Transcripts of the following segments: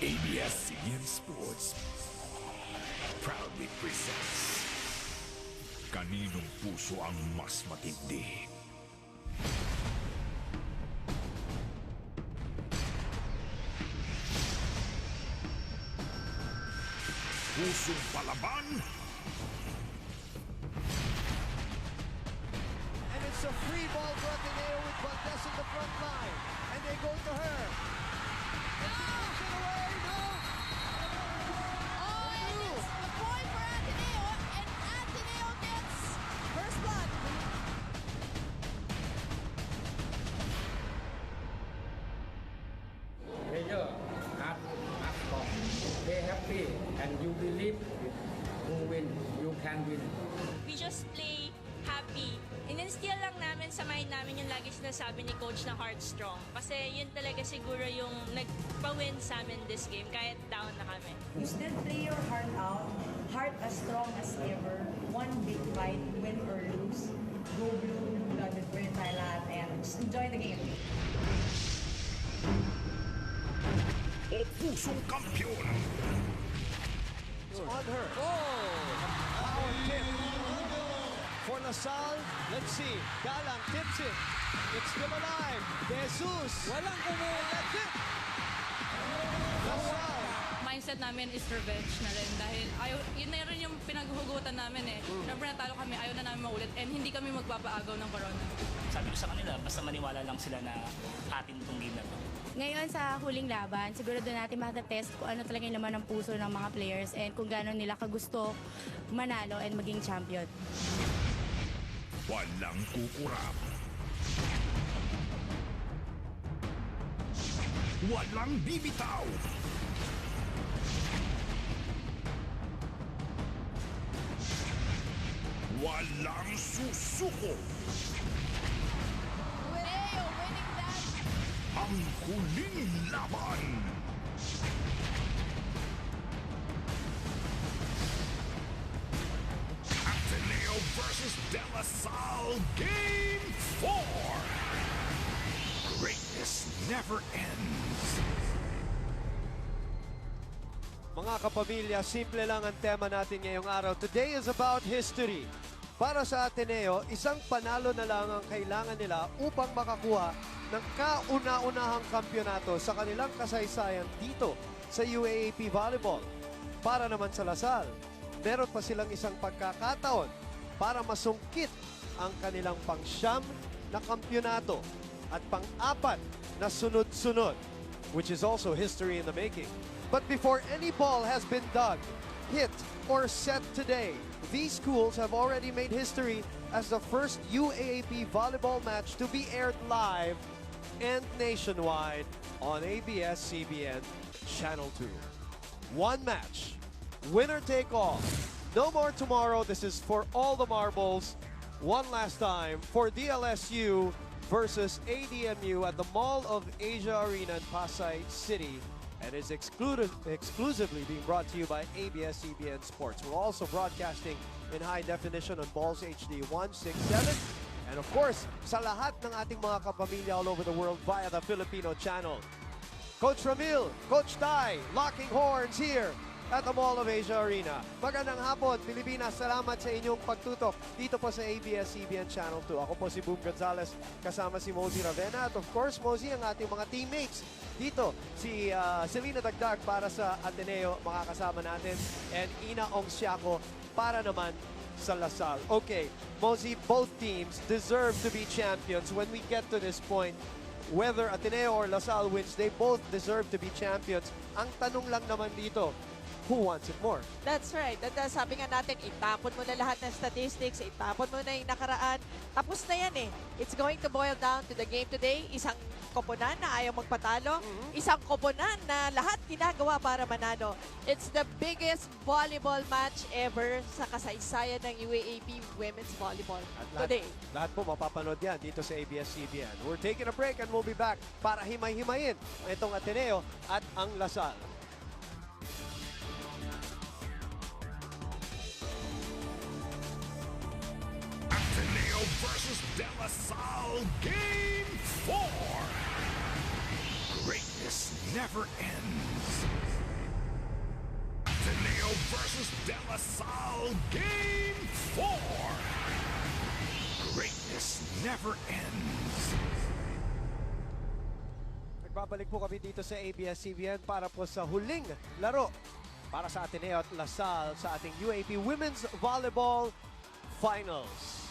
ABS-CBN Sports proudly presents Kaninong Puso ang Mas Matindi? Pusong Palaban? And it's a free ball to Ateneo with Valdez in the front line. And they go to her. And she puts it away. No! Oh, and it's the point for Ateneo, and Ateneo gets first blood. Player ask for stay happy and you believe who win, you can win. We just play happy. In-instill lang namin sa mind namin yung lagi sinasabi ni Coach na heart strong. Kasi yun talaga siguro yung nagpa-win sa amin this game kahit down na kami. You still play your heart out, heart as strong as ever. One big fight, win or lose. Go blue, blue-blooded, win tayo lahat, and just enjoy the game. O Pusong Kampiyon? It's on her. Oh! Power tip. For Salle, let's see. Galang tips it. It's still alive. Jesus. Walang kumuha. That's it. Salle. Mindset namin is revenge na rin dahil ayaw, yun na rin yung pinaghuhugutan namin eh. Siyempre natalo kami, ayaw na namin maulit and hindi kami magpapaagaw ng corona. Sabi ko sa kanila, basta maniwala lang sila na atin itong game na to. Ngayon sa huling laban, siguro doon natin matatest kung ano talaga yung laman ng puso ng mga players and kung gano'n nila kagusto manalo and maging champion. Walang kukurap. Walang bibitaw. Walang susuko. Ateneo winning that. Ang huling laban. Ateneo versus DLSU Game 4. Greatness never ends. Mga kapamilya, simple lang ang tema natin ngayong araw. Today is about history. Para sa Ateneo, isang panalo na lang ang kailangan nila upang makakuha ng kauna-unahang kampyonato sa kanilang kasaysayan dito sa UAAP Volleyball. Para naman sa Salle, meron pa silang isang pagkakataon para masungkit ang kanilang pang-siyam na kampyonato at pang-apat na sunod-sunod, which is also history in the making. But before any ball has been dug, hit, or set today, these schools have already made history as the first UAAP volleyball match to be aired live and nationwide on ABS-CBN Channel 2. One match, winner take all. No more tomorrow. This is for all the marbles. One last time for DLSU versus ADMU at the Mall of Asia Arena in Pasay City. And is exclusively being brought to you by ABS-CBN Sports. We're also broadcasting in high definition on Balls HD 167. And of course, sa lahat ng ating mga kapamilya all over the world via the Filipino channel. Coach Ramil, Coach Tai, locking horns here at the Mall of Asia Arena. Magandang hapon, Pilipinas. Salamat sa inyong pagtutok dito po sa ABS-CBN Channel 2. Ako po si Boom Gonzalez, kasama si Mosey Ravena. At of course, Mosey, ang ating mga teammates dito. Si Selena Dagdag para sa Ateneo, makakasama natin. And Ina Ongsiako para naman sa Salle. Okay, Mosey, both teams deserve to be champions. When we get to this point, whether Ateneo or Salle wins, they both deserve to be champions. Ang tanong lang naman dito, who wants it more? That's right. At sabi nga natin, itapon mo na lahat ng statistics, itapon mo na yung nakaraan. Tapos na yan eh. It's going to boil down to the game today. Isang koponan na ayaw magpatalo. Isang koponan na lahat ginagawa para manalo. It's the biggest volleyball match ever sa kasaysayan ng UAAP Women's Volleyball today. Lahat po mapapanood yan dito sa ABS-CBN. We're taking a break and we'll be back para himay-himayin itong Ateneo at ang Salle. Versus DLSU Game 4. Greatness never ends. versus De La Salle Game 4. Greatness never ends. Nagbabalik po kami dito sa ABS-CBN para po sa huling laro para sa Ateneo at Salle sa ating UAAP Women's Volleyball Finals.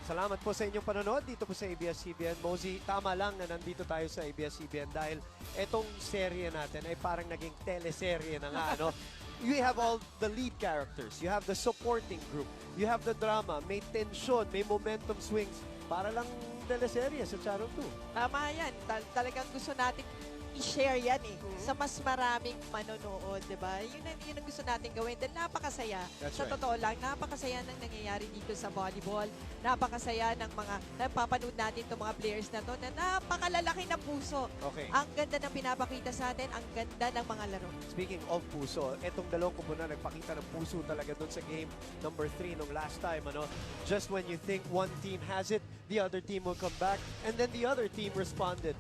Salamat po sa inyong panonood dito po sa ABS-CBN. Mosey, tama lang na nandito tayo sa ABS-CBN dahil etong serye natin ay parang naging teleserye na nga, ano? You have all the lead characters. You have the supporting group. You have the drama. May tension, may momentum swings. Para lang teleserye sa Channel 2. Tama yan. Talagang gusto natin i-share yan sa mas maraming manonood, di ba? Yun ang gusto natin gawin. Dahil napakasaya. That's sa right. totoo lang, napakasaya ng nangyayari dito sa volleyball. Napakasaya ng mga, napapanood natin itong mga players na to na napakalalaki na puso. Okay. Ang ganda ng pinapakita sa atin, ang ganda ng mga laro. Speaking of puso, etong dalawang kupunan nagpakita ng puso talaga doon sa game number 3 nung last time, ano? Just when you think one team has it, the other team will come back, and then the other team responded.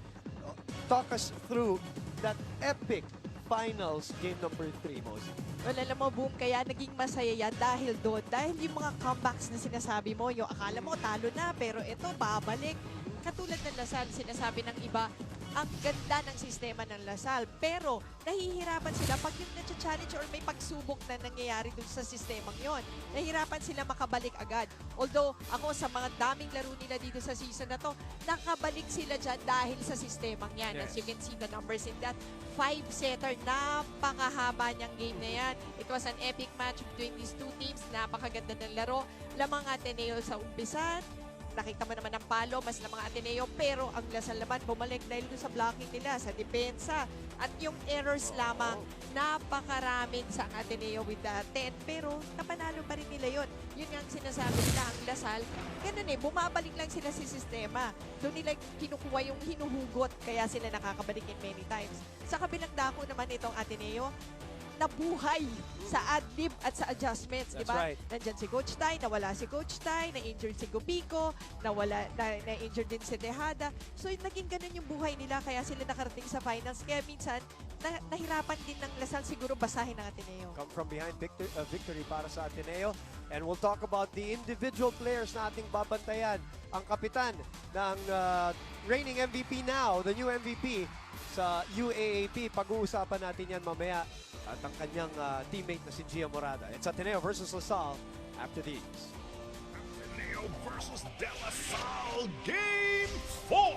Talk us through that epic finals game number 3, Mosey. Well, alam mo, Boom, kaya naging masaya yan dahil doon. Dahil yung mga comebacks na sinasabi mo, yung akala mo talo na, pero ito, babalik. Katulad ng Lasal, sinasabi ng iba, ang ganda ng sistema ng Lasal. Pero, nahihirapan sila pag yung na-challenge or may pagsubok na nangyayari dun sa sistemang yon. Nahihirapan sila makabalik agad. Although, ako sa mga daming laro nila dito sa season na to, nakabalik sila dyan dahil sa sistemang yan. Yes. As you can see the numbers in that 5-setter, napakahaba niyang game na yan. It was an epic match between these two teams. Napakaganda ng laro. Lamang Ateneo sa umpisan. Nakita mo naman ang palo, mas na mga Ateneo, pero ang Lasal naman bumalik dahil doon sa blocking nila, sa depensa. At yung errors lamang, napakaraming sa Ateneo with the 10, pero napanalo pa rin nila yon. Yun nga ang sinasabi nila, ang Lasal, ganun bumabalik lang sila sa sistema. Doon nila kinukuha yung hinuhugot, kaya sila nakakabalik in many times. Sa kabilang dako naman itong Ateneo, nabuhay sa ad-lib at sa adjustments, di ba? Right. Nandyan si Coach Tay, nawala si Coach Tay, na-injured si Gupico, na-injured din si Tejada. So, naging ganun yung buhay nila, kaya sila nakarating sa finals. Kaya minsan, nahirapan din ng Lasal siguro basahin ng Ateneo. Come from behind victory para sa Ateneo. And we'll talk about the individual players na ating babantayan. Ang kapitan ng reigning MVP now, the new MVP sa UAAP. Pag-uusapan natin yan mamaya. At ang kanyang teammate na si Gia Morada. It's Ateneo versus Salle after these. Ateneo versus De La Salle Game 4.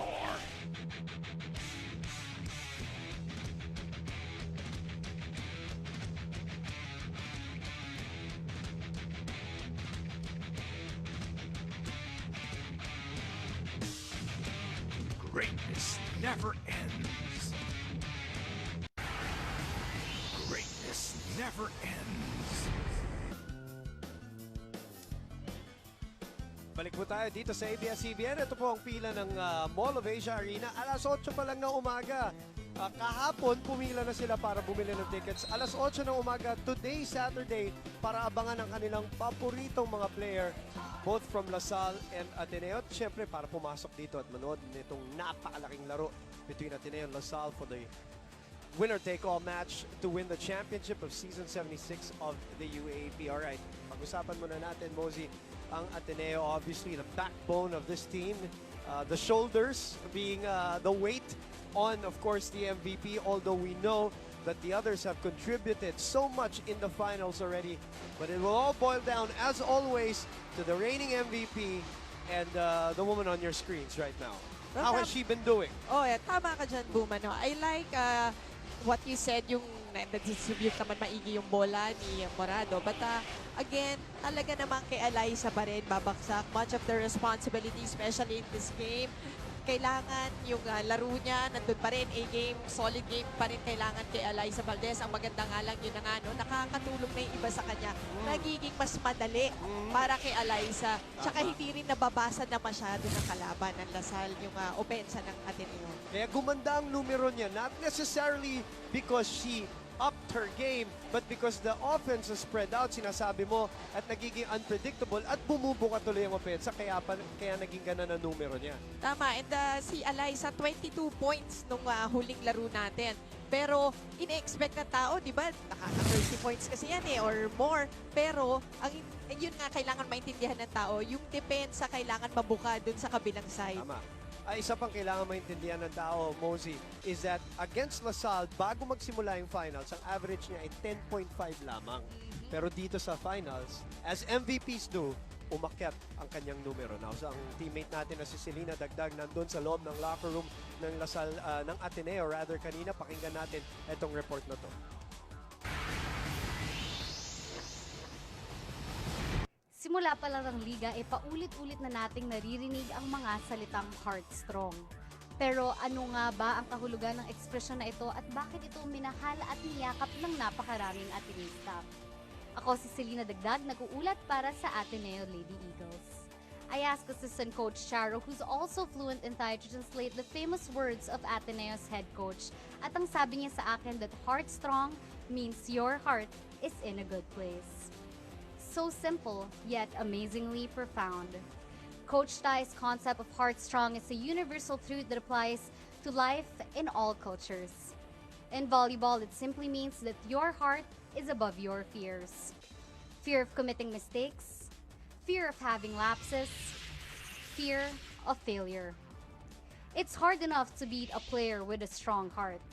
Greatness never ends. Greatness never ends. Balik po tayo dito sa ABS-CBN. Ito po ang pila ng Mall of Asia Arena. Alas 8 pa lang ng umaga. Kahapon, pumila na sila para bumili ng tickets. Alas 8 ng umaga, today, Saturday, para abangan ang kanilang paboritong mga player, both from Lasal and Ateneo. At syempre, para pumasok dito at manood nitong napakalaking laro between Ateneo and Lasal for the winner-take-all match to win the championship of Season 76 of the UAAP. Alright, pag-usapan muna natin, Mosey, ang Ateneo, obviously the backbone of this team. The shoulders being the weight on, of course, the MVP, although we know that the others have contributed so much in the finals already. But it will all boil down, as always, to the reigning MVP and the woman on your screens right now. How has she been doing? Oh, tama ka dyan, Boom. I like what you said, yung nag-distribute naman maigi yung bola ni Morado. But again, talaga naman kay Alaysa pa rin babaksak. Much of the responsibility, especially in this game, kailangan yung laro niya, nandun pa rin, A-game, solid game pa rin kailangan kay Alaysa Valdez. Ang maganda nga lang yun na nga, no, nakakatulong na yung iba sa kanya. Nagiging mas madali para kay Alaysa. Tsaka hindi rin nababasa na masyado ng kalaban ng Lasal, yung opensa ng Ateneo. Kaya gumanda ang numero niya, not necessarily because she upped her game, but because the offense is spread out, sinasabi mo, at nagiging unpredictable, at bumubuka tuloy ang offense, kaya naging ganun ang numero niya. Tama, and si Eliza, 22 points nung huling laro natin. Pero ine-expect ng tao, di ba, nakaka-30 points kasi yan or more. Pero yun nga kailangan maintindihan ng tao, yung depensa kailangan mabuka dun sa kabilang side. Tama. Isa pang kailangan maintindihan ng tao, Mosey, is that against LaSalle, bago magsimula yung finals, ang average niya ay 10.5 lamang. Pero dito sa finals, as MVPs do, umakyat ang kanyang numero. Now, so ang teammate natin na si Selena Dagdag nandun sa loob ng locker room ng LaSalle, ng Ateneo, rather kanina, pakinggan natin itong report na to. Simula pa lang ng liga, paulit-ulit na nating naririnig ang mga salitang heartstrong. Pero ano nga ba ang kahulugan ng ekspresyon na ito at bakit ito minahal at niyakap ng napakaraming Atenista? Ako si Selena Dagdag, nag-uulat para sa Ateneo Lady Eagles. I asked assistant coach Charo, who's also fluent in Thai, to translate the famous words of Ateneo's head coach. At ang sabi niya sa akin that heartstrong means your heart is in a good place. So simple, yet amazingly profound. Coach Thai's concept of heartstrong is a universal truth that applies to life in all cultures. In volleyball, it simply means that your heart is above your fears. Fear of committing mistakes, fear of having lapses, fear of failure. It's hard enough to beat a player with a strong heart.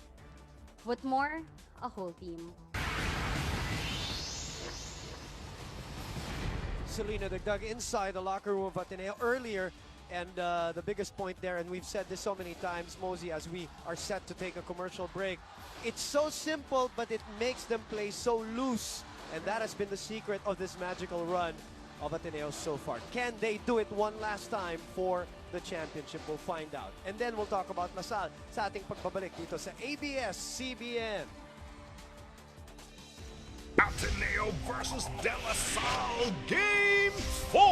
What more, a whole team. Selena Dagdag inside the locker room of Ateneo earlier, and the biggest point there, and we've said this so many times, Mosey, as we are set to take a commercial break, it's so simple, but it makes them play so loose, and that has been the secret of this magical run of Ateneo so far. Can they do it one last time for the championship? We'll find out. And then we'll talk about LaSalle sa ating pagbabalik dito sa ABS-CBN. Ateneo versus De La Salle, Game 4.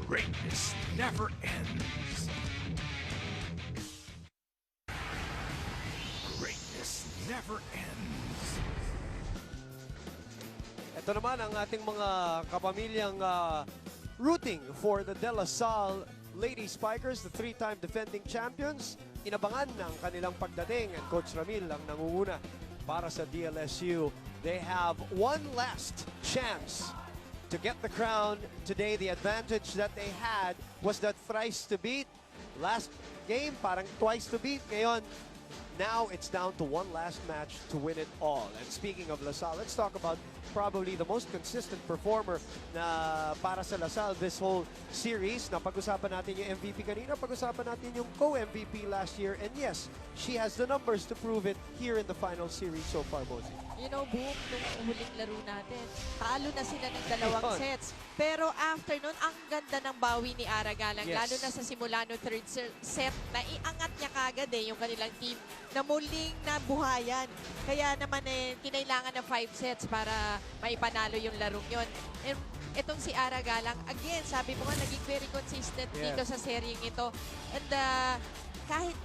Greatness never ends. Greatness never ends. Ito naman ang ating mga kapamilyang rooting for the De La Salle Lady Spikers, the three-time defending champions. Inabangan ng kanilang pagdating, and Coach Ramil ang nangunguna para sa DLSU. They have one last chance to get the crown today. The advantage that they had was that thrice to beat. Last game, parang twice to beat. Ngayon, now it's down to one last match to win it all. And speaking of LaSalle, let's talk about probably the most consistent performer na para sa LaSalle this whole series. Napag-usapan natin yung MVP kanina, pag-usapan natin yung co-MVP last year. And yes, she has the numbers to prove it here in the final series so far, Mosey. You know, boom, nung huling laro natin, talo na sila ng dalawang sets. Pero after nun, ang ganda ng bawi ni Ara Galang, lalo na sa simula no third set, na iangat niya kagad yung kanilang team na muling nabuhayan. Kaya naman kinailangan ng 5 sets para maipanalo yung larong yun. And itong si Ara Galang, again, sabi mo nga, naging very consistent dito sa seryeng ito. And kahit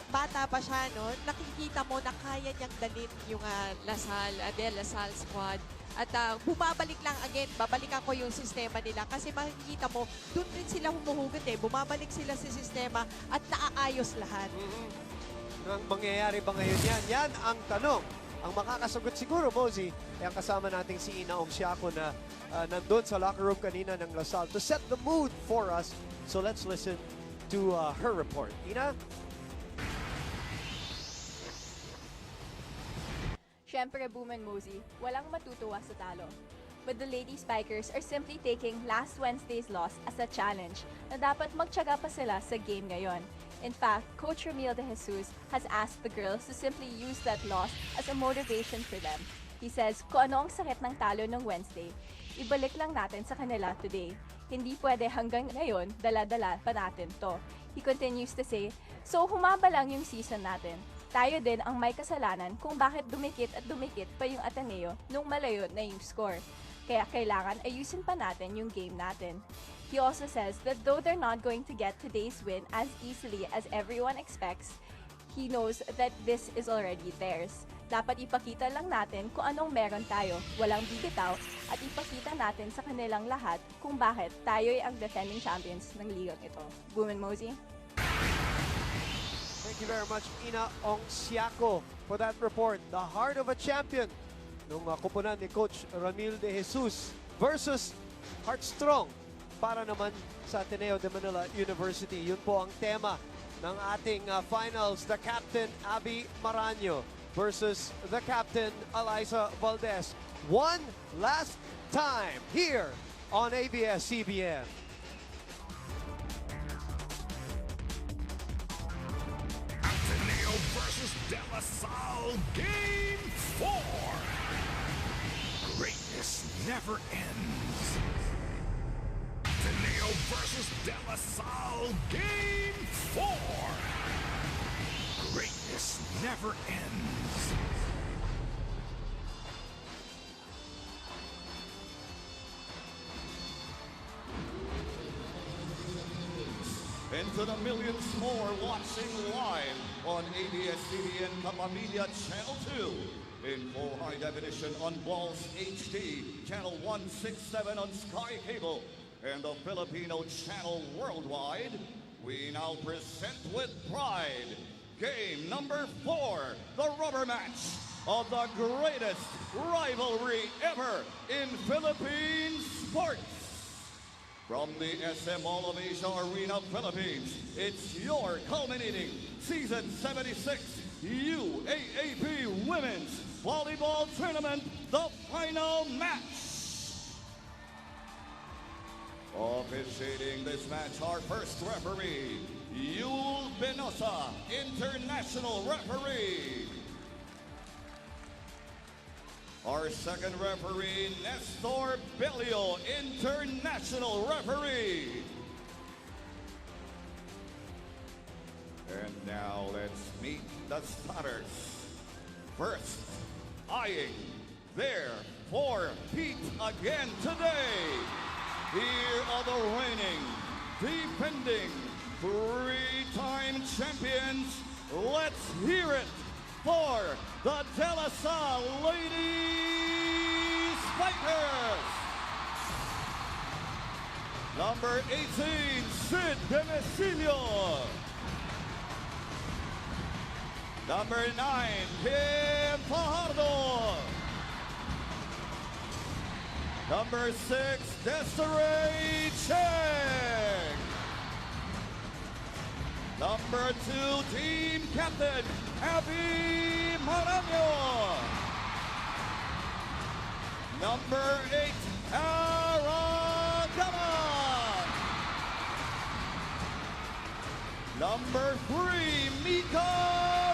bata pa siya, no, nakikita mo na kaya niyang dalhin yung De La Salle squad. At bumabalik lang again, babalikan ko yung sistema nila kasi makikita mo, doon rin sila humuhugot bumabalik sila sa sistema at naaayos lahat. Ang mangyayari ba ngayon yan? Yan ang tanong. Ang makakasagot siguro, Mosey, ay ang kasama nating si Inaong Siako na nandun sa locker room kanina ng LaSalle to set the mood for us. So let's listen to her report. Ina? Siyempre, Boom and Mosey, walang matutuwa sa talo. But the Lady Spikers are simply taking last Wednesday's loss as a challenge na dapat magtyaga pa sila sa game ngayon. In fact, Coach Ramil De Jesus has asked the girls to simply use that loss as a motivation for them. He says, kung ano ang sakit ng talo ng Wednesday, ibalik lang natin sa kanila today. Hindi pwede hanggang ngayon, dala-dala pa natin to. He continues to say, so humaba lang yung season natin. tayo din ang may kasalanan kung bakit dumikit at dumikit pa yung Ateneo nung malayo na yung score. Kaya kailangan ayusin pa natin yung game natin. He also says that though they're not going to get today's win as easily as everyone expects, he knows that this is already theirs. Dapat ipakita lang natin kung anong meron tayo, walang bibitaw, at ipakita natin sa kanilang lahat kung bakit tayo ay ang defending champions ng ligang ito. Boom and Mosey. Thank you very much, Ina Ongsiaco, for that report. The heart of a champion nung kupunan ni Coach Ramil de Jesus versus Heartstrong para naman sa Ateneo de Manila University. Yun po ang tema ng ating finals. The captain, Abby Maranyo, versus the captain, Eliza Valdez. One last time here on ABS-CBN. Ateneo versus De La Salle, Game 4. Greatness never ends. Ateneo versus De La Salle, Game 4. Greatness never ends. And to the millions more watching live on ABS-CBN Kapamilya Channel 2, in full high definition on Balls HD, Channel 167 on Sky Cable, and the Filipino channel worldwide, we now present with pride game number 4, the rubber match of the greatest rivalry ever in Philippine sports. From the SM Mall of Asia Arena, Philippines, it's your culminating Season 76 UAAP Women's Volleyball Tournament, the final match. Officiating this match, our first referee, Yul Benosa, international referee. Our second referee, Nestor Belio, international referee. And now let's meet the starters. First, eyeing their 4 feet again today. Here are the reigning, defending, 3-time champions. Let's hear it for the De La Salle Lady Spikers. Number 18, Sid Demesilio. Number 9, Kim Fajardo. Number 6, Desiree Cheng. Number 2, team captain, Abby Maranyo. Number 8, Aaron Daman. Number 3, Mika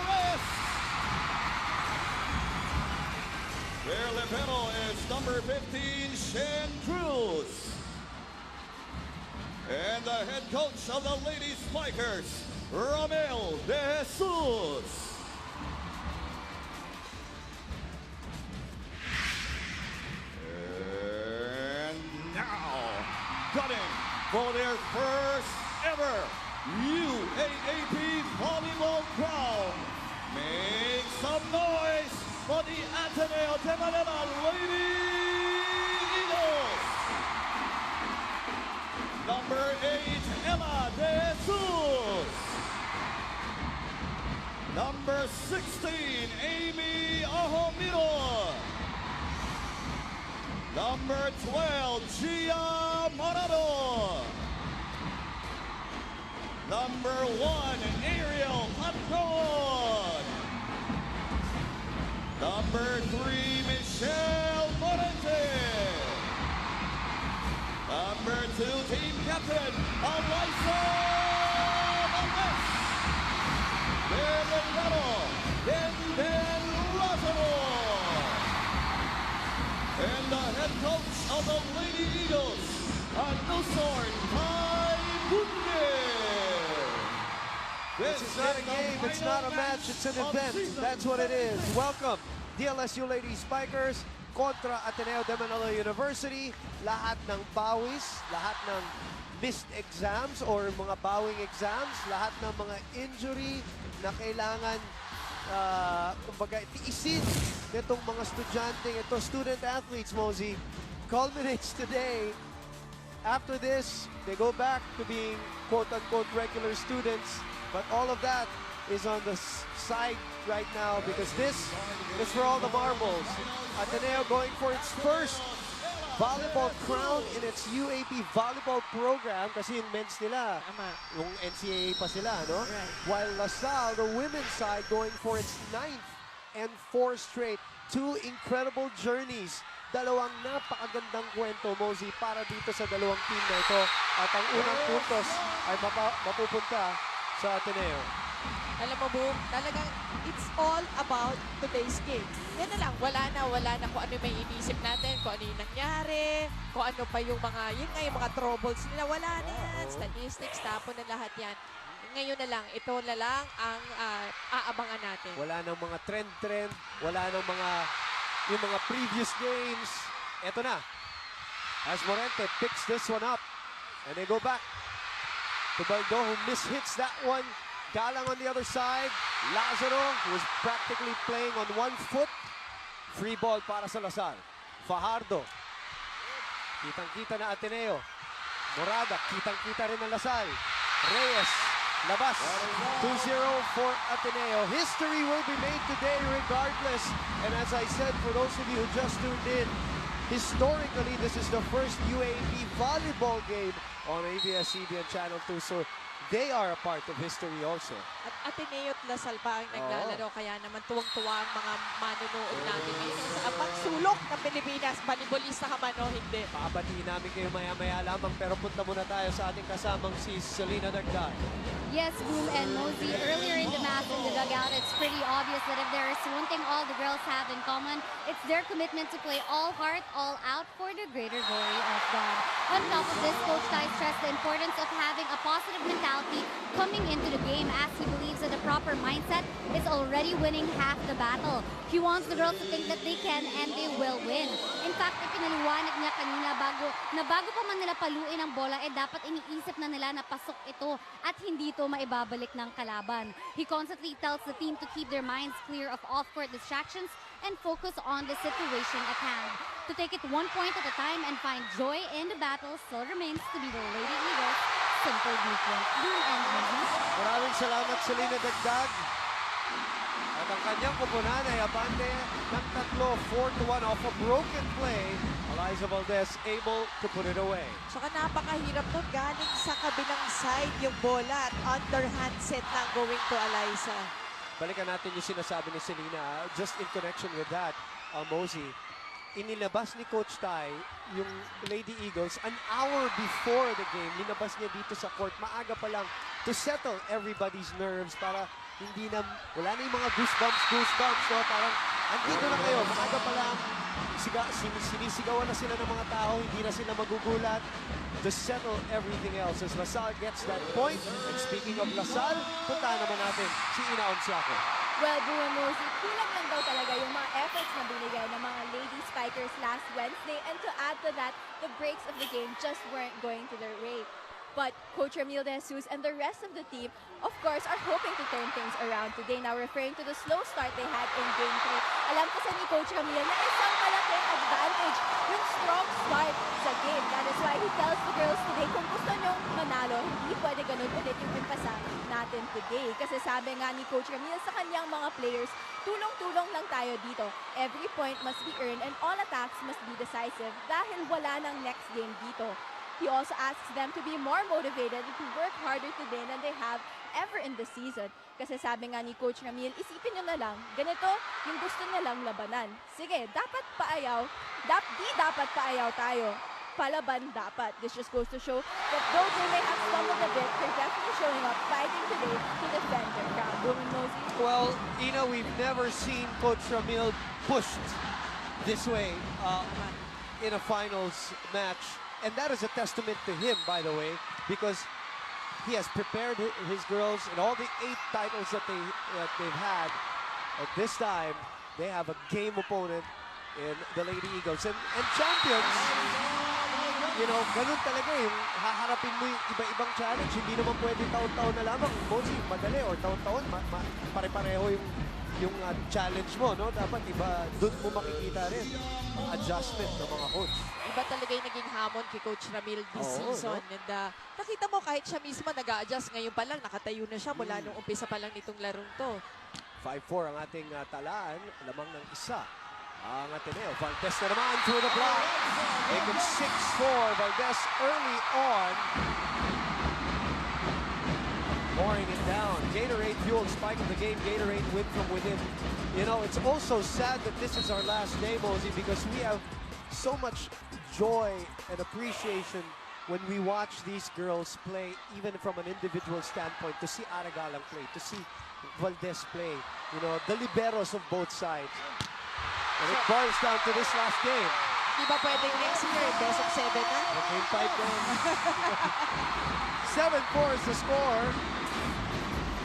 Reyes. Their libero is number 15, Shen Cruz. And the head coach of the Lady Spikers, Ramil de Jesus. And now, gunning for their first ever UAAP volleyball crown. Make some noise for the Ateneo de Manila Lady Eagles. Number 8, Emma De Jesus. Number 16, Amy Ahomiro. Number 12, Gia Morado. Number 1, Ariel Patron. Number 3, Michelle Morente. Number 2, team captain, Eliza Valdez. Their libero, Ben Rosano. And the head coach of the Lady Eagles, Anusor Tai Bunde. This is not a game, it's not a match, it's an event. That's what it is. Welcome, DLSU Lady Spikers kontra Ateneo de Manila University. Lahat ng bawis, lahat ng missed exams or mga bawing exams, lahat ng mga injury na kailangan kumbaga tiisin nitong mga estudyante, ito student athletes, Mosey, culminates today. After this, they go back to being quote-unquote regular students, but all of that is on the side right now because this is for all the marbles. Ateneo going for its first volleyball crown in its UAAP volleyball program kasi yung men's nila, yung NCAA pa sila, no? Right. While Salle, the women's side, going for its 9th and 4th straight. Two incredible journeys. Dalawang napakagandang kwento, Mosey, para dito sa dalawang team na ito. At ang unang puntos ay mapupunta sa Ateneo. Alam mo, Boom, talagang it's all about today's game. Yan na lang, wala na kung ano may inisip natin, kung ano yung nangyari, kung ano pa yung mga, yun nga yung mga troubles nila, wala na yan. Statistics, tapon na lahat yan. Ngayon na lang, ito na lang ang aabangan natin. Wala nang mga trend, wala nang yung mga previous games. Ito na. As Morente picks this one up. And they go back to Baldo, who mishits that one. Galang on the other side. Lazaro, who was practically playing on one foot. Free ball para sa Lasal. Fajardo. Kitang-kita na Ateneo. Morada, kitang-kita rin ng Lasal. Reyes, labas. 2-0 for Ateneo. History will be made today regardless. And as I said, for those of you who just tuned in, historically, this is the first UAAP volleyball game on ABS-CBN Channel 2. So they are a part of history also. At Ateneo at Lasal pa ang naglalaro, kaya naman tuwang-tuwa ang mga manunood natin ngayon sa abang sulok ng Pilipinas. Balibolista ka man o hindi. Papatiin namin kayo maya-maya lamang, pero punta muna tayo sa ating kasamang si Selena Dagdag. Yes, Boom and Mosey, earlier in the match in the dugout, it's pretty obvious that if there is one thing all the girls have in common, it's their commitment to play all heart, all out for the greater glory of God. On top of this, Coach Tai stressed the importance of having a positive mentality coming into the game as he believes that the proper mindset is already winning half the battle. He wants the girls to think that they can and they will win. In fact, ipinaliwanag niya kanina bago pa man nila paluin ang bola, dapat iniisip na nila na pasok ito at hindi ito maibabalik ng kalaban. He constantly tells the team to keep their minds clear of off-court distractions and focus on the situation at hand. To take it 1 point at a time and find joy in the battle still remains to be the Lady Eagles' simple blueprint. Maraming salamat, Selena Dagdag. At ang kanyang kupunan ay abante ng 4-1 off a broken play. Eliza Valdez able to put it away. Saka napakahirap nun, galing sa kabilang side yung bola at underhand set lang going to Eliza. Balikan natin yung sinasabi ni Selena. Just in connection with that, Mosey, inilabas ni Coach Tai yung Lady Eagles an hour before the game. Linabas niya dito sa court, maaga pa lang, to settle everybody's nerves para wala na yung mga goosebumps, no? Parang, andito na kayo, maaga pa lang, sinisigawan na sila ng mga tao, hindi na sila magugulat to settle everything else as Lasal gets that point. And speaking of Lasal, puntahan naman natin si Ina Onsiaco. Well, Buwan Mosey, kulang lang daw talaga yung mga efforts na binigay ng mga Lady Spikers last Wednesday, and to add to that, the breaks of the game just weren't going to their way. But Coach Ramil De Jesus and the rest of the team, of course, are hoping to turn things around today. Now referring to the slow start they had in Game 3, alam kasi ni Coach Ramil na isang malaking advantage yung strong start sa game. That is why he tells the girls today, kung gusto nyong manalo, hindi pwede ganun ulit yung impasa natin today. Kasi sabi nga ni Coach Ramil sa kanyang mga players, tulong-tulong lang tayo dito. Every point must be earned and all attacks must be decisive dahil wala nang next game dito. He also asks them to be more motivated and to work harder today than they have ever in the season. Kasi sabi nga ni Coach Ramil, isipin nyo na lang, ganito yung gusto nilang labanan. Sige, dapat paayaw tayo. Palaban dapat. This just goes to show that though they may have stumbled a bit, they're definitely showing up, fighting today to defend their ground. Woman Mosey. Well, Ina, we've never seen Coach Ramil pushed this way in a finals match. And that is a testament to him, by the way, because he has prepared his girls in all the 8 titles that they've had. At this time, they have a game opponent in the Lady Eagles. And champions, you know, ganun talaga yung haharapin mo yung iba-ibang challenge. Hindi naman pwede taon-taon na lamang. Mostly, madali or taon-taon, pare-pareho yung challenge mo, no? Dapat iba, doon mo makikita rin ang adjustment ng mga coach. Iba talaga yung naging hamon kay Coach Ramil this season. No? And nakita mo kahit siya mismo nag-a-adjust ngayon pa lang, nakatayo na siya mula nung umpisa pa lang nitong larong to. 5-4 ang ating talaan, lamang ng isa. Ang Ateneo, Valdez na naman through the block. Make it 6-4, Valdez early on. Pouring it down. Gatorade fueled spike of the game. Gatorade win from within. You know, it's also sad that this is our last day, Mosey, because we have so much joy and appreciation when we watch these girls play, even from an individual standpoint, to see Aragalang play, to see Valdez play, you know, the liberos of both sides. And it boils down to this last game. Di ba pwedeng next year, best of 7 na? Game 5 then. 7-4 is the score.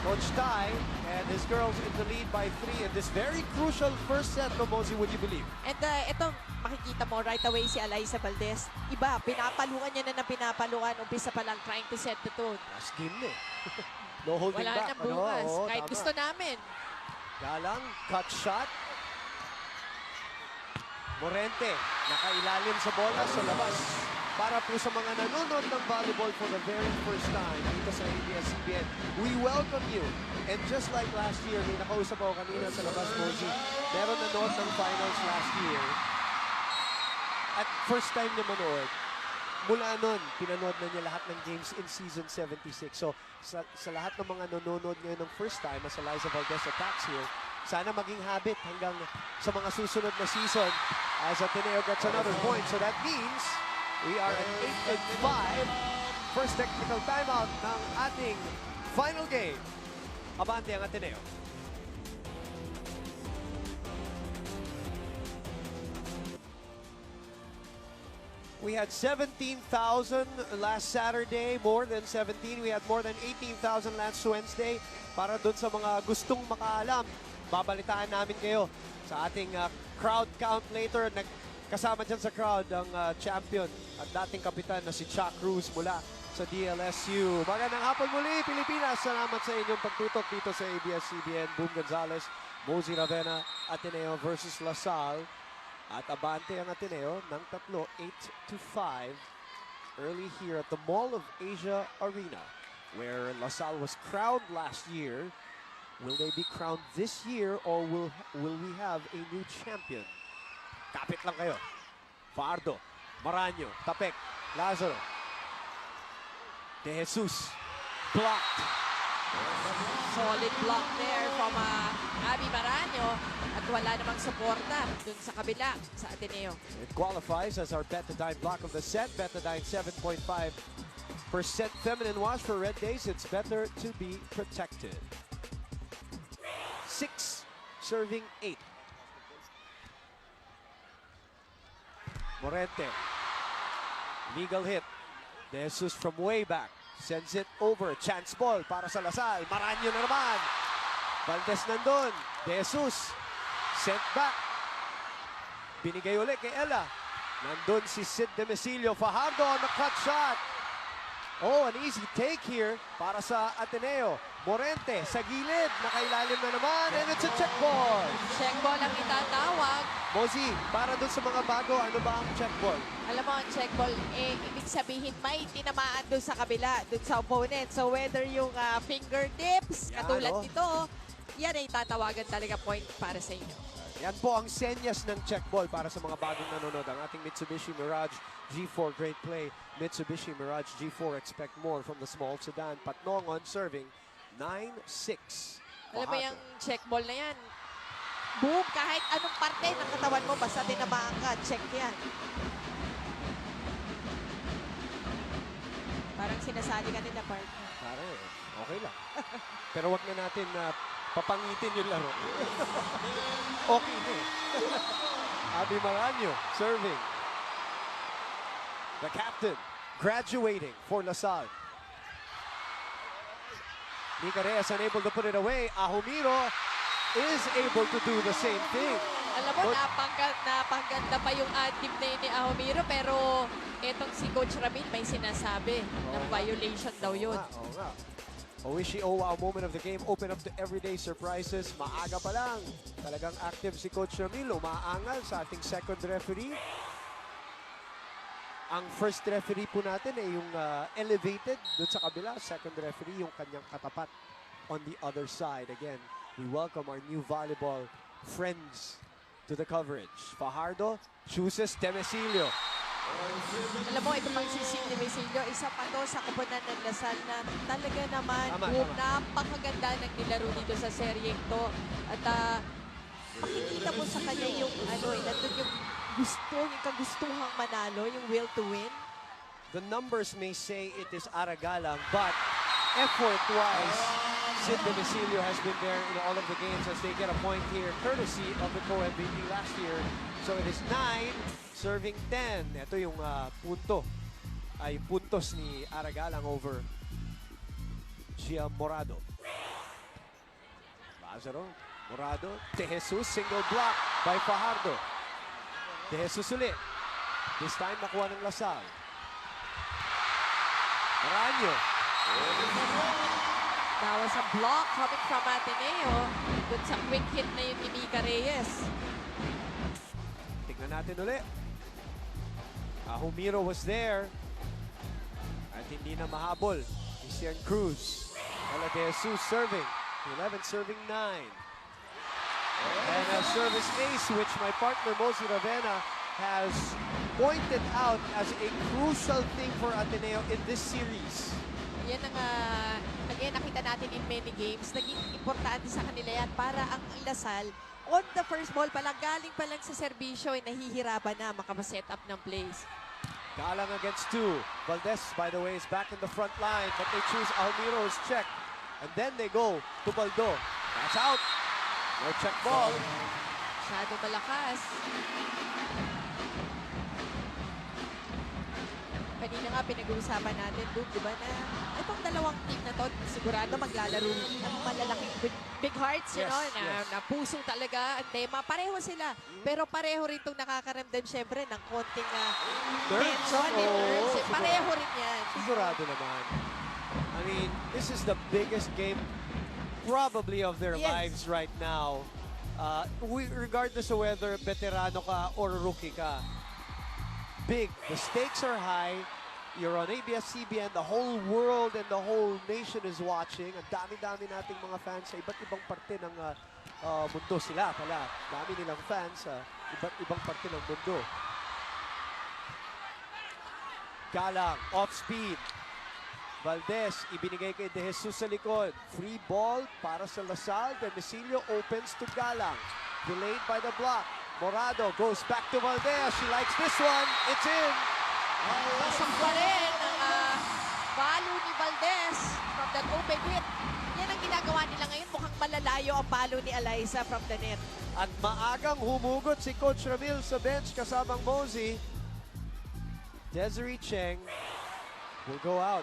Coach Tai and his girls in the lead by 3 in this very crucial first set, no, Mosey, would you believe? And ito, makikita mo right away si Alaysa Valdez. Iba, pinapalukan niya na pinapalukan. Umpisa pa lang trying to set the tone. Last game na eh. No holding Wala back. nang bukas. Ano? Kahit Tama. gusto namin. Galang, cut shot. Morente, nakailalim sa bola sa labas. Para po sa mga nanonood ng volleyball for the very first time dito sa ABS-CBN, we welcome you. And just like last year, may nakausap ako kanina sa labas, Mosey, meron nanood ng finals last year. At first time niya manood, mula nun, pinanood na niya lahat ng games in season 76. So, sa lahat ng mga nanonood ngayon ng first time, as Alaysa Valdez attacks here, sana maging habit hanggang sa mga susunod na season as Ateneo gets another point. So that means we are at 8-5. First technical timeout ng ating final game. Abante ang Ateneo. We had 17,000 last Saturday, more than 17. We had more than 18,000 last Wednesday. Para dun sa mga gustong makaalam, babalitaan namin kayo sa ating crowd count later. Kasama dyan sa crowd ang champion at dating kapitan na si Chuck Cruz mula sa DLSU. Magandang hapon muli, Pilipinas. Salamat sa inyong pagtutok dito sa ABS-CBN. Boom Gonzalez, Mosey Ravena, Ateneo versus La Salle. At abante ang Ateneo ng tatlo, 8-5. Early here at the Mall of Asia Arena, where La Salle was crowned last year. Will they be crowned this year or will we have a new champion? Kapit lang kayo. Fardo, Maranyo, Tapek, Lazaro. De Jesus, blocked. Solid block there from Abby Maranyo at wala namang suporta dun sa kabila sa Ateneo. It qualifies as our Betadine block of the set. Betadine 7.5% feminine wash for red days. It's better to be protected. 6 serving 8. Morente. Legal hit. De Jesus from way back. Sends it over. Chance ball para sa La Salle. Maranyo na naman. Valdez nandun. De Jesus. Sent back. Binigay ulit kay Ella. Nandun si Sid Demesilio. Fajardo on the cut shot. Oh, an easy take here para sa Ateneo. Morente sa gilid. Nakailalim na naman. And it's a check ball. Check ball ang itatawag. Mosey, para dun sa mga bago, ano ba ang check ball? Alam mo, ang check ball, ibig sabihin may tinamaan doon sa kabila, doon sa opponent. So whether yung fingertips, katulad nito, yan ay tatawagan talaga point para sa inyo. Yan po ang senyas ng check ball para sa mga bagong nanonood. Ang ating Mitsubishi Mirage G4, great play. Mitsubishi Mirage G4, expect more from the small sedan. Patnong on serving, 9-6. Alam mo yung check ball na yan, boom, kahit anong parte ng katawan mo, basta tinamaan ka, check yan. Parang sinasali ka nila, partner. Pare, okay lang. Pero wag na natin papangitin yung laro. Okay na eh. Abby Maranyo serving. The captain graduating for La Salle. Nika Reyes unable to put it away. Ahumiro is able to do the same thing. Alam mo, napangganda pa yung ad-lib na yun ni Ahumiro, pero etong si Coach Ramil may sinasabi na violation daw yun. Oo nga. Oishi Owa, a moment of the game, open up to everyday surprises. Maaga pa lang. Talagang active si Coach Ramil. Umaangal sa ating second referee. Ang first referee po natin ay yung elevated doon sa kabila. Second referee, yung kanyang katapat on the other side. Again, we welcome our new volleyball friends to the coverage. Fajardo chooses Demesilio. Alam mo, ito pang si Demesilio, isa pa to sa koponan ng Lasal na talaga naman napakaganda ng nilaro dito sa seryeng to. At makikita mo sa kanya yung nandun yung gusto, yung kagustuhang manalo, yung will to win. The numbers may say it is Aragalang, but effort-wise, Sid Demesilio has been there in all of the games as they get a point here, courtesy of the co-MVP last year. So it is 9, serving 10. Ito yung puntos ni Aragalang over Gia Morado. Lazaro, Morado, De Jesus, single block by Fajardo. De Jesus ulit. This time nakuha ng Lasal. Maranyo. That was a block coming from Ateneo. Dun sa quick hit na yun ni Nika Reyes. Tignan natin ulit. Ahumiro was there. At hindi na mahabol. Christian Cruz. De Jesus serving. 11 serving 9. And a service ace, which my partner Mosi Ravena has pointed out as a crucial thing for Ateneo in this series. Yan ang, again, nakita natin in many games. Naging importante sa kanila yan para ang Lasal, on the first ball pa lang, galing pa lang sa serbisyo, ay nahihirapan na makapaset up ng plays. Galang against 2. Valdez, by the way, is back in the front line, but they choose Almiro's check. And then they go to Baldo. That's out. No check ball. Masyado malakas. Kanina nga pinag-uusapan natin, Duke, di ba na itong dalawang team na to, sigurado maglalaro ng malalaking big hearts, you know, na puso talaga ang tema. Pareho sila, pero pareho rin itong nakakaramdam syempre ng konting tension. Pareho rin yan. Sigurado naman. I mean, this is the biggest game probably of their lives right now. Regardless of whether veterano ka or rookie ka. Big. The stakes are high. You're on ABS-CBN. The whole world and the whole nation is watching. Ang dami-dami nating mga fans sa iba't ibang parte ng mundo. Sila pala. Dami nilang fans sa iba't ibang parte ng mundo. Galang, off-speed. Valdez, ibinigay kay De Jesus sa likod. Free ball para sa Lasal. Demesilio opens to Galang. Delayed by the block. Morado goes back to Valdez. She likes this one. It's in. Pasok pa rin ang balo ni Valdez from that open hit. Yan ang ginagawa nila ngayon. Mukhang malalayo ang balo ni Eliza from the net. At maagang humugot si Coach Ramil sa bench kasamang Mosi. Desiree Cheng will go out.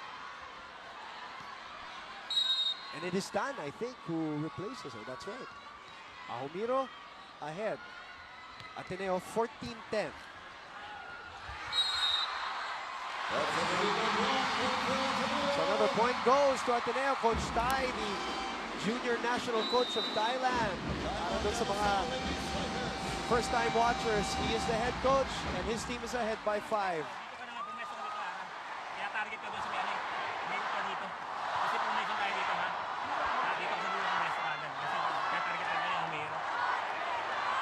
And it is Tan, I think, who replaces her. That's right. Ahumiro ahead. Ateneo 14-10. So another point goes to Ateneo. Coach Tai, the junior national coach of Thailand. Para doon sa mga first-time watchers, he is the head coach and his team is ahead by 5. Kaya target ko doon sa Miami. Dito ka dito. Kasi formation tayo dito, ha? Dito ka sa dulo ng Meso agad. Kasi kaya target tayo yung Humero.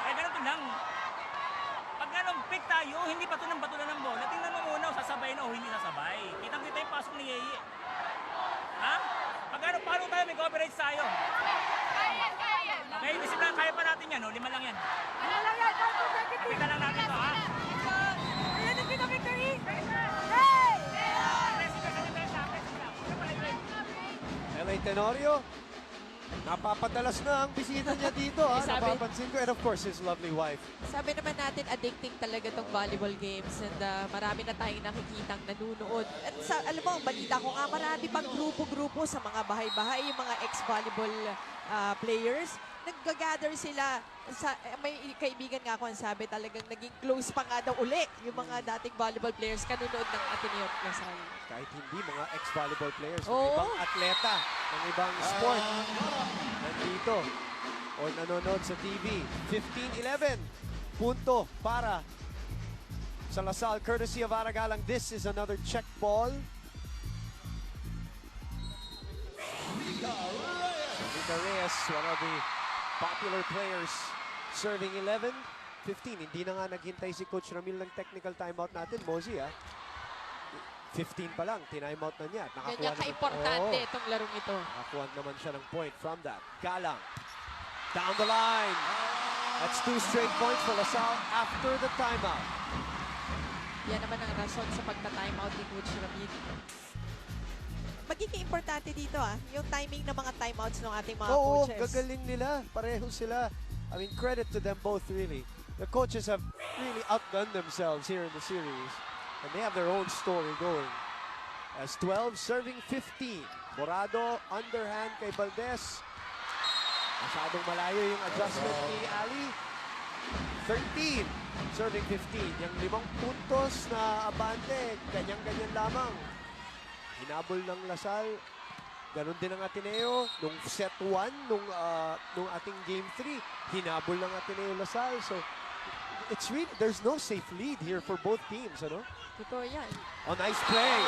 Kaya ganun lang. Pag ganun, pick tayo, hindi patulang ng bola. Tingnan mo muna, sasabay na o hindi sasabay. Kitang-kita yung pasok ni Yeye. Ha? Pag ganun, paano tayo? May coverage tayo. Okay, isip lang, kaya pa natin yan, o? 5 lang yan. Kapita lang natin to, ha? LA Tenorio Napapadalas na ang bisita niya dito, ha? Napapansin ko. And of course, his lovely wife. Sabi naman natin, addicting talaga tong volleyball games and marami na tayong nakikitang nanunood. At alam mo, ang balita ko nga, marami pang grupo-grupo sa mga bahay-bahay, yung mga ex-volleyball players. Nag-gather sila. May kaibigan nga ako ang sabi, talagang naging close pa nga daw uli yung mga dating volleyball players kanunood ng Ateneo at Salle. Kahit hindi, mga ex-volleyball players, ng ibang atleta, ng ibang sport, nandito o nanonood sa TV. 15-11, punto para sa Lasal, courtesy of Aragalang. This is another check ball. Mika Reyes, one of the popular players, serving 11-15. Hindi na nga naghintay si Coach Ramil ng technical timeout natin, Mosey, ha? 15 pa lang, tinimeout na niya. Ganyan ka-importante itong larong ito. Nakakuha naman siya ng point from that. Galang, down the line. That's 2 straight points for Lasal after the timeout. Yan naman ang rason sa pagta-timeout ni Coach Ramil. Magiging importante dito yung timing ng mga timeouts ng ating mga coaches. Oo, gagaling nila. Pareho sila. I mean, credit to them both really. The coaches have really outdone themselves here in the series. And they have their own story going. As 12 serving 15. Morado, underhand kay Valdez. Masyadong malayo yung adjustment ni Ali. 13 serving 15. Yung 5 puntos na abante, ganyan-ganyan lamang. Hinabol ng Lasal. Ganon din ang Ateneo. Nung set 1, nung ating game 3, hinabol ng Ateneo Lasal. So, it's really, there's no safe lead here for both teams, ano? Totoo yan. A nice play.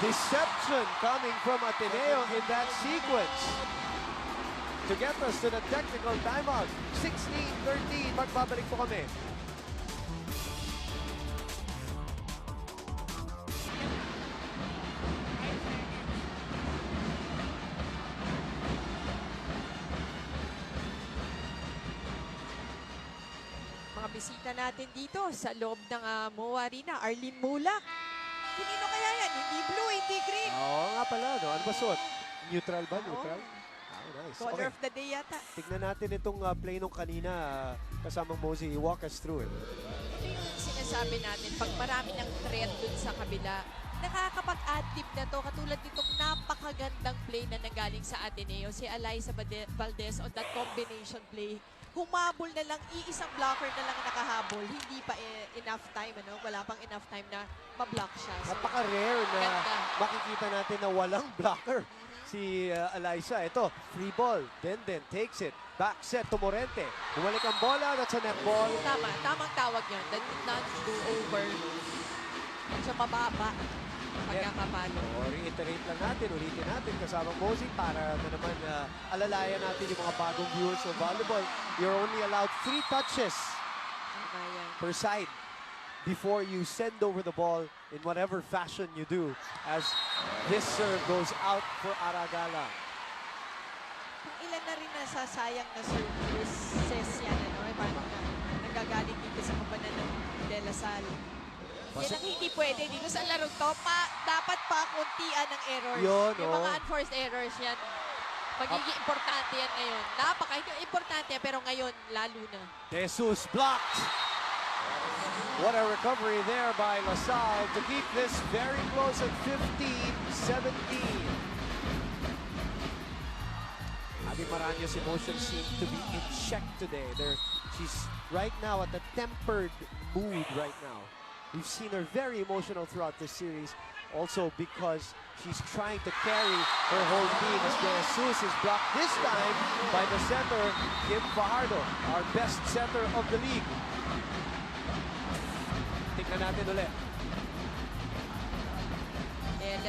Deception coming from Ateneo in that sequence to get us to the technical timeout. 16-13. Magbabalik po kami. Bisita natin dito sa loob ng MOA Arena, Arlene Mulak. Kanino kaya yan? Hindi blue, hindi green. Oo nga pala, no? Ano ba suot? Neutral ba? Neutral? Nice. Color of the day yata. Tignan natin itong play nung kanina kasamang Mosey. Walk us through it. Ito yung sinasabi natin, pag marami ng threat dun sa kabila, nakakapag-adlib na to. Katulad nitong napakagandang play na nanggaling sa Ateneo. Si Eliza Valdez on that combination play. Humabol na lang, iisang blocker na lang nakahabol. Hindi pa enough time, ano? Wala pang enough time na ma-block siya. So, napaka-rare na makikita natin na walang blocker. Si Eliza, ito, free ball. Denden takes it. Back set to Morente. Bumalik ang bola, that's a net ball. Tama, tamang tawag yun. That did not go over. Medyo mababa. Pagkakapalo. Reiterate lang natin, ulitin natin kasama Mosey para na naman alalayan natin yung mga bagong viewers of volleyball. You're only allowed 3 touches per side before you send over the ball in whatever fashion you do as this serve goes out for Aragala. Ilan na rin nasasayang na services yan, ano? Parang nagagaling dito sa kapanan ng De La Salle. Yan ang hindi pwede dito sa larong to. Dapat pa kuntian ng errors. Yung mga unforced errors yan. Magiging importante yan ngayon. Napaka-importante pero ngayon lalo na. Jesus blocked. What a recovery there by Lasal to keep this very close at 15-17. Abby Maranhos' emotions seem to be in check today. She's right now at a tempered mood right now. We've seen her very emotional throughout this series, also because she's trying to carry her whole team as DLSU is blocked this time by the center, Kim Fajardo, our best center of the league. Tingnan natin ulit.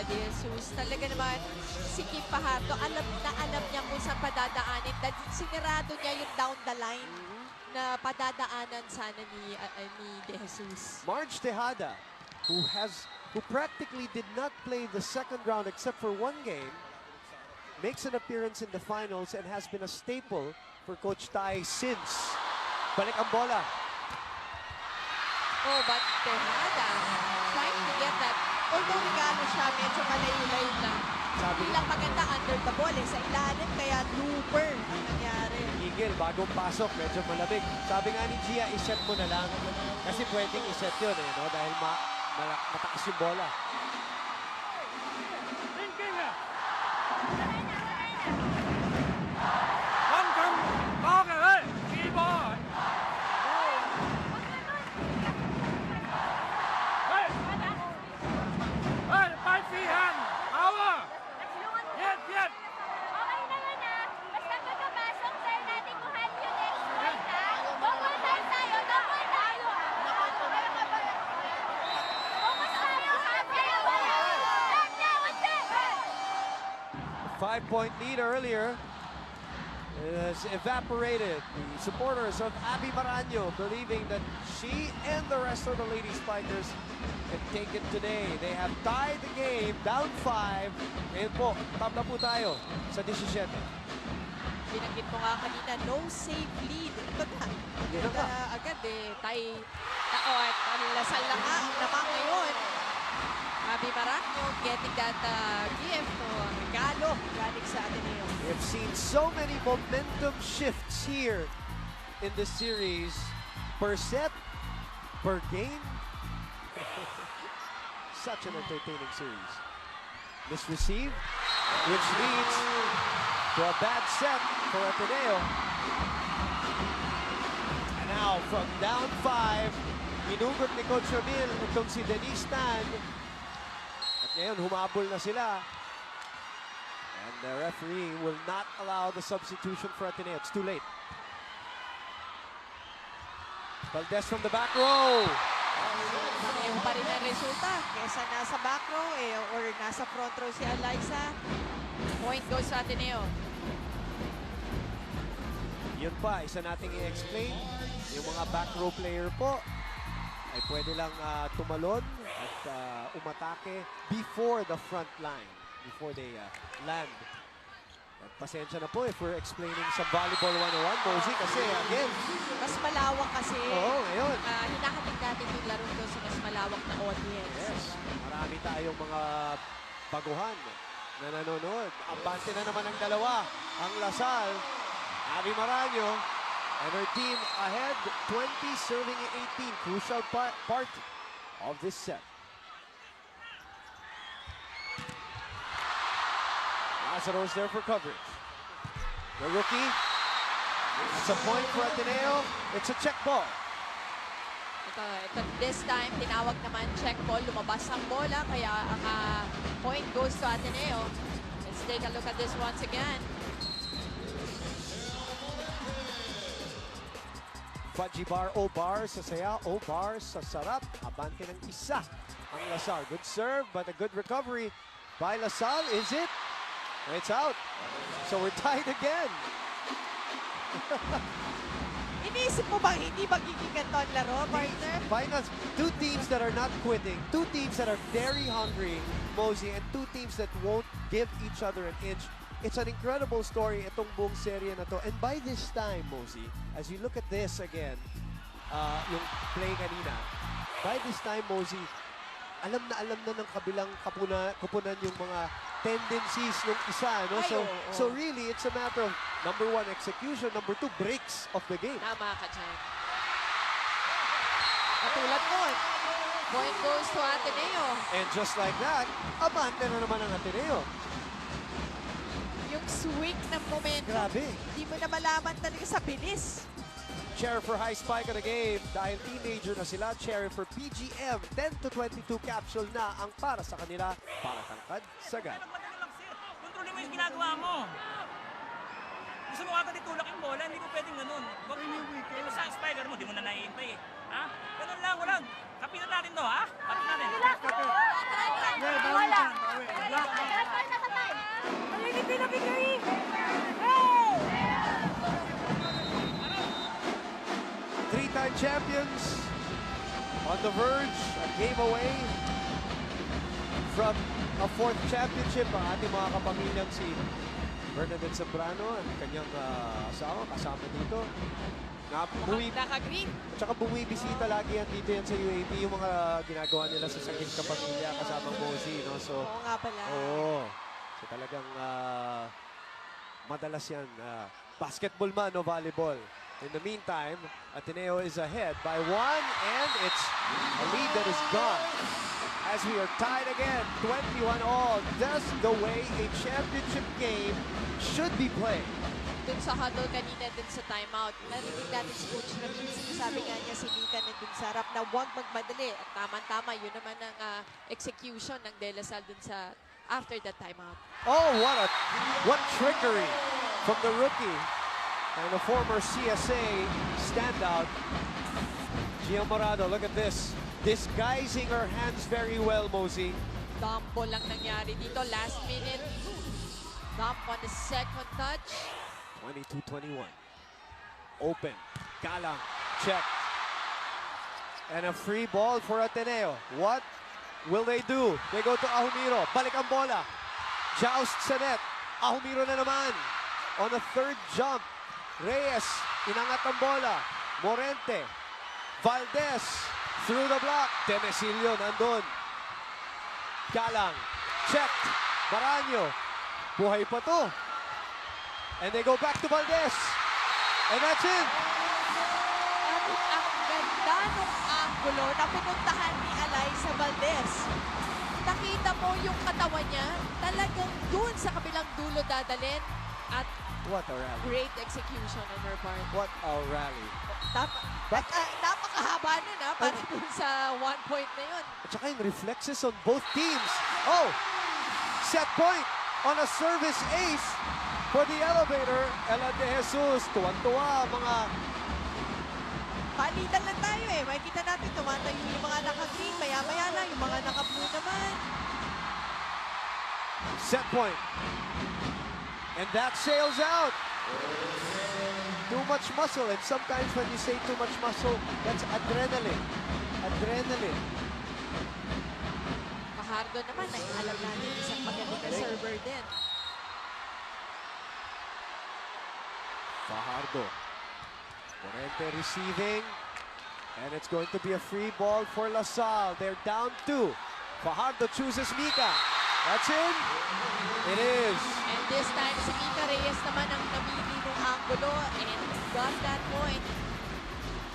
DLSU, talaga naman si Kim Fajardo, alam niya kung saan padadaanin. Sinirado niya yung down the line. Na padadaanan sana ni De Jesus. Marge Tejada, who practically did not play the second round except for 1 game, makes an appearance in the finals and has been a staple for Coach Tai since. Balik ang bola. Oh, but Tejada trying to get that. Although regalo siya, medyo malayo-layo na. Sabi Hindi lang maganda under the ball sa ilalim, kaya looper ang nangyari. Eagle, bagong pasok, medyo malamig. Sabi nga ni Gia, iset mo na lang. Kasi pwedeng iset yun no? Dahil mataas yung bola. Five-point lead earlier has evaporated. The supporters of Abby Maraño believing that she and the rest of the Lady Spikers can take it today. They have tied the game, down 5. Ngayon po, tabla po tayo sa 17. Binanggit mo nga kanina, no safe lead. Ito na. Yun na Agad at Lasal na nga naman ngayon. Abby Maraño getting that gift or regalo galing sa Ateneo. We have seen so many momentum shifts here in the series. Per set, per game. Such an entertaining series. Misreceived, which leads to a bad set for Ateneo. And now from down 5, inugot ni Coach Ramil itong si Denise Tan. At ngayon, humabol na sila. And the referee will not allow the substitution for Ateneo. It's too late. Valdez from the back row. Pareho pa rin ang resulta. Kesa nasa back row or nasa front row si Eliza. Point goes sa Ateneo. Yun pa, isa nating i-explain. Yung mga back row player po ay pwede lang tumalon at umatake before the front line, before they land. At pasensya na po if we're explaining some Volleyball 101, Mosey, kasi again, mas malawak kasi. Oo, ngayon. Hinahatid natin yung laro doon sa mas malawak na audience. Yes, marami tayong mga baguhan na nanonood. Abante na naman ang dalawa. Ang Lasal, Abby Maraño, and her team ahead, 20 serving 18. Crucial part of this set. Lazaro's there for coverage. The rookie. It's a point for Ateneo. It's a check ball. Ito this time, tinawag naman check ball. Lumabas ang bola, kaya ang point goes to Ateneo. Let's take a look at this once again. Fudgy bar, O-bar sa saya, O-bar sa sarap. Abante ng isa ang Lasal. Good serve, but a good recovery by Lasal. Is it? It's out. So we're tied again. Iniisip mo bang hindi magiging ganito ang laro, partner? Finals, two teams that are not quitting, two teams that are very hungry, Mosey, and two teams that won't give each other an inch. It's an incredible story, itong buong serye na to. And by this time, Mosey, as you look at this again, yung play kanina, by this time, Mosey, alam na ng kabilang kupunan yung mga tendencies ng isa, no? So really, it's a matter of number 1, execution, number 2, breaks of the game. Tama ka dyan. Katulad nun, point goes to Ateneo. And just like that, abante na naman ang Ateneo. Yung swing ng momentum, Grabe. hindi mo na malaman talaga sa bilis. Cherry for high spike of the game dahil teenager na sila. Cherry for PGM, 10-22 capsule na ang para sa kanila para tangkad sagad. Kontrolin mo yung ginagawa mo. Gusto mo agad itulak yung bola, hindi ko pwedeng ganun. Ito sa spiker mo, di mo na naiintay eh. Ha? Ganun lang, walang. Kapitan natin to, ha? Kapit natin. Wala. Three-time champions on the verge, a game away from a 4th championship. Ang ating mga kapamilyang si Bernadette Zambrano at kanyang asawa kasama dito. Naka-green. At saka bumibisita lagi yan dito yan sa UAAP, yung mga ginagawa nila sa Saging Kapamilya kasama Mosey, no? So, Oo nga pala. Oo. So talagang madalas yan. Basketball man o volleyball. In the meantime, Ateneo is ahead by 1, and it's a lead that is gone. As we are tied again, 21 all. Just the way a championship game should be played. Dun sa huddle kanina, dun sa timeout, narinig natin si Coach Rabin, sinasabi nga niya si Mika nandun sa harap na huwag magmadali. At tama-tama, yun naman ang execution ng De La Salle dun sa after that timeout. Oh, what trickery from the rookie and the former CSA standout, Gia Morado. Look at this. Disguising her hands very well, Mosey. Dump ball lang nangyari dito. Last minute. Dump on the second touch. 22-21. Open. Galang. Check. And a free ball for Ateneo. What will they do? They go to Ahumiro. Balik ang bola. Joust sa net. Ahumiro na naman. On the third jump. Reyes. Inangat ang bola. Morente. Valdez. Through the block. Temesilio nandun. Galang. Check. Baranyo. Buhay pa to. And they go back to Valdez. And that's it. Ang ganda ng angulo na pinuntahan ni Alay sa Valdez. Nakita mo yung katawan niya, talagang dun sa kabilang dulo dadalhin. At what a rally. Great execution on her part. What a rally. Napakahaba nun para dun sa 1 point na yun. At saka yung reflexes on both teams. Oh! Set point on a service ace for the elevator. Ella De Jesus, tuwan-tuwa mga... Palitan lang tayo eh. Makikita natin tumatayo yung mga naka-green. Maya-maya na yung mga naka-blue naman. Set point. And that sails out. Too much muscle. And sometimes when you say too much muscle, that's adrenaline. Adrenaline. Fajardo naman ay alam natin isang magaling na server din. Fajardo. Morente receiving. And it's going to be a free ball for La Salle. They're down 2. Fajardo chooses Mika. That's in. It is. And this time, si Mika Reyes naman ang namili ng angulo and got that point.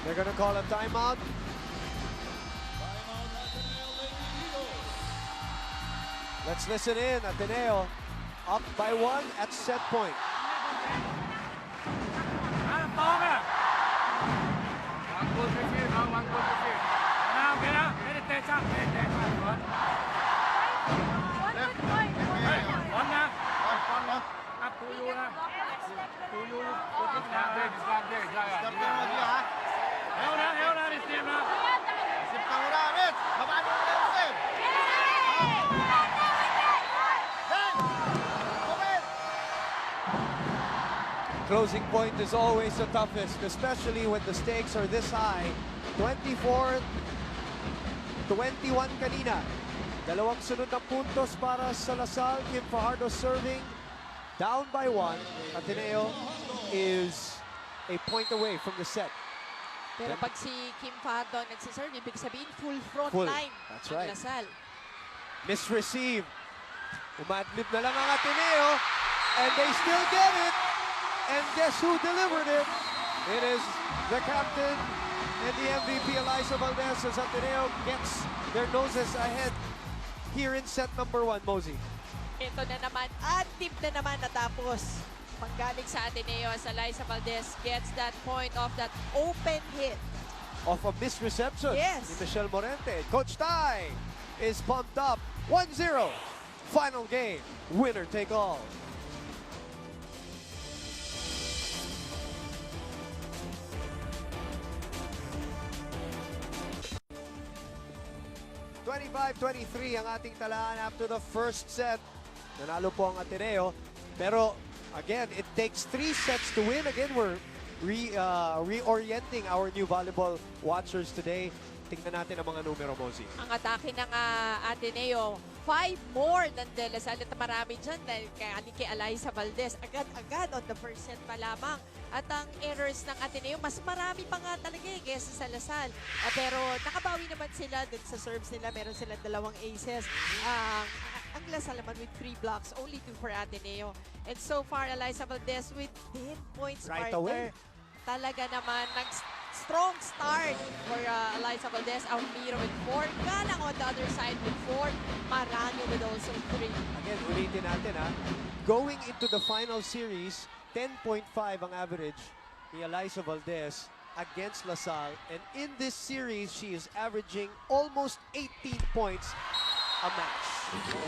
They're going to call a timeout. Let's listen in. Ateneo up by 1 at set point. Closing point is always the toughest, especially when the stakes are this high. 24-21 kanina. Dalawang sunod na puntos para sa La Salle. Kim Fajardo serving. Down by 1. Ateneo is a point away from the set. Pero pag si Kim Fajardo nagsiserve, ibig sabihin full front Full. line That's ng right. La Salle. Misreceived. Umadlip na lang ang Ateneo. And they still get it. And guess who delivered it? It is the captain and the MVP, Eliza Valdez, as Ateneo gets their noses ahead here in set number 1, Mosey. Ito na naman, tip na naman natapos. Panggaling sa Ateneo as Eliza Valdez gets that point off that open hit. Off a misreception. Yes. Ni Michelle Morente. Coach Tai is pumped up. 1-0. Final game. Winner take all. (25-23) ang ating talaan after the first set. Nanalo po ang Ateneo. Pero, again, it takes 3 sets to win. Again, we're reorienting our new volleyball watchers today. Tingnan natin ang mga numero, Mosey. Ang atake ng Ateneo, 5 more than De La Salle. At marami dyan dahil kay Eliza Valdez. Agad-agad on the first set pa lamang. At ang errors ng Ateneo, mas marami pa nga talaga kaysa sa La Salle. Pero nakabawi naman sila dun sa serves nila. Meron silang 2 aces. Ang Lasal naman with 3 blocks, only 2 for Ateneo. And so far, Eliza Valdez with 10 points, Right partner. away. Talaga naman, strong start for Eliza Valdez. Almiro with 4. Galang on the other side with 4. Marano with also 3. Again, ulitin natin ha. Going into the final series, 10.5 ang average ni Eliza Valdez against LaSalle. And in this series, she is averaging almost 18 points a match.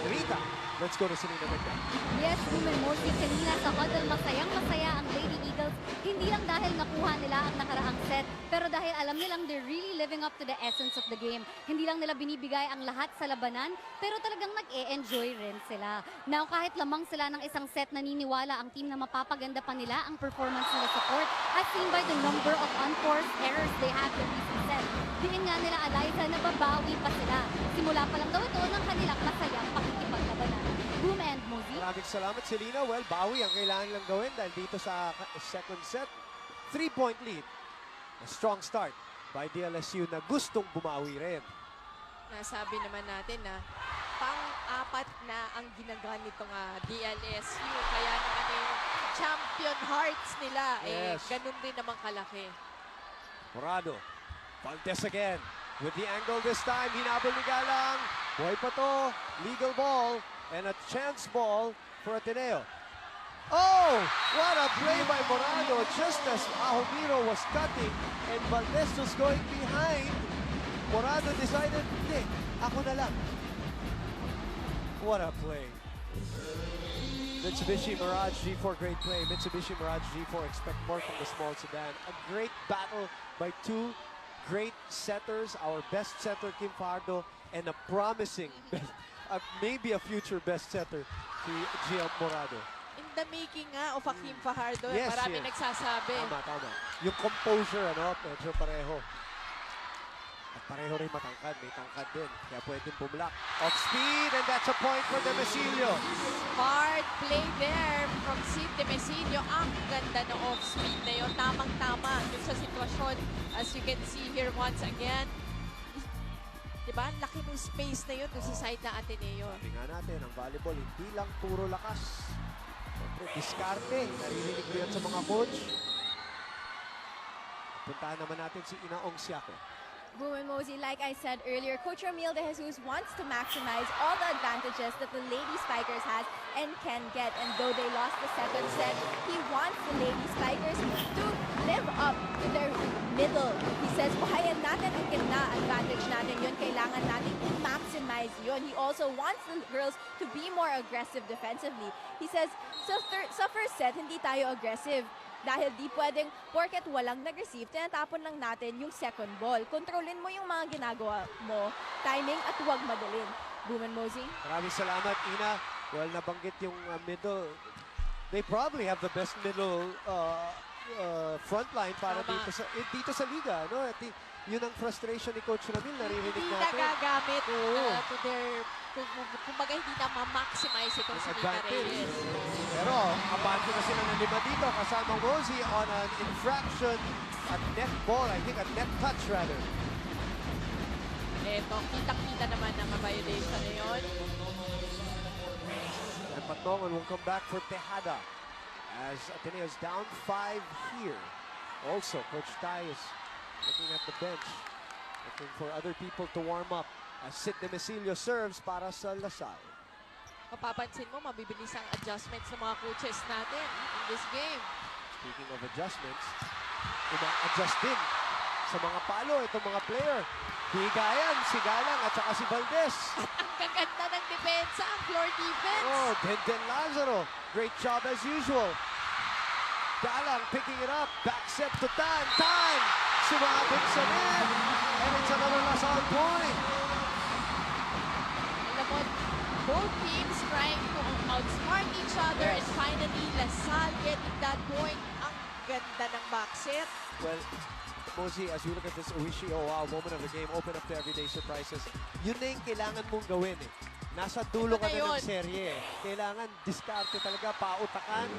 Rita, let's go to Selena Magda. Yes, Women Mostly kanina sa huddle, masayang-masaya ang Lady Eagles. Hindi lang dahil nakuha nila ang nakaraang set, pero dahil alam nilang they're really living up to the essence of the game. Hindi lang nila binibigay ang lahat sa labanan, pero talagang nag-e-enjoy rin sila. Now, kahit lamang sila ng isang set, naniniwala ang team na mapapaganda pa nila ang performance nila sa court, as seen by the number of unforced errors they have in recent set. Diin nga nila, Eliza, nababawi pa sila. Simula pa lang daw ito ng kanilang masayang pakikipaglabanan. Boom and Mosey. Maraming salamat, Selena. Well, bawi ang kailangan lang gawin dahil dito sa second set. 3-point lead. A strong start by DLSU na gustong bumawi rin. Nasabi naman natin na pang-apat na ang ginagamit nitong DLSU. Kaya naman yung champion hearts nila, Yes. ganun din naman kalaki. Morado. Valdez again. With the angle this time, hinabol ni Galang. Buhay pa to. Legal ball. And a chance ball for Ateneo. Oh! What a play by Morado. Just as Almiro was cutting and Valdez was going behind, Morado decided, hindi, ako na lang. What a play. Mitsubishi Mirage G4, great play. Mitsubishi Mirage G4, expect more from the small sedan. A great battle by two great setters. Our best setter, Kim Fajardo, and a promising, maybe a future best setter, si Gia Morado. In the making nga of Kim Fajardo, Yes, marami yes. nagsasabi. Tama. Yung composure, medyo pareho. At pareho rin matangkad, may tangkad din. Kaya pwedeng bumlock. Off speed, and that's a point for Demesilio. Smart play there from Sid Demesilio. Ang ganda ng off-speed na yun. Tamang-tama dun sa sitwasyon. As you can see here once again. Diba? Ang laki ng space na yun dun sa side na Ateneo. Tingnan natin, ang volleyball, hindi lang puro lakas. Siyempre, diskarte. Naririnig ko yan sa mga coach. Puntahan naman natin si Inaong Siako. Boom and Mosey, like I said earlier, Coach Ramil De Jesus wants to maximize all the advantages that the Lady Spikers has and can get. And though they lost the second set, he wants the Lady Spikers to live up to their middle. He says, bahayan natin ang ganda advantage natin yun. Kailangan natin i-maximize yun. He also wants the girls to be more aggressive defensively. He says, sa first set, hindi tayo aggressive. Dahil di pwedeng, porket walang nag-receive, tinatapon lang natin yung second ball. Kontrolin mo yung mga ginagawa mo, timing at huwag madalin. Boom and Mosey. Maraming salamat, Ina. Well, nabanggit yung middle. They probably have the best middle front line para dito sa liga. No? At yun ang frustration ni Coach Ramil, naririnig Hindi natin. nagagamit to their, kumbaga hindi na ma-maximize itong si Nika Reyes. Pero, abante na sila ng 5 dito, kasama Rosie on an infraction at net ball, I think at net touch rather. Eto, kitang-kita naman ang violation na yun. And Patongan will come back for Tejada as Ateneo is down 5 here. Also, Coach Tai is looking at the bench, looking for other people to warm up as Sid Demesilio serves para sa LaSalle. Mapapansin mo, mabibilis ang adjustments ng mga coaches natin in this game. Speaking of adjustments, adjust din sa mga palo itong mga player. Bigayan, si Galang at saka si Valdez. At ang gaganda ng depensa, ang floor defense. Oh, Denden Lazaro. Great job as usual. Galang picking it up. Back set to Tan. Tan! Sumabit sa net. And it's another LaSalle point. Alam mo, both teams trying to outsmart each other and finally LaSalle getting that point. Ang ganda ng back set. Well, Mosey, as you look at this Uishi, oh wow, moment of the game, open up to everyday surprises. Yun na yung kailangan mong gawin eh. Nasa dulo ka na ng serye eh. Kailangan diskarte talaga, pautakan.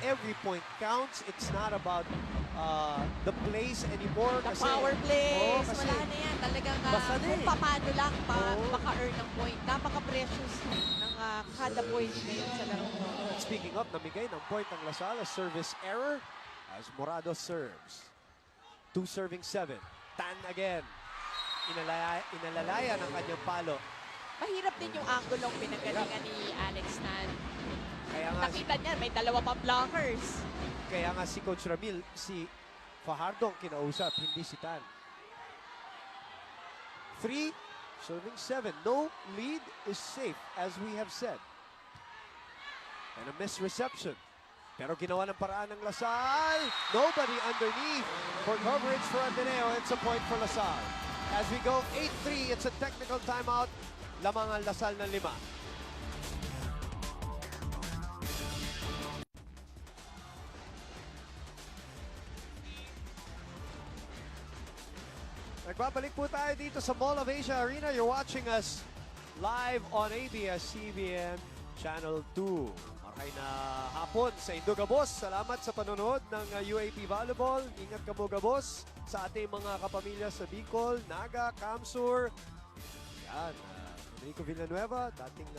Every point counts. It's not about the plays anymore. The power plays. Kasi wala na yan. talagang Basta na kung eh. paano lang maka-earn ng point. Napaka-precious ng kada point ngayon sa laro. And speaking of, namigay ng point ng Lasal, a service error as Morado serves. 2 serving 7. Tan again. Inalalaya ng kanyang palo. Mahirap din yung anggulong pinagalingan ni Alex Tan. Kaya nga, Nakita niya, may dalawa pang blockers. kaya nga si Coach Ramil, si Fajardo ang kinausap, hindi si Tan. 3 serving 7. No lead is safe, as we have said. And a missed reception. Pero ginawa ng paraan ng Lasal. Nobody underneath for coverage for Ateneo. It's a point for Lasal. As we go 8-3, it's a technical timeout. Lamang ang Lasal ng 5. Nagbabalik po tayo dito sa Mall of Asia Arena. You're watching us live on ABS-CBN Channel 2. Maray na hapon sa Indogabos. Salamat sa panonood ng UAAP Volleyball. Ingat ka mo, Gabos, sa ating mga kapamilya sa Bicol, Naga, Kamsur. Yan, Enrico Villanueva, dating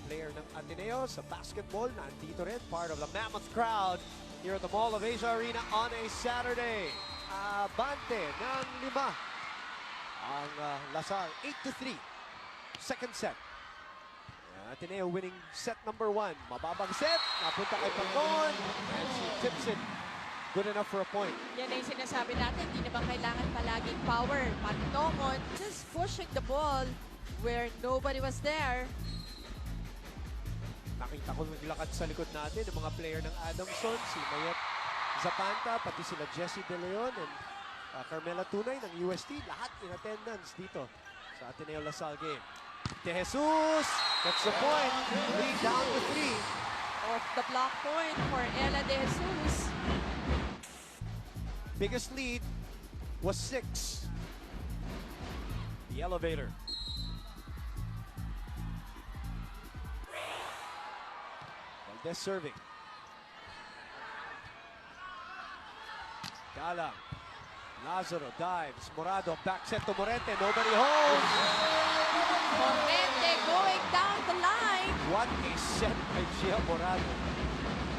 player ng Ateneo sa basketball. Nandito rin, part of the mammoth crowd here at the Mall of Asia Arena on a Saturday. Abante ng 5 ang Lasal, 8-3. Second set. Ateneo winning set number 1. Mababang set. Napunta kay Pangkon. And she tips it. Good enough for a point. Yan ay sinasabi natin, hindi naman kailangan palaging power. Patungon, just pushing the ball where nobody was there. Nakita ko naglakad sa likod natin ng mga player ng Adamson, si Mayet Zapanta, pati sila Jessie De Leon and Carmela Tunay ng UST. Lahat in attendance dito sa Ateneo Lasal game. De Jesus gets the point. Lead down to 3. Off the block point for Ella De Jesus. Biggest lead was 6. The elevator. Valdez serving. Galang. Lazaro dives. Morado back set to Morente. Nobody holds. Morente going down the line. What a set by Gia Morado.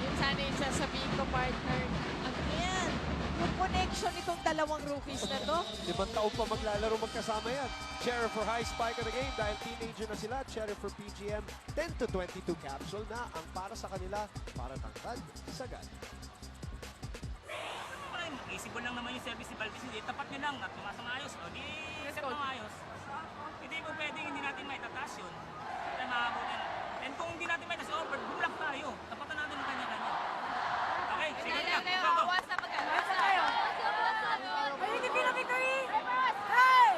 Yun sana yung sasabihin ko, partner. Again, yung connection itong dalawang rookies na to. 5 taon pa maglalaro magkasama yan. Cherry for high spike of the game dahil teenager na sila. Cherry for PGM. 10-22 capsule na ang para sa kanila. Para tangkad, sagad. Isipon lang naman yung service ni Valdez. Tapat niya lang at tumasang ayos. O di, set ng ayos. Hindi mo pwedeng hindi natin may tatas yun. Kaya maabutin. And kung hindi natin may tatas, over, bumlock tayo. Tapatan natin ng kanya-kanya. Okay, sige lang. Go. Awas na pag-alas. Awas na kayo. Ay, hindi pila victory! Hey!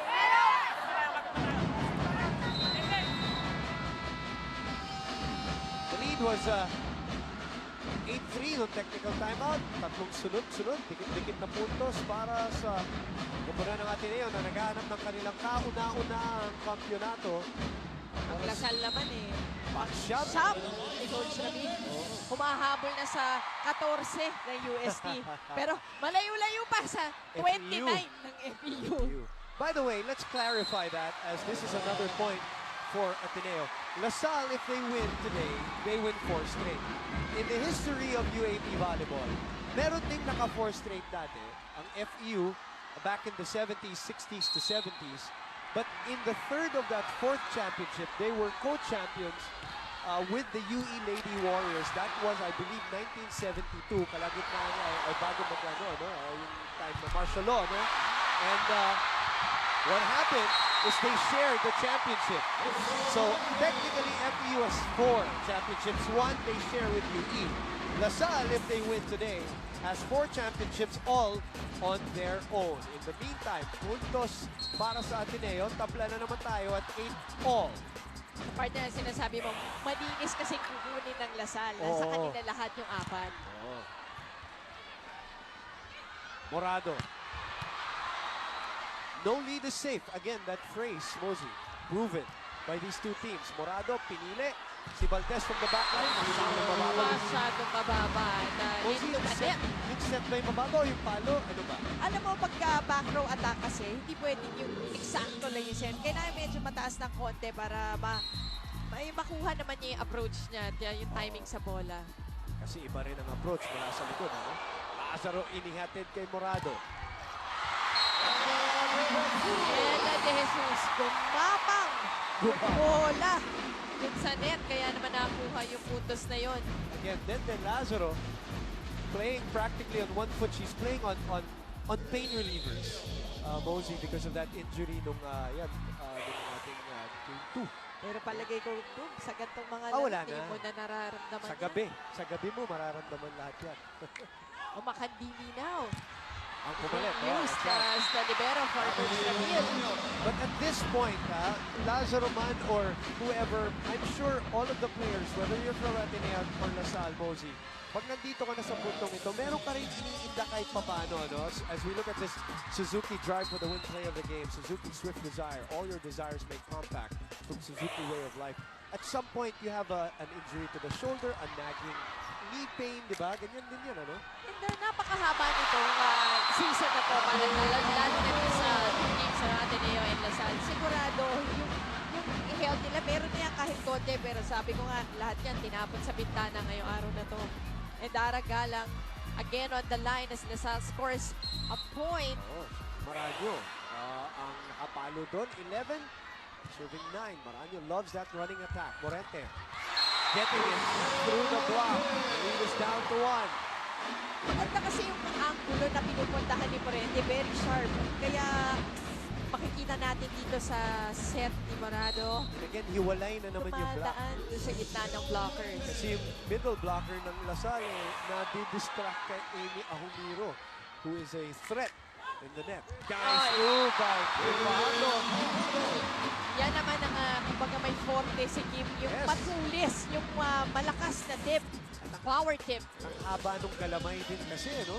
The lead was 8-3 no technical timeout. Tatlong sunod-sunod. Dikit-dikit na puntos para sa kumpuna ng Ateneo na naghahanap ng kanilang kauna-unahang kampyonato. Ang Lasal naman eh. Shot. Shot ni Coach Ramil. Humahabol na sa 14 ng UST. Pero malayo-layo pa sa 29 ng FEU. By the way, let's clarify that as this is another point for Ateneo. Lasal, if they win today, they win 4 straight. In the history of UAAP Volleyball, meron ding naka 4 straight dati, ang FEU, back in the 70s, 60s to 70s. But in the third of that 4th championship, they were co-champions with the UE Lady Warriors. That was, I believe, 1972. Kalagitnaan niya ay bago magano, no? Yung time na martial law, no? And what happened is they shared the championship. So technically, FEU has 4 championships. 1 they share with UE. LaSalle, if they win today, has 4 championships all on their own. In the meantime, puntos para sa Ateneo. Tabla na naman tayo at 8 all. Partner, sinasabi mo, malinis kasi kukunin ng Lasal. Nasa kanila lahat yung 4. Morado. No lead is safe. Again, that phrase, Mosey, proven by these two teams. Morado, pinili. Si Valdez from the backline. Masyadong mababa. Mosey, yung set ba yung mababa o yung palo? Ano ba? Alam mo, pagka back row attack kasi kasi. Hindi pwedeng yung eksakto lang yung send. Kailangan medyo mataas ng konti para may makuha naman niya yung approach niya at yung timing sa bola. Kasi iba rin ang approach mula sa likod. Ano? Lazaro inihatid kay Morado. Ella de Jesus gumapang bola dun sa net. Kaya naman nakuha yung puntos na yon. Again, then Lazaro playing practically on one foot. She's playing on pain relievers. Mosey because of that injury nung ating game 2. Pero palagay ko, sa gantong mga wala hindi na. mo na nararamdaman Sa gabi mo mararamdaman lahat yan. O makandili now. Ang pumalit. Used as the libero for Ramil. But at this point, Lazaro man or whoever, I'm sure all of the players, whether you're from Ateneo or Salle, Mosey, pag nandito ka na sa puntong ito, meron ka rin iniinda kahit papaano. Ano? As we look at this Suzuki drive for the win play of the game, Suzuki Swift Desire, all your desires make compact from Suzuki Way of Life. At some point, you have an injury to the shoulder, a nagging knee pain, di ba? Ganyan din yan, ano? And napakahaba nitong season na to, lalo na sa games sa Ateneo and Salle. Sigurado, yung i-health nila, meron niya kahit konti, pero sabi ko nga, lahat yan tinapon sa bintana ngayong araw na to. And Dara Galang, again on the line as Salle scores a point. Maranyo, ang nakapalo doon, 11, serving 9. Maranyo loves that running attack. Morente, getting it through the block. The lead is down to 1. Maganda kasi yung angulo na pinupuntahan ni Morente, very sharp. Kaya makikita natin dito sa set ni Morado. And again, hiwalay na naman yung block. Tumadaan doon sa gitna ng blockers. Kasi yung middle blocker ng Salle na-distract kay Amy Ahumiro, who is a threat in the net. Guys, by Morado. Yan naman ang kumbaga may forte si Kim. Yung matulis, yung malakas na tip. Power tip. Ang haba nung galamay din kasi, no?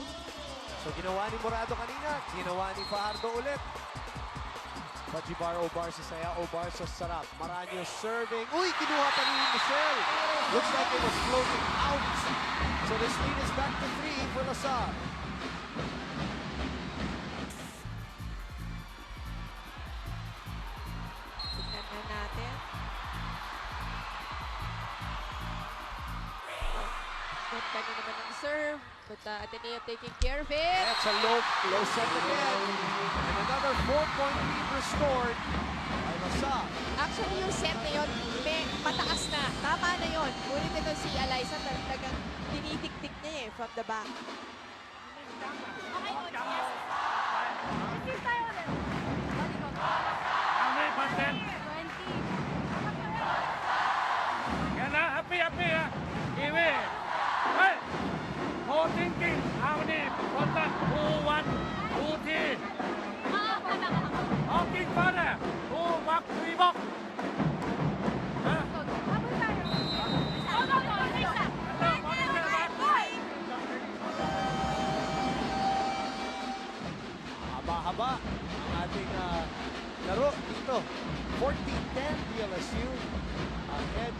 So ginawa ni Morado kanina, ginawa ni Fajardo ulit. Pajibar Obar sa saya, Obar sa sarap. Maranyo serving. Uy, kinuha pa ni Michelle. Looks like it was floating out. So this lead is back to 3 for Salle. Tignan na natin. Ganda na naman ang serve. But Ateneo taking care of it. That's a low set again. And another 4-point lead restored by Salle. Actually, yung set na yun, mataas na. Tama na yun. Ngunit ito si Eliza, talagang tinitik-tik niya from the back. How many percent? 20. Yan na, happy, Iwi. Hey! No thinking. How many percent? 2, 1, 2, 3. Talking further. 2, back, 3 box. Haba-haba ang ating laro dito. 14-10 DLSU ahead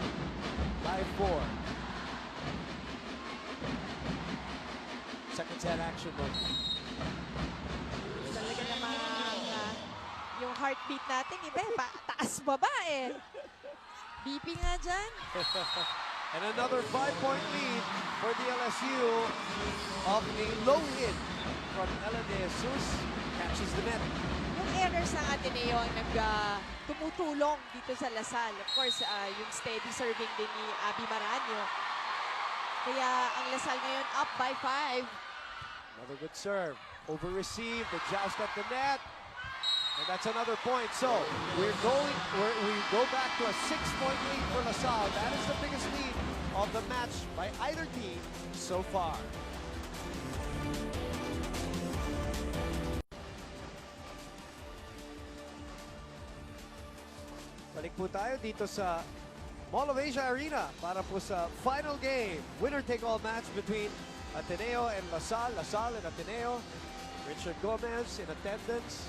by 4. Second set action mo. Talaga namang yung heartbeat natin, iba taas baba eh. BP nga dyan. And another 5-point lead for DLSU of a low hit from Ella de Jesus. Catches the net. Yung errors ng Ateneo ang tumutulong dito sa Salle. Of course, yung steady serving din ni Abby Maranyo. Kaya ang Salle ngayon up by 5. Another good serve. Over-received, the joust at the net. And that's another point. So we go back to a 6-point lead for Salle. That is the biggest lead of the match by either team so far. Balik po tayo dito sa Mall of Asia Arena para po sa final game. Winner-take-all match between Ateneo and Salle. Salle and Ateneo. Richard Gomez in attendance.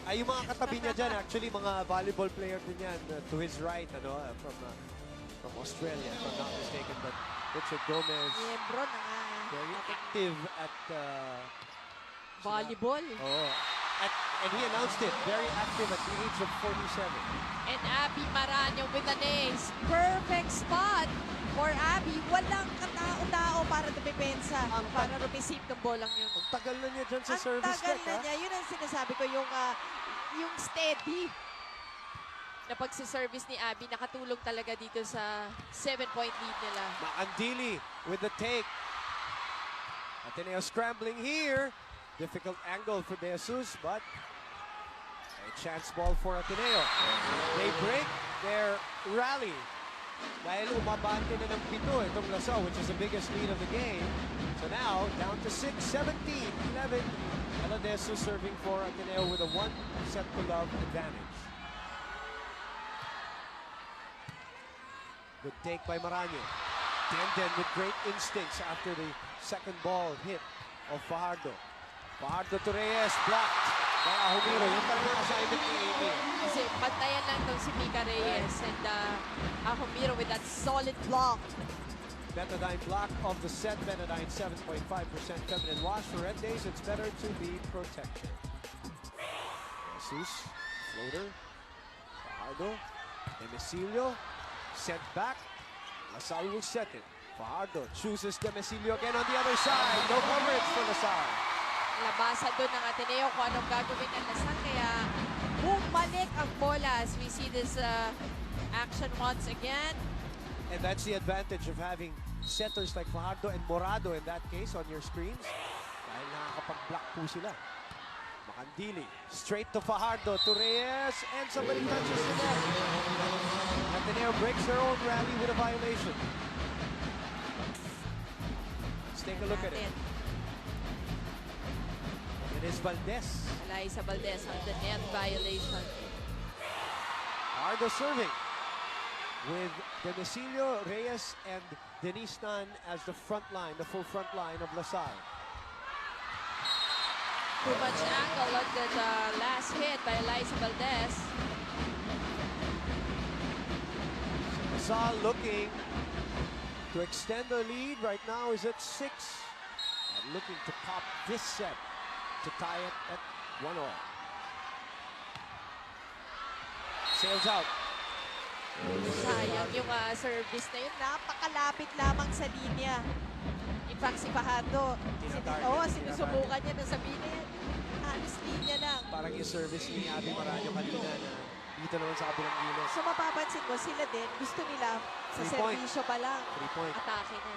Ay, yung mga katabi niya dyan, actually, mga volleyball player din yan to his right, from Australia, if I'm not mistaken. But Richard Gomez, Miyembro na very active at volleyball. Oh, And he announced it, very active at the age of 47. And Abby Maranyo with an ace. Perfect spot for Abby. Walang katao-tao para dumipensa. Para rumisip ng bolang yun. Ang tagal na niya dyan sa Ang service tagal deck, na ha? niya. Yun ang sinasabi ko, yung steady na pagsiservice ni Abby. Nakatulong talaga dito sa 7-point lead nila. Maandili with the take. Ateneo scrambling here. Difficult angle for De Jesus, but a chance ball for Ateneo. They break their rally. Dahil umabante na ng 7 itong Lasal, which is the biggest lead of the game. So now, down to 6, 17, 11. De Jesus serving for Ateneo with a 1-set-to-love advantage. Good take by Maranyo. Denden with great instincts after the second ball hit of Fajardo. Fajardo to Reyes, blocked by Ahumiro. Yung talagang assignment ni Amy. Kasi pantayan lang daw si Mika Reyes and Ahumiro with that solid block. Betadine block of the set. Betadine 7.5% feminine wash. For red days, it's better to be protected. Jesus, floater. Fajardo. Demecilio. Sent back. Lasal will set it. Fajardo chooses Demecilio again on the other side. No coverage for Lasal. Labasa doon ng Ateneo kung anong gagawin ng Lasal. Kaya bumalik ang bola as we see this action once again. And that's the advantage of having setters like Fajardo and Morado in that case on your screens. Dahil nakakapag-block po sila. Macandili, straight to Fajardo, to Reyes, and somebody touches the net. Ateneo breaks their own rally with a violation. Let's take a look at it. It is Valdez. Eliza Valdez on the net violation. Fajardo serving with Demecilio, Reyes, and Denise Tan as the front line, the full front line of Lasal. Too much angle on the last hit by Eliza Valdez. Lasal looking to extend the lead. Right now is at 6. And looking to pop this set to tie it at 1-all. Sails out. Sayang yung service na yun. Napakalapit lamang sa linya. In fact, si Fajardo, sinusubukan niya na sabihin niya. Halos linya lang. Parang yung service ni Abby Maranyo kanina na dito naman sa kabilang gilid. So mapapansin mo, sila din, gusto nila sa servisyo pa lang. 3-point. Atake na.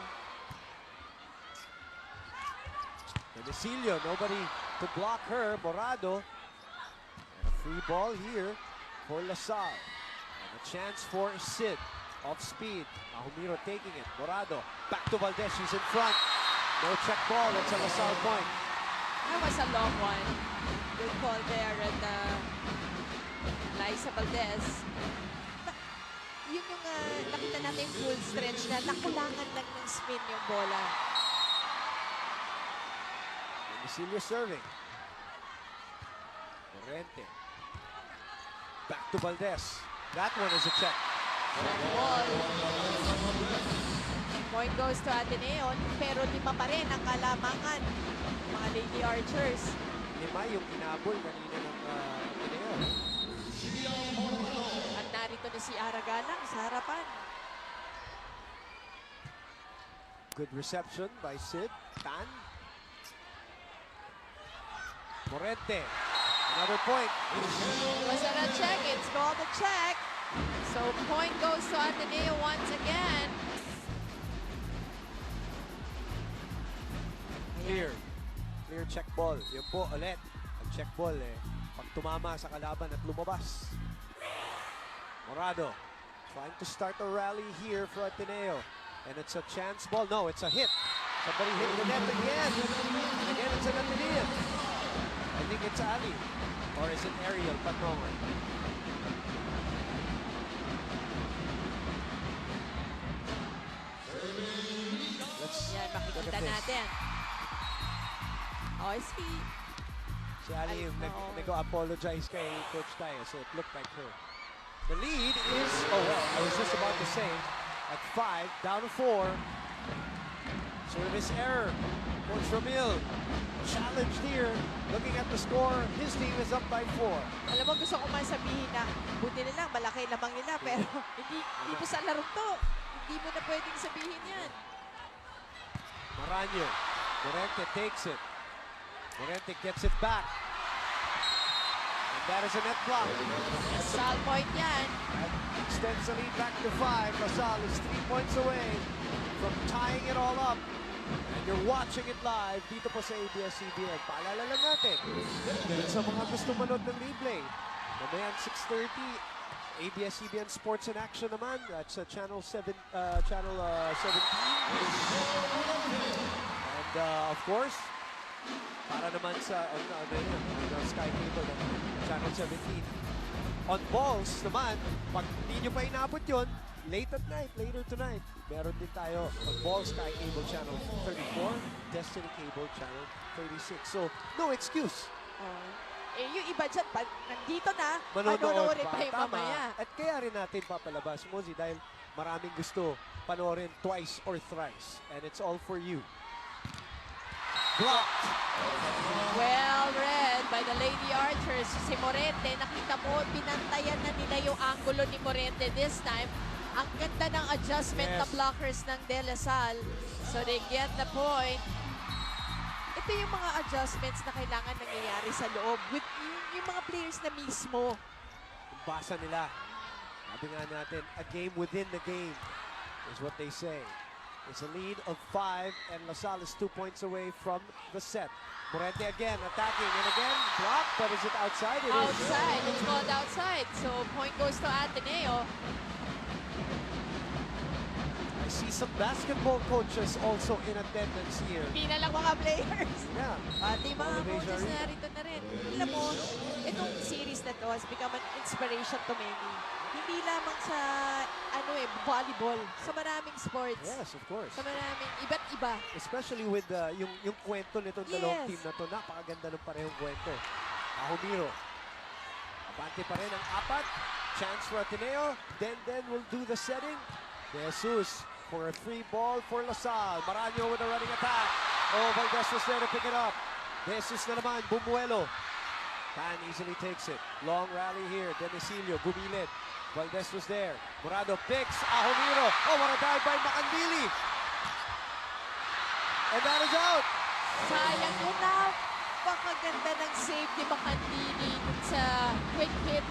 Demecilio, nobody to block her. Morado. And a free ball here for Lasal. And a chance for Sid. Off speed. Ahumiro taking it. Morado. Back to Valdez. She's in front. No check ball. It's a Lasal point. That was a long one. Good call there. And Eliza Valdez. Yun yung nakita natin full stretch na nakulangan lang ng spin yung bola. Demecilio serving. Morente. Back to Valdez. That one is a check. Point goes to Ateneo, pero 5 pa rin ang kalamangan. Mga Lady Archers. 5 yung inabol kanina ng Ateneo. At narito na si Aragalang sa harapan. Good reception by Sid. Tan. Morente. Another point. Was that a check? It's called a check. So point goes to Ateneo once again. Clear. Clear check ball. Yun po ulit. Ang check ball pag tumama sa kalaban at lumabas. Morado trying to start a rally here for Ateneo. And it's a chance ball. No, it's a hit. Somebody hit the net again. And again, it's an Ateneo. I think it's Ali. Or is it Ariel Patrongan? Yan, makikita natin. Oh, Si Ali yung nag-apologize kay Coach Tayo, so it looked like her. The lead is, oh well, I was just about to say, at 5, down to 4. Service error Coach Ramil, challenged here. Looking at the score, his team is up by 4. Alam mo, gusto ko man sabihin na buti na lang, malaki lamang nila, pero dito sa laro to, hindi mo na pwedeng sabihin yan. Maranyo, Morente takes it. Morente gets it back. And that is a net block. Salle point yan. That extends the lead back to 5. Salle is 3 points away from tying it all up. And you're watching it live dito po sa ABS-CBN. Paalala lang natin, sa mga gusto manood ng replay, mamaya 6:30, ABS-CBN Sports in Action naman. That's channel 17. And of course, para naman sa Sky Cable, channel 17. On balls naman, pag hindi nyo pa inabot yun, later tonight, meron din tayo on balls, Sky Cable channel 34, Destiny Cable channel 36. So, no excuse. Yung iba dyan, nandito na, Manonood pa yung mamaya. At kaya rin natin papalabas, Mozi, dahil maraming gusto panoorin twice or thrice. And it's all for you. Blocked. Well read by the Lady Archers. Si Morente, nakita mo, binantayan na nila yung angulo ni Morente this time. Ang ganda ng adjustment na blockers ng DLSU. So they get the point. Ito yung mga adjustments na kailangan nangyayari sa loob with yung mga players na mismo. Basa nila. Sabi nga natin, a game within the game is what they say. It's a lead of 5 and LaSalle is 2 points away from the set. Morente again attacking and again blocked, but is it outside? It outside. It's called outside. So point goes to Ateneo. I see some basketball coaches also in attendance here. Hindi na lang mga players. Yeah. Pati mga coaches na rito na rin. Alam mo, itong series na to has become an inspiration to many. Hindi lamang sa volleyball, sa maraming sports. Yes, of course. Sa maraming iba't iba. Especially with yung kwento nitong dalawang team na to. Napakaganda ng parehong kwento. Ahumiro. Abante pa rin ang 4. Chance for Ateneo. Then will do the setting. Jesus for a free ball for LaSalle. Maranyo with a running attack. Oh, Valdez was there to pick it up. Jesus na naman, Bumuelo. Pan easily takes it. Long rally here. Denicilio, bumilid. Valdez was there. Morado picks. Ahumiro. Oh, what a dive by Macandili. And that is out. Sayang yun na. Napakaganda ng save ni Macandili sa quick hit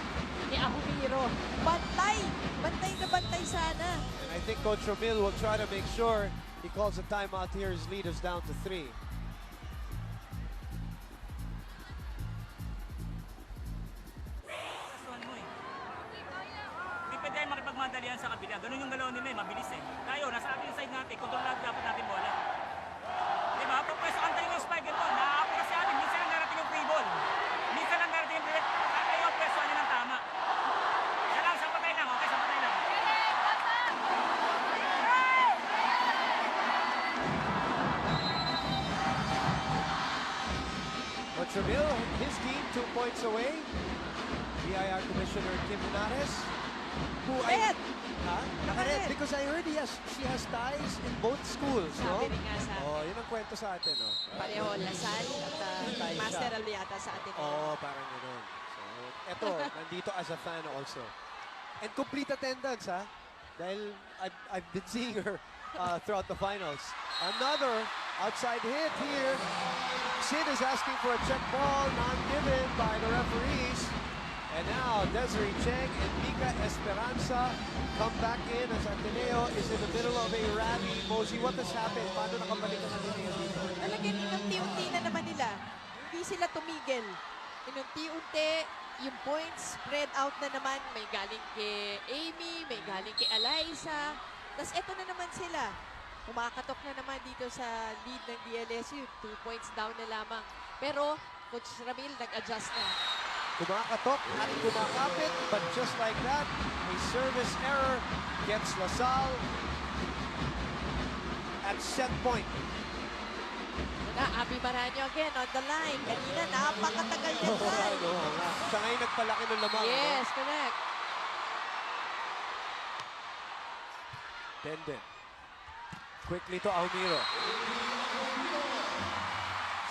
ni Ahumiro. Bantay! Bantay na bantay sana. And I think Coach Ramil will try to make sure he calls a timeout here. His lead is down to 3. Pwede makipagmadalian sa kabila. Ganun yung galaw nila mabilis Tayo, nasa ating side natin, control lang dapat natin bola. Diba? Pagpwesto kantayin yung spike ito, nakaka kasi atin, minsan lang narating yung free ball. Minsan lang narating yung free ball. Tayo, pwesto niya ng tama. Siya lang, sampatay lang, okay, sampatay lang. Coach Ramil, his team 2 points away. BIR Commissioner Kim Linares. Red! Naka-red. Because I heard she has ties in both schools, no? Sabi rin nga sa akin. Oh, yun ang kwento sa atin, no? Pareho, Lasal at Master Aliata sa atin. Oh, parang gano'n. So, eto, nandito as a fan also. And complete attendance, ha? Dahil I've been seeing her throughout the finals. Another outside hit here. Sid is asking for a check ball, non-given by the referees. And now, Desiree Cheng and Mika Esperanza come back in as Ateneo is in the middle of a rally. Mozi, what has happened? Paano nakabalik ang Ateneo dito? Talagang inunti-unti na naman nila. Hindi sila tumigil. Inunti-unti, yung points spread out na naman. May galing kay Amy, may galing kay Eliza. Tapos eto na naman sila. Kumakatok na naman dito sa lead ng DLSU. 2 points down na lamang. Pero, Coach Ramil nag-adjust na. Kumakatok at kumakapit, but just like that, a service error gets LaSalle at set point. Abi Maranyo again on the line. Kanina, napakatagal niya dyan. Siya ngayon nagpalaki ng lamang. Yes, correct. Tenden. Quickly to Ahumiro.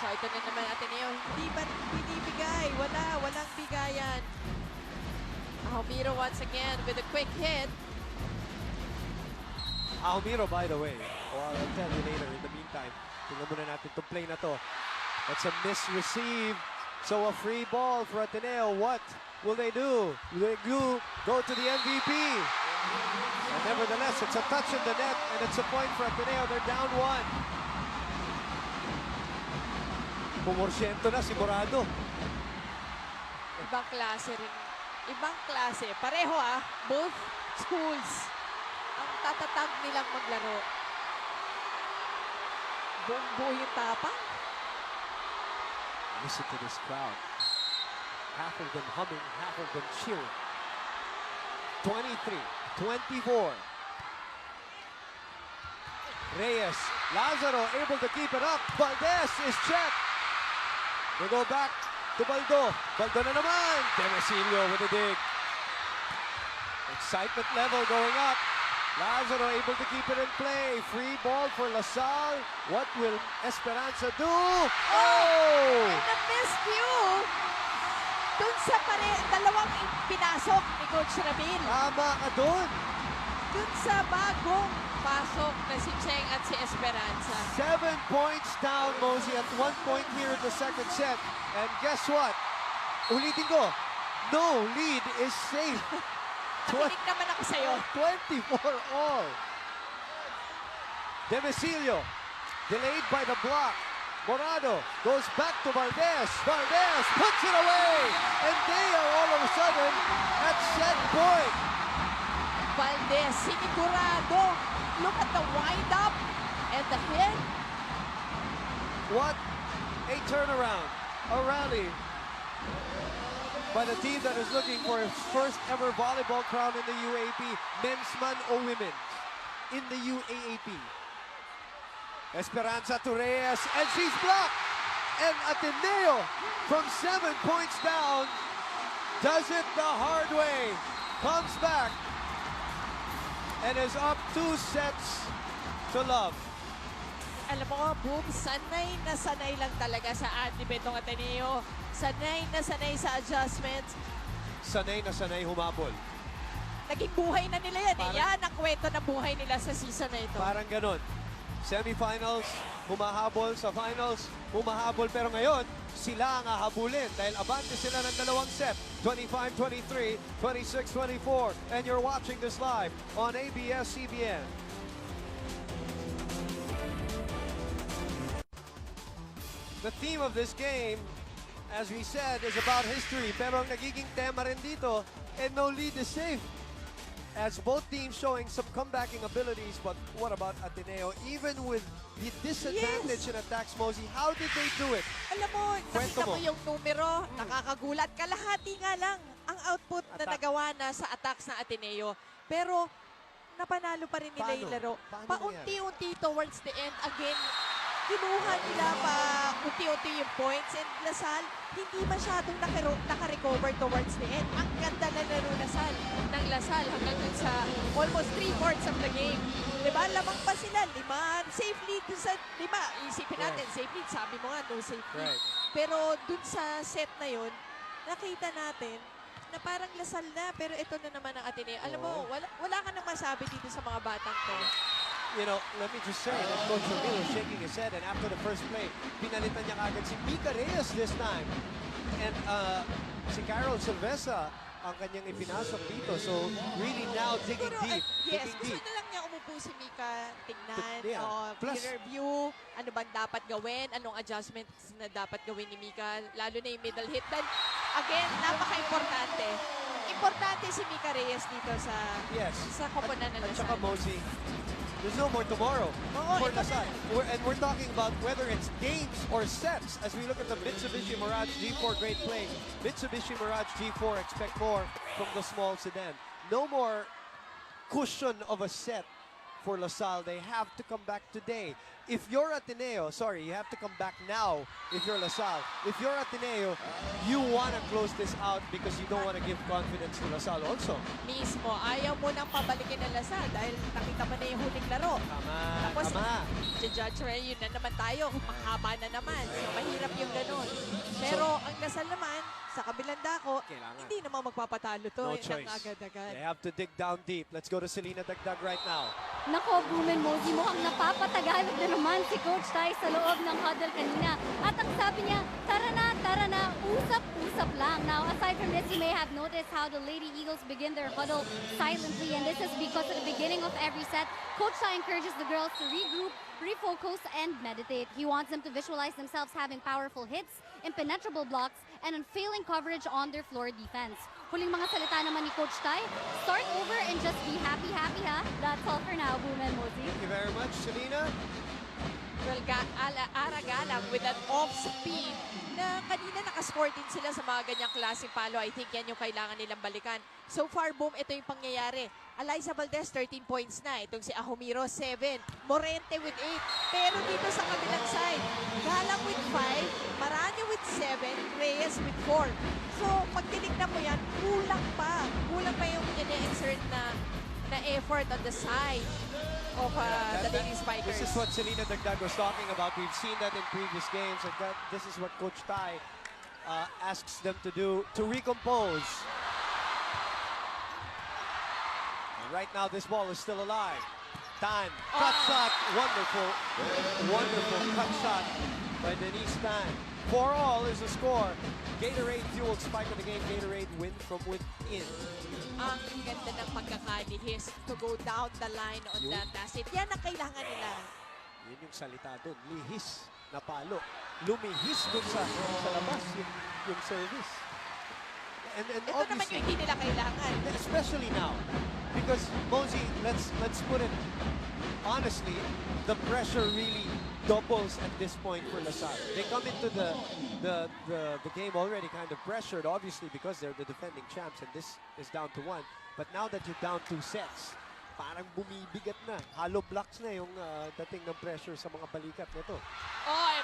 So ito na naman Ateneo, hindi ba binibigay? Walang bigayan. Ahumiro once again with a quick hit. Ahumiro, by the way, well, I'll tell you later. In the meantime, tingnan muna natin itong play na to. That's a misreceive. So a free ball for Ateneo. What will they do? Will they go to the MVP? And nevertheless, it's a touch in the net, and it's a point for Ateneo. They're down 1. Pumorsyento na si Morado. Ibang klase rin. Ibang klase. Pareho both schools. Ang tatatag nilang maglaro. Buong-buo yung tapang. Listen to this crowd. Half of them humming, half of them cheering. 23-24. Reyes, Lazaro able to keep it up. Valdez is checked. They go back to Baldo. Baldo na naman. Demesilio with a dig. Excitement level going up. Lazaro able to keep it in play. Free ball for LaSalle. What will Esperanza do? Oh! And a miscue! Dun sa dalawang pinasok ni Coach Ramil. Tama ka dun. Dun sa bagong pasok na si Cheng at si Esperanza. 7 points down, Mosey, at 1 point here in the second set. And guess what? Ulitin ko, no lead is safe. Nakinig naman ako sa'yo. 24 all. Demesilio, delayed by the block. Morado goes back to Valdez. Valdez puts it away. And they are all of a sudden at set point. Valdez, sinigurado. Look at the wind-up and the hit. What a turnaround. A rally by the team that is looking for its first ever volleyball crown in the UAAP, men's man or women's, in the UAAP. Esperanza to Reyes, and she's blocked. And Ateneo, from 7 points down, does it the hard way. Comes back and is up 2 sets to love. Alam mo, Boom, sanay na sanay lang talaga sa ADMU itong Ateneo. Sanay na sanay sa adjustments. Sanay na sanay humabol. Naging buhay na nila yan. Yan ang kwento ng buhay nila sa season na ito. Parang ganon. Semifinals, humahabol sa finals, humahabol. Pero ngayon, sila ang hahabulin dahil abante sila ng dalawang set. 25-23, 26-24. And you're watching this live on ABS-CBN. The theme of this game, as we said, is about history. Pero ang nagiging tema rin dito, and no lead is safe. As both teams showing some comebacking abilities, but what about Ateneo? Even with the disadvantage in attacks, Mosey, how did they do it? Alam mo, nakita mo yung numero, nakakagulat. Kalahati nga lang ang output na nagawa na sa attacks ng Ateneo. Pero napanalo pa rin nila yung laro. Paunti-unti towards the end. Again, kinuha nila pa unti-unti yung points, and LaSalle hindi masyadong naka-recover towards the end. Ang ganda na laro ng LaSalle hanggang dun sa almost 3/4 of the game. Diba? Lamang pa sila. 5 safe lead dun sa 5. Isipin natin, safe lead. Sabi mo nga, no safe lead. Pero dun sa set na yun, nakita natin na parang LaSalle na, pero ito na naman ang Ateneo. Alam mo, wala ka nang masabi dito sa mga batang to. You know, let me just say that Coach Ramil was shaking his head, and after the first play, pinalitan niya kagad si Mika Reyes this time. And si Carol Silvesa ang kanyang ipinasok dito. So, really now digging deep. Yes, digging gusto na lang niya umupo si Mika, tingnan, Plus, review, ano bang dapat gawin, anong adjustments na dapat gawin ni Mika, lalo na yung middle hit. Then, again, napaka-importante. Importante si Mika Reyes dito sa koponan na At saka Mosey, there's no more tomorrow for LaSalle. And we're talking about whether it's games or sets. As we look at the Mitsubishi Mirage G4, great play. Mitsubishi Mirage G4, expect more from the small sedan. No more cushion of a set for LaSalle. They have to come back today. If you're Ateneo, sorry, you have to come back now if you're LaSalle. If you're Ateneo, you want to close this out because you don't want to give confidence to LaSalle also. Mismo, ayaw mo nang pabalikin ng Lasal dahil nakita mo na yung huling laro. Tapos, judge yun na naman tayo. Mahaba na naman. So, mahirap yung ganun. Pero ang Lasal naman, sa kabilang dako, hindi naman magpapatalo to. No choice. Agad-agad. They have to dig down deep. Let's go to Selena Dagdag right now. Nako, Boom and Mosey, mukhang napapatagalog na naman si Coach Tai sa loob ng huddle kanina. At ang sabi niya, tara na, usap-usap lang. Now, aside from this, you may have noticed how the Lady Eagles begin their huddle silently. And this is because at the beginning of every set, Coach Tai encourages the girls to regroup, refocus, and meditate. He wants them to visualize themselves having powerful hits, impenetrable blocks, and unfailing coverage on their floor defense. Huling mga salita naman ni Coach Tai, start over and just be happy, ha? That's all for now, Boom and Mosey. Thank you very much, Selena. Well, Aragalang with that off-speed na kanina nakascore din sila sa mga ganyang klaseng palo. I think yan yung kailangan nilang balikan. So far, Boom, ito yung pangyayari. Eliza Valdez, 13 points na. Itong si Ahumiro, 7. Morente with 8. Pero dito sa kabilang side, Galang with 5, Maranyo with 7, Reyes with 4. So, pag tinignan mo yan, kulang pa. Kulang pa yung ine-exert na effort on the side of the Lady Spikers. This is what Selena Dagdag was talking about. We've seen that in previous games. And this is what Coach Tai asks them to do to recompose. And right now, this ball is still alive. Tan, cut shot, wonderful cut shot by Denise Tan. 4-all is the score. Gatorade fueled spike of the game. Gatorade win from within. Ang ganda ng pagkakalihis to go down the line on that basket. Yan ang kailangan nila. Yun yung salita doon. Lihis na palo. Lumihis doon sa labas yung service. And ito naman yung hindi nila kailangan. Especially now. Because, Mosey, let's put it honestly, the pressure really doubles at this point for LaSalle. They come into the game already kind of pressured, obviously, because they're the defending champs, and this is down to 1. But now that you're down 2 sets, parang bumibigat na. Hollow blocks na yung dating ng pressure sa mga balikat nito.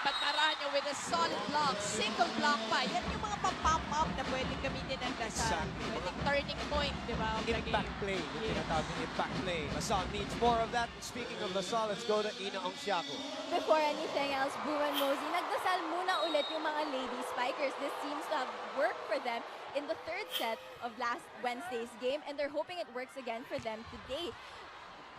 But Maranyo with a solid block, single block pa. Yan yung mga pump up na pwedeng gamitin ng LaSalle. Pwedeng turning point, di ba? Impact play, yung tinatawag ng impact play. LaSalle needs more of that. Speaking of LaSalle, let's go to Ina Ongsiaco. Before anything else, Boom and Mosey, nagdasal muna ulit yung mga Lady Spikers. This seems to have worked for them in the third set of last Wednesday's game, and they're hoping it works again for them today.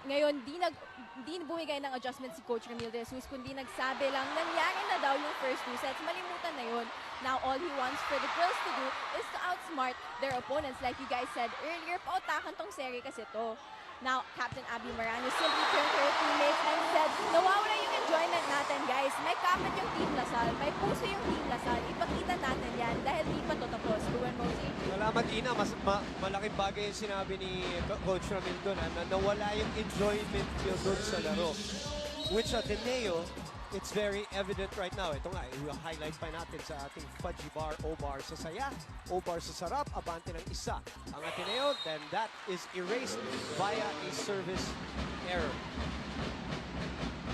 Ngayon, di bumigay ng adjustment si Coach Ramil De Jesus, kundi nagsabi lang, nangyari na daw yung first 2 sets. Malimutan na yun. Now, all he wants for the girls to do is to outsmart their opponents. Like you guys said earlier, pautakan tong seri kasi to. Now, Captain Abby Marano simply turned to her teammates and said, nawawala yung enjoyment natin, guys. May kapit yung Team LaSalle. May puso yung Team LaSalle. Ipakita natin yan dahil di pa to tapos. Ruben Mosey. Salamat, Ina. Malaking bagay yung sinabi ni Coach Ramil doon, na nawala yung enjoyment feel doon sa laro. Which Ateneo, it's very evident right now. Ito nga, i-highlight pa natin sa ating Fudgy Bar, O-Bar sa saya, O-Bar sa sarap, abante ng isa. Ang Ateneo, then that is erased via a service error.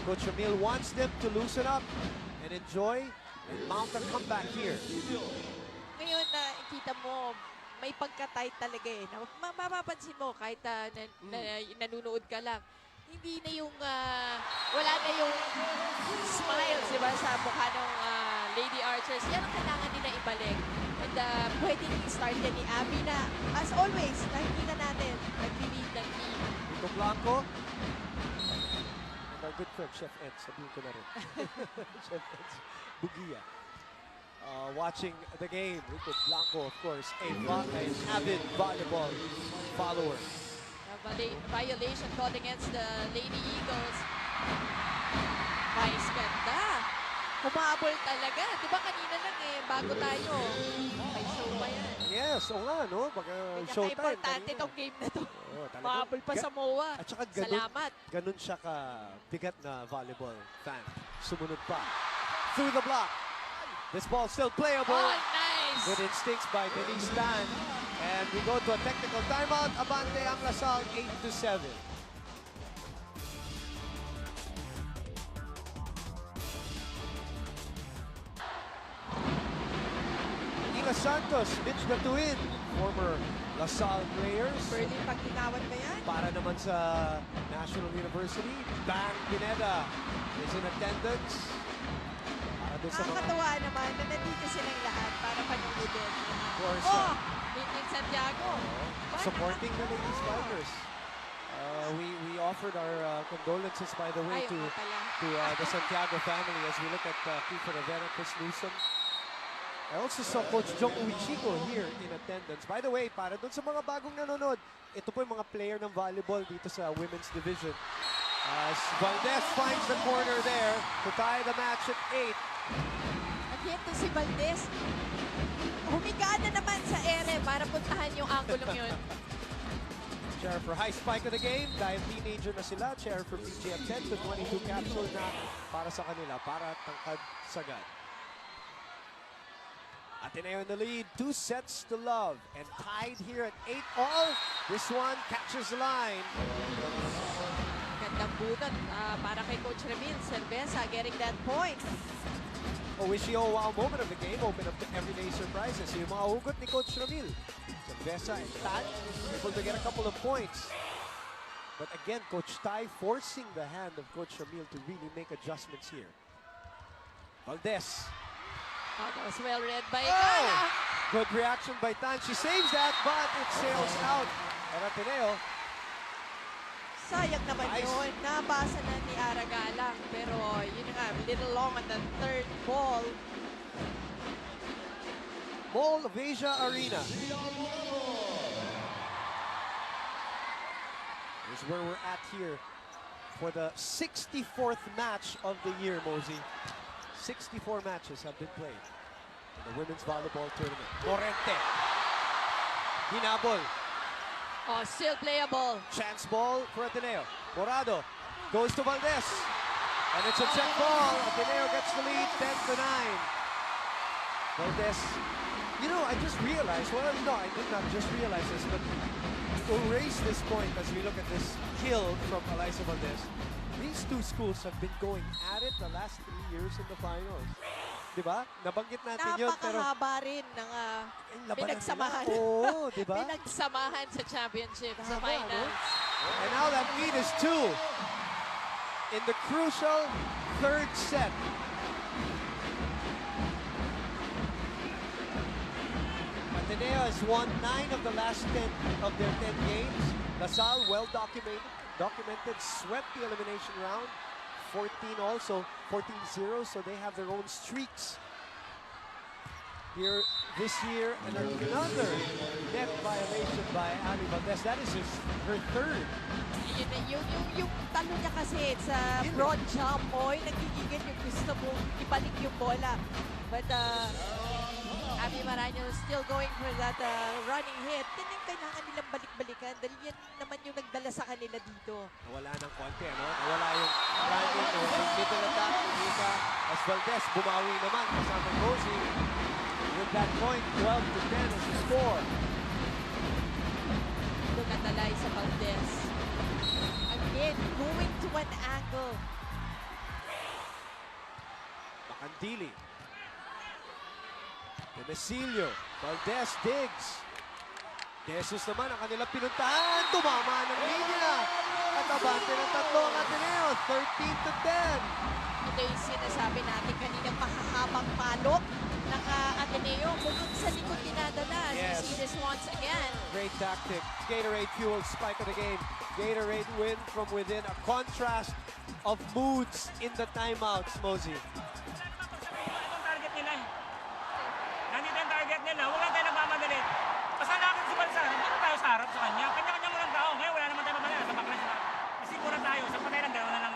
Coach Ramil wants them to loosen up and enjoy and mount a comeback here. Ngayon, kita mo, may pagka-tight talaga eh. Mapapansin mo kahit nanunood ka lang. Hindi na yung, wala na yung smiles, di ba, sa mukha ng Lady Archers. Yan ang kailangan nila ibalik. And pwedeng i-start yan ni Abby na, as always, nakikita natin, nag-lead ng team. Ito Blanco. And our good friend, Chef Ed, sabihin ko na rin. Chef Ed Bugia. Watching the game, Rico Blanco, of course, an avid volleyball follower. Violation called against the Lady Eagles. Vice ganda. Humabol talaga. Di ba kanina lang eh, bago tayo. May show pa yan. Yes, o nga, no? Baka showtime. Importante itong game na to. Humabol pa sa MOA. At saka salamat. Ganun siya ka-bigat na volleyball fan. Sumunod pa. Through the block. This ball still playable. Oh, nice. Good instincts by Denise Tan. And we go to a technical timeout. Abante ang LaSalle 8-7. Santos, Mitch Batuin, former LaSalle players. Pwede pagtinawan ba yan? Para naman sa National University, Bang Pineda is in attendance. Para doon sa mga... Nakakatawa naman na nandito silang lahat para panoodin. Of course, Oh! Meeting Santiago. supporting the ladies fighters. We offered our condolences, by the way, Ay, to oo pala. the Santiago family as we look at Kiefer Rivera, Chris Newsom. I also saw Coach Jong Uichigo here in attendance. By the way, para doon sa mga bagong nanonood, ito po yung mga player ng volleyball dito sa women's division. As Valdez finds the corner there to tie the match at 8. At ito si Valdez, humiga na naman sa ere para puntahan yung angulong yun. Chair for high spike of the game, dahil teenager na sila. Chair for PGF 10 to 22 capsule na para sa kanila, para tangkad sagad. Ateneo in the lead, 2 sets to love, and tied here at 8-all. This one catches the line. Gandang bunot para kay Coach Ramil Cerveza getting that point. Oh, wish you a wow moment of the game, open up to everyday surprises. Yung mga hugot ni Coach Ramil. Cerveza and Tan able to get a couple of points. But again, Coach Tai forcing the hand of Coach Ramil to really make adjustments here. Valdez. Oh, that was well read by Oh! Gala. Good reaction by Tan. She saves that, but it sails out. And Ateneo. Sayang naman Nice. yun. Nabasa na ni Aragala. Pero yun nga, little long on the third ball. Mall of Asia Arena. Here's where we're at here for the 64th match of the year, Mosey. 64 matches have been played in the women's volleyball tournament. Morente. Hinabol. Oh, still playable. Chance ball for Ateneo. Morado goes to Valdez. And it's a check ball. Ateneo gets the lead, 10-9. Valdez. You know, I just realized, well, no, I did not just realize this, but to raise this point as we look at this kill from Alyssa Valdez, these two schools have been going at it the last 3 years in the finals. Diba? Nabanggit natin yun, pero... Napakahaba rin ng labanan pinagsamahan. nila. Oo, diba? Pinagsamahan sa championship, sa Tama, finals. no? And now that lead is 2 in the crucial third set. Ateneo has won 9 of the last 10 of their 10 games. LaSalle, well documented, swept the elimination round. 14 also, 14-0, so they have their own streaks here this year. And another net violation by Ali Valdez. That is her third. Yung talo niya kasi sa broad jump, oy, nagigigil yung gusto mo ibalik yung bola. But Abby Maraño still going for that running hit. Yan yung kailangan nilang balik-balikan dahil yan naman yung nagdala sa kanila dito. Nawala ng konti, ano? Nawala yung running o yung middle attack ni Mika as Valdez. Bumawi naman kasama Rosie. With that point, 12-10 is the score. Look at Alyssa Valdez. Again, going to an angle. Macandili. Demesilio. Valdez digs. Jesus naman ang kanilang pinuntahan. Tumama ng linya. At abante ng tatlo ang Ateneo. 13-10. Ito yung sinasabi natin kaninang mahahabang palok ng Ateneo. Mukhang sa likod dinadala. Yes. You see this once again. Great tactic. Gatorade fueled spike of the game. Gatorade win from within. A contrast of moods in the timeouts, Mosey. Target nila. Nandito yung target nila. Huwag lang tayo nagmamadali. Pasalakin si Balsa. Hindi na tayo sa harap sa kanya. Kanya-kanya mo lang tao. Ngayon wala naman tayo mamadali. Sa backline sila. Kasi muna tayo. Sa patay lang dalawa na lang.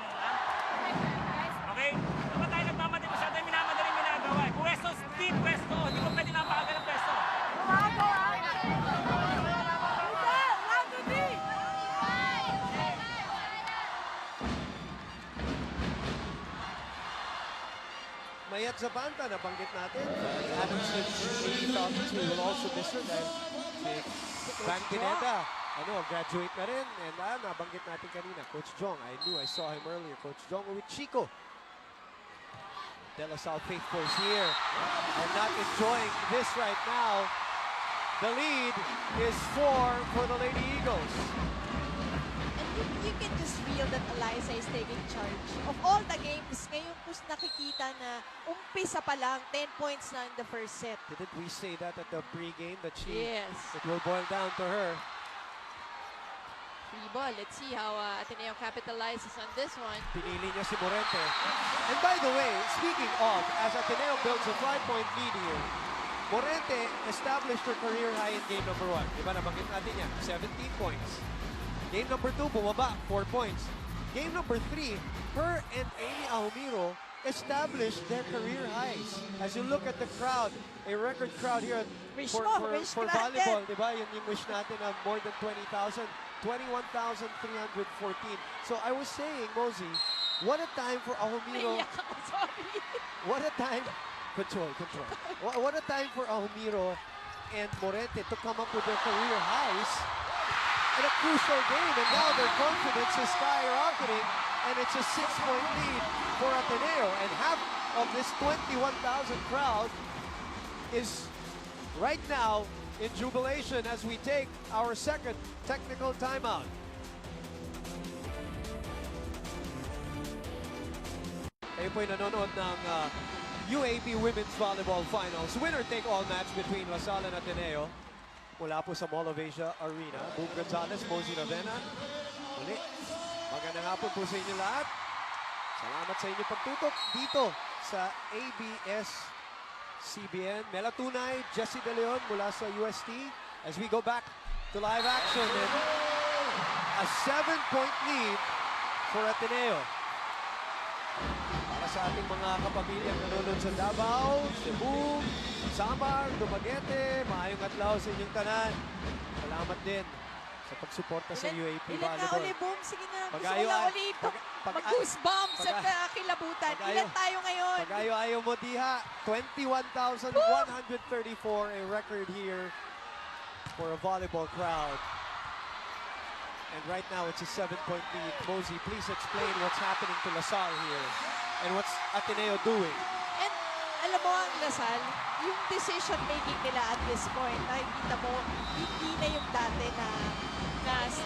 Okay? Dapat tayo nagmamadali. Masyado yung minamadali minagawa. Pwesto, speed, pwesto. Hindi ko pwede napagal ng pwesto. Mayat Zabanta, nabanggit natin. Adam Smith, Amy Thomas, we will also miss her dahil si Van Pineda, graduate na rin. And nabanggit natin kanina, Coach Jong. I knew I saw him earlier. Coach Jong with Chico. De La Salle faithfuls here are not enjoying this right now. The lead is 4 for the Lady Eagles. And you can just feel that Eliza is taking charge. Of all the games, ngayon ko nakikita na umpisa pa lang, 10 points na in the first set. Didn't we say that at the pre-game that Yes. it will boil down to her? Free ball. Let's see how Ateneo capitalizes on this one. Pinili niya si Morente. And by the way, speaking of, as Ateneo builds a 5-point lead here, Morente established her career high in game number 1. Diba nabanggit natin yan? 17 points. Game number 2, bumaba, 4 points. Game number 3, her and Amy Ahumiro established their career highs. As you look at the crowd, a record crowd here for volleyball, diba? Yun yung wish natin of more than 20,000, 21,314. So I was saying, Mosey, what a time for Ahumiro. What a time. Control. What a time for Ahumiro and Morente to come up with their career highs in a crucial game. And now their confidence is skyrocketing, and it's a 6-point lead for Ateneo. And half of this 21,000 crowd is right now in jubilation as we take our second technical timeout. Kayo po'y nanonood ng UAAP Women's Volleyball Finals. Winner-take-all match between La Salle and Ateneo. Mula po sa Mall of Asia Arena. Boom Gonzalez, Mosey Ravena. Muli, magandang hapon po sa inyo lahat. Salamat sa inyong pagtutok dito sa ABS-CBN. Mela Tunay, Jessie De Leon mula sa UST. As we go back to live action, and a 7-point lead for Ateneo. Sa ating mga kapamilyang nanonood sa Davao, Cebu, Samar, Dumaguete, maayong adlaw sa inyong tanan. Salamat din sa pagsuporta sa UAAP Volleyball. Ilan na uli, Boom? Sige na, gusto ko na uli mag-goosebumps at kilabutan. Ilan tayo ngayon? Pag-ayo-ayo mo, Diha, 21,134, a record here for a volleyball crowd. And right now, it's a 7-point lead. Mosey, please explain what's happening to La Salle here. And what's Ateneo doing? And alam mo ang Lasal, yung decision making nila at this point, nakikita mo, hindi na yung dati na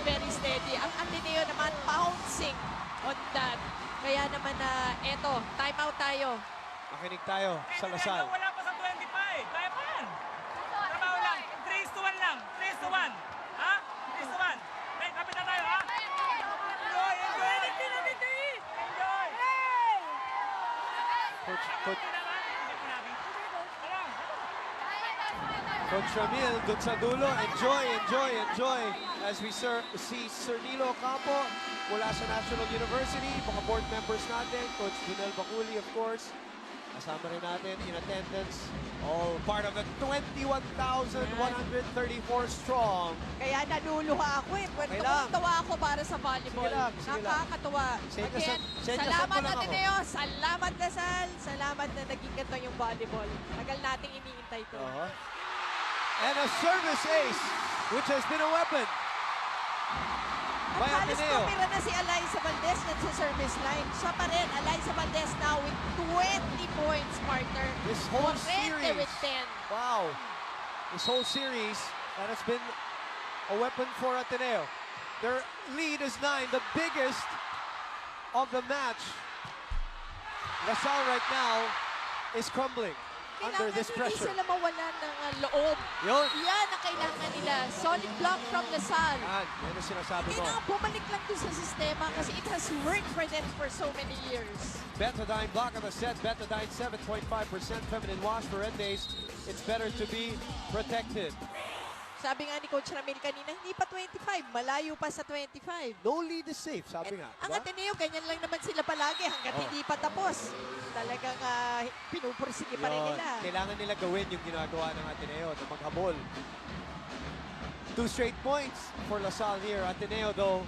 very steady. Ang Ateneo naman pouncing on that. Kaya naman na eto, time out tayo. Makinig tayo sa La Salle. Wala pa sa 25. Kaya pa yan. Trabaho lang. 3-1 lang. 3-1. Ha? 3-1. Okay, kapit na tayo, ha? Enjoy! Coach Ramil, dun sa dulo, enjoy. As we see Sir Nilo Ocampo mula sa National University, mga board members natin, Coach Junel Baculi, of course. Kasama rin natin in attendance, all part of the 21,134 strong. Kaya naluluha ako eh. Tuwa ako para sa volleyball. Sige lang. Nakakatuwa. Again, salamat Ateneo, salamat Lasal, salamat na naging ganito yung volleyball. Tagal nating iniintay ito. And a service ace, which has been a weapon by At halos Ateneo. tumira na si Eliza Valdez na sa service line. Siya pa rin, Eliza Valdez now with 20 points, partner. This whole Morente series. with 10. Wow. This whole series, that has been a weapon for Ateneo. Their lead is 9, the biggest of the match. La Salle right now is crumbling under this pressure. Hindi sila mawalan ng loob. Yun. Yan ang kailangan nila. Solid block from Lasal. Yan ang sinasabi mo. Kailangan bumalik lang doon sa sistema kasi it has worked for them for so many years. Betadine block of the set. Betadine 7.5% feminine wash for red days. It's better to be protected. Sabi nga ni Coach Ramil kanina, hindi pa 25. Malayo pa sa 25. No lead is safe, sabi nga. Ang Ateneo, ganyan lang naman sila palagi hanggat hindi pa tapos. Talagang pinupursige pa rin nila. Kailangan nila gawin yung ginagawa ng Ateneo na maghabol. 2 straight points for La Salle here. Ateneo though,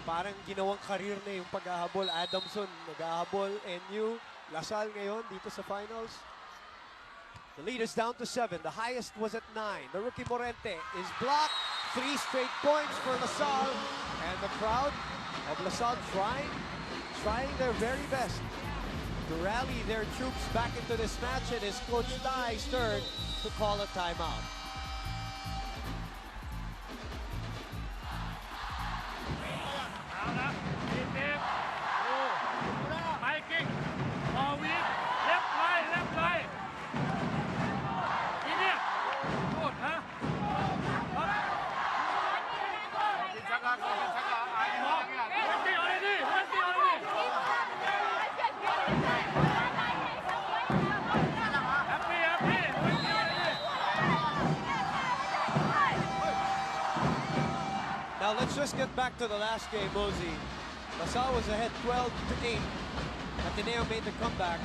parang ginawang karir na yung paghahabol. Adamson naghahabol. NU, La Salle ngayon dito sa finals. The lead is down to 7. The highest was at 9. The rookie Morente is blocked. 3 straight points for La Salle. And the crowd of La Salle trying their very best to rally their troops back into this match. It is Coach Tai's turn to call a timeout. High kick. Weak. Left line, left line. In here. Good, huh? Already. Now let's just get back to the last game, Mosey. LaSalle was ahead 12-8. Ateneo made the comeback.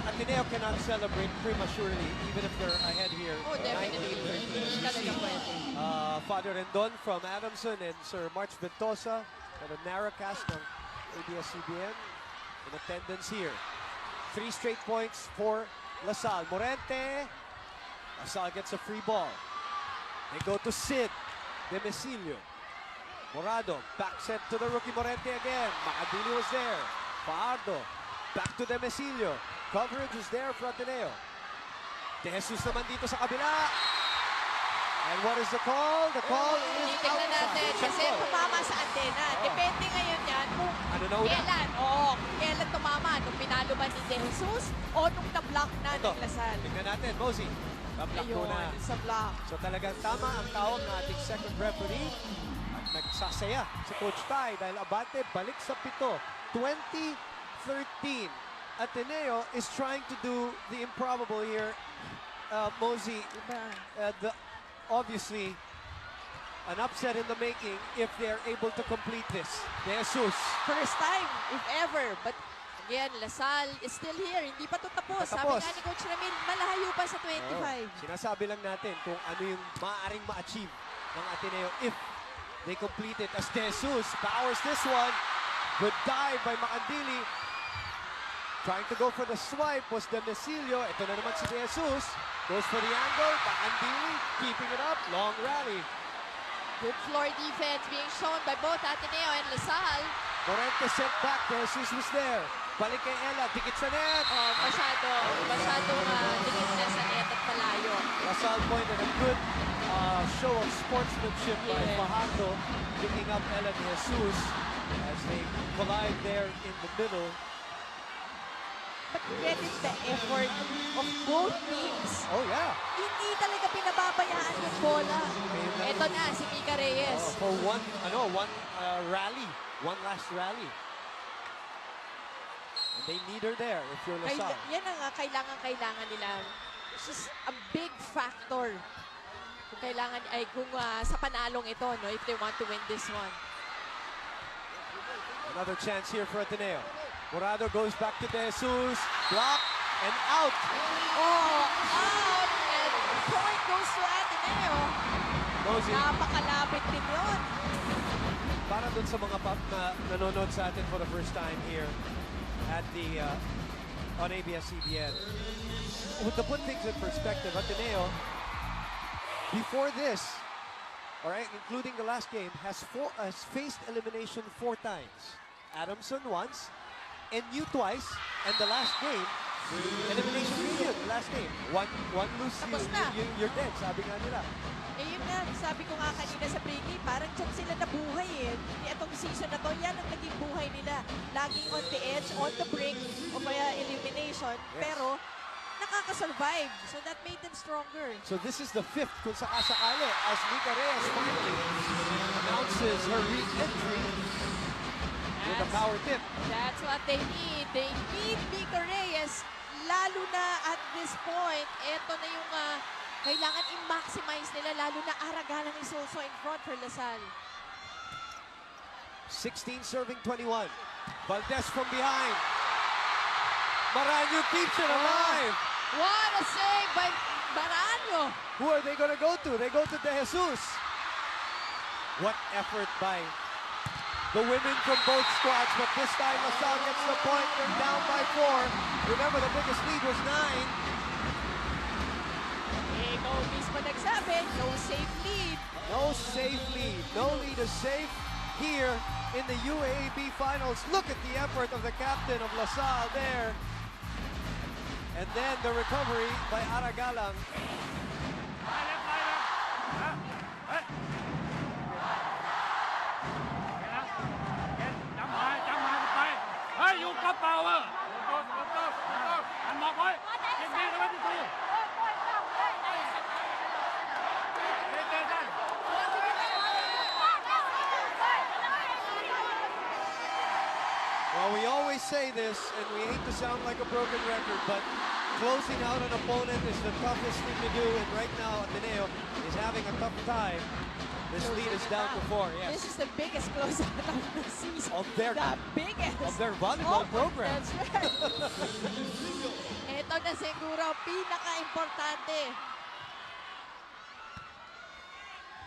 Ateneo cannot celebrate prematurely, even if they're ahead here. Oh, definitely. Hindi talaga pwede. Father Rendon from Adamson and Sir March Ventosa at a narrowcast ng ABS-CBN in attendance here. 3 straight points for LaSalle. Morente. LaSalle gets a free ball. They go to Sid. Demecilio. Morado. Back set to the rookie Morente again. Macadili was there. Faardo. Back to Demecilio. Coverage is there for Ateneo. De Jesus naman dito sa kabila. And what is the call? The call is Tingnan natin outside. kasi tumama sa antena. Depende ngayon yan kung Ano na una? kailan. Kailan tumama. Nung pinalo ba ni De Jesus o nung na-block na ng Lasal. Tingnan natin, Mosey. Na-block Ayun, muna. sa block. So talagang tama ang tawag ng ating second referee. At nagsasaya si Coach Tai dahil abante balik sa 7. 20-13. Ateneo is trying to do the improbable here. Mosey, obviously, an upset in the making if they're able to complete this. De Jesus. First time, if ever. But again, Lasal is still here. Hindi pa ito tapos. Sabi nga ni Coach Ramil, malayo pa sa 25. Sinasabi lang natin kung ano yung maaaring ma-achieve ng Ateneo if they complete it. As De Jesus powers this one. Good dive by Macandili. Trying to go for the swipe was Demecilio. Ito na naman si De Jesus. Goes for the angle. Macandili keeping it up. Long rally. Good floor defense being shown by both Ateneo and Lasal. Morente set back. De Jesus was there. Balik kay Ella. Dikit sa net. Masyadong dikit na sa net at malayo. Lasal pointed a good show of sportsmanship by Fajardo, picking up Ella De Jesus as they collide there in the middle. But get it the effort of both teams. Oh, yeah. Hindi talaga pinababayaan yung bola. Ito na, si Mika Reyes. For one rally. One last rally. And they need her there if you're LaSalle. Yan ang kailangan nila. It's just a big factor. Kung sa panalong ito, no, if they want to win this one. Another chance here for Ateneo. Morado goes back to De Jesus. Block and out. Out! And the point goes to Ateneo. Napakalapit din yun. Para dun sa mga pop na nanonood sa atin for the first time here at the on ABS-CBN. To put things in perspective, Ateneo, before this, all right, including the last game, has faced elimination 4 times. Adamson once, NU twice, and the last game, elimination period, the last game. One lose, you're dead, sabi nga nila. Yun nga, sabi ko nga kanina sa breaking, parang dyan sila nabuhay eh. Itong season na to, yan ang naging buhay nila. Laging on the edge, on the brink of elimination, pero nakaka-survive. So that made them stronger. So this is the 5th kung sakasakali as Mika Reyes finally announces her re-entry with a power tip. That's what they need. They need Mika Reyes, lalo na at this point. Ito na yung kailangan i-maximize nila, lalo na Aragalan is also in front for Lasal. 16 serving 21. Valdez from behind. Maranyo keeps it alive. What a save by Maranyo. Who are they going to go to? They go to De Jesus. What effort by the women from both squads, but this time LaSalle gets the point. They're down by 4. Remember, the biggest lead was 9. Ikaw mismo nagsabi, no safe lead. No safe lead. No lead is safe. here in the UAAP Finals. Look at the effort of the captain of La Salle there. And then the recovery by Aragalang. Well, we always say this, and we hate to sound like a broken record, but closing out an opponent is the toughest thing to do, and right now Ateneo is having a tough time. This lead is down to 4, yes. This is the biggest closeout of the season. Of their volleyball program. That's right. Ito na siguro pinaka-importante.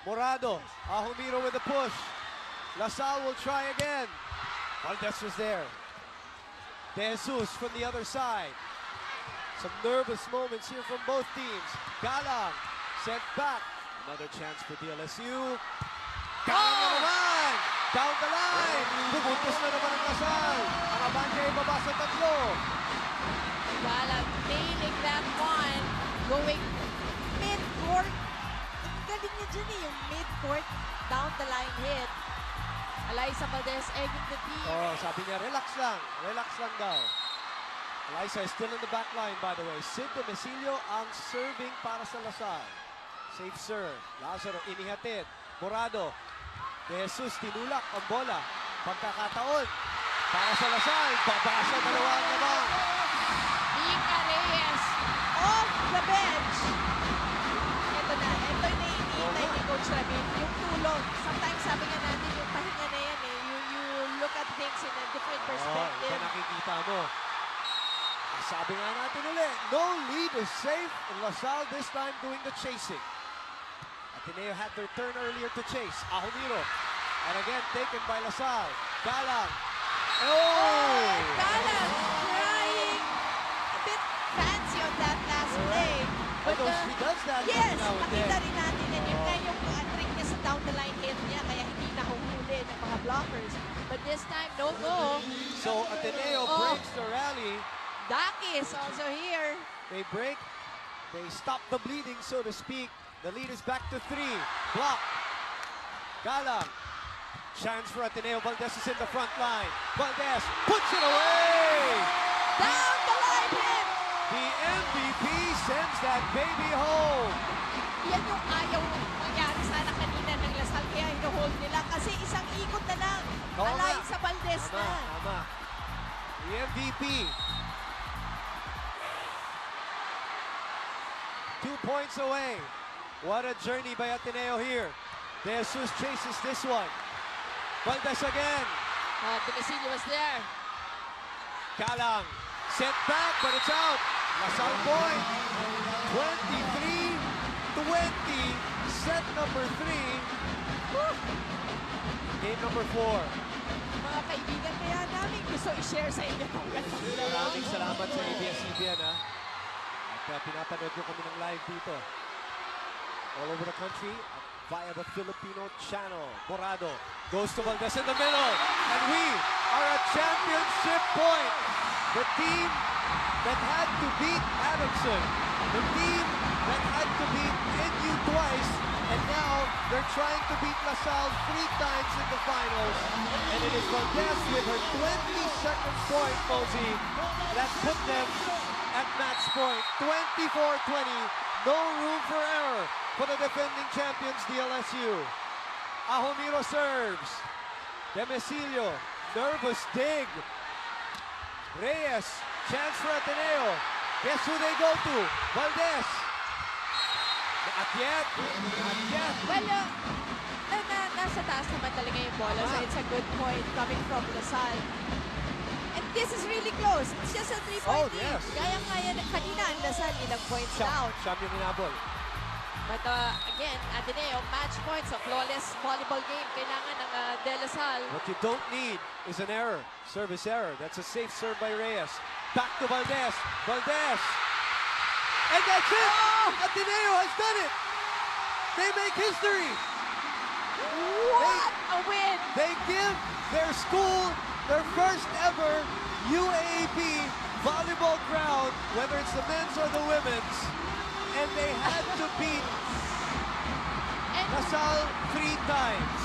Morado, Ahumiro with the push. La Salle will try again. Valdez was there. De Jesus from the other side. Some nervous moments here from both teams. Galang sent back. Another chance for DLSU. Galang na naman! Down the line! Pupuntos na naman ang La Salle. Ang abante ay baba sa tatlo. Galang nailing that one. Going mid-court. Ang galing niya dyan eh, yung mid-court down the line hit. Eliza Valdez egging the team. Oh, sabi niya, relax lang. Relax lang daw. Eliza is still in the back line, by the way. Sid Domicilio ang serving para sa La Salle. Safe serve. Lazaro, inihatid. Morado. De Jesus, tinulak ang bola. Pagkakataon. Para sa La Salle. Babasa dalawa ang labang. Mika Reyes off the bench. Ito na. Ito yung naiinitay ni Coach Rabin. Yung tulong. Sometimes sabi nga natin yung pahinga na yan eh. You look at things in a different perspective. Ito nakikita mo. Sabi nga natin ulit, no lead is safe. And La Salle this time doing the chasing. Ateneo had their turn earlier to chase. Ahumiro. And again taken by La Salle. Galang. Oh! Galang trying a bit fancy on that last play. But he does that yes, now and then. nakita rin natin. And yun nga yung trick niya sa down the line hit niya. Kaya hindi nahuhuli ng mga blockers. But this time, no go. So Ateneo breaks the rally. Daki is also here. They break. They stop the bleeding, so to speak. The lead is back to 3. Block. Galang. Chance for Ateneo. Valdez is in the front line. Valdez puts it away. Down the line hit. The MVP sends that baby home. Yan yung ayaw mangyari sana kanina ng La Salle. Kaya ino-hold nila. Kasi isang ikot na lang. Alay sa Valdez na. Tama. The MVP. 2 points away. What a journey by Ateneo here. De Jesus chases this one. Valdez again. Domicilio was there. Galang sent back, but it's out. La Salle point. 23-20. Set number 3. Game number 4. Mga kaibigan, kaya namin gusto i-share sa inyo kung gano'n. Maraming salamat sa ABS-CBN, ha? At pinapanood nyo kami ng live dito. All over the country via the Filipino channel. Morado goes to Valdez in the middle. And we are at championship point. The team that had to beat Adamson. The team that had to beat NU twice. And now they're trying to beat La Salle 3 times in the finals. And it is Valdez with her 22nd point, Mosey, that put them at match point. 24-20. No room for error for the defending champions, DLSU. Ahumiro serves. Domicilio, nervous dig. Reyes, chance for Ateneo. Guess who they go to? Valdez. At yet. Well, nasa taas naman talaga yung bola, so it's a good point coming from La Salle. And this is really close. It's just a 3-point lead. Yes. Kaya kanina ang La Salle ilang points down. Siyam yung hinabol. But again, Ateneo, match points, a flawless volleyball game. Kailangan ng De La Salle. What you don't need is an error. Service error. That's a safe serve by Reyes. Back to Valdez. Valdez. And that's it! Ateneo has done it! They make history! What a win! They give their school their first ever UAAP volleyball crown, whether it's the men's or the women's, and they had to beat Salle 3 times.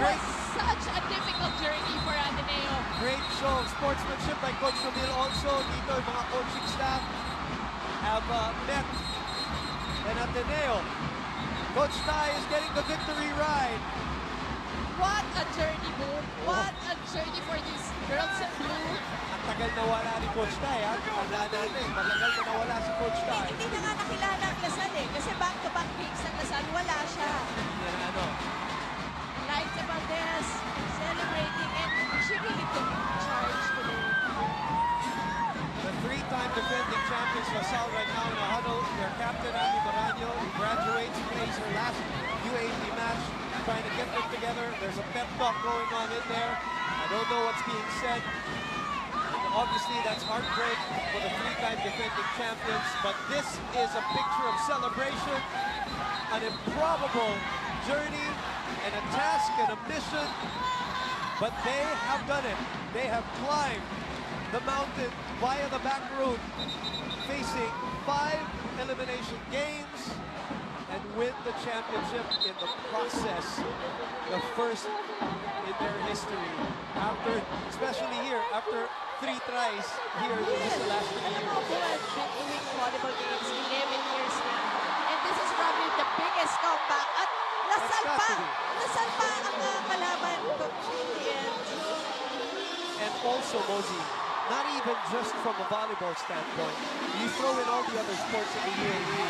Was such a difficult journey for Ateneo. Great show of sportsmanship by Coach Camille also. Dito yung mga coaching staff have met. And Ateneo, Coach Tai is getting the victory ride. What a journey, Boom. What a journey for these girls in blue. Ang tagal na wala ni Coach Tai, ha? Tandaan natin, matagal na nawala si Coach Tai. Hindi na nga nakilala ang Lasal eh. Kasi back-to-back games ng Lasal, wala siya. Yan ano. Lights Valdez celebrating and she really took charge today. The three-time defending champions LaSalle right now in a huddle. Their captain, Abby Maranyo, who graduates, plays her last UAP match, trying to get them together. There's a pep talk going on in there. I don't know what's being said. Obviously, that's heartbreak for the three-time defending champions, but this is a picture of celebration, an improbable journey, and a task and a mission, but they have done it. They have climbed the mountain via the back route, facing 5 elimination games, and win the championship in the process, the first in their history. After, especially here, after 3 tries here in the last 3 years. Who has been doing volleyball games 11 years now. And this is probably the biggest comeback. At Lasal pa ang kalaban in the end. And also, Mosey, not even just from a volleyball standpoint, you throw in all the other sports in the UAE.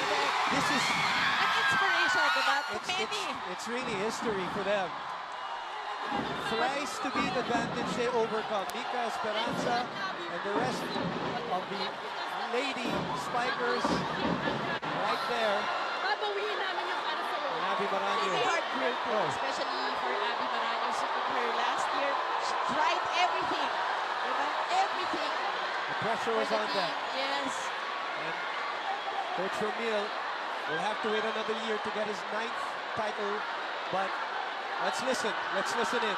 This is an inspiration, diba? To many. It's really history for them. Thrice to beat advantage they overcome. Mika Esperanza and the rest of the lady spikers right there. Babawiin namin yung para sa'yo. And Abby Maranyo. Really heartbreaking, especially for Abby Maranyo. So in her last year, she tried everything. Diba? Everything. The pressure was on them. Yes. And Coach Ramil will have to wait another year to get his 9th title, but let's listen in.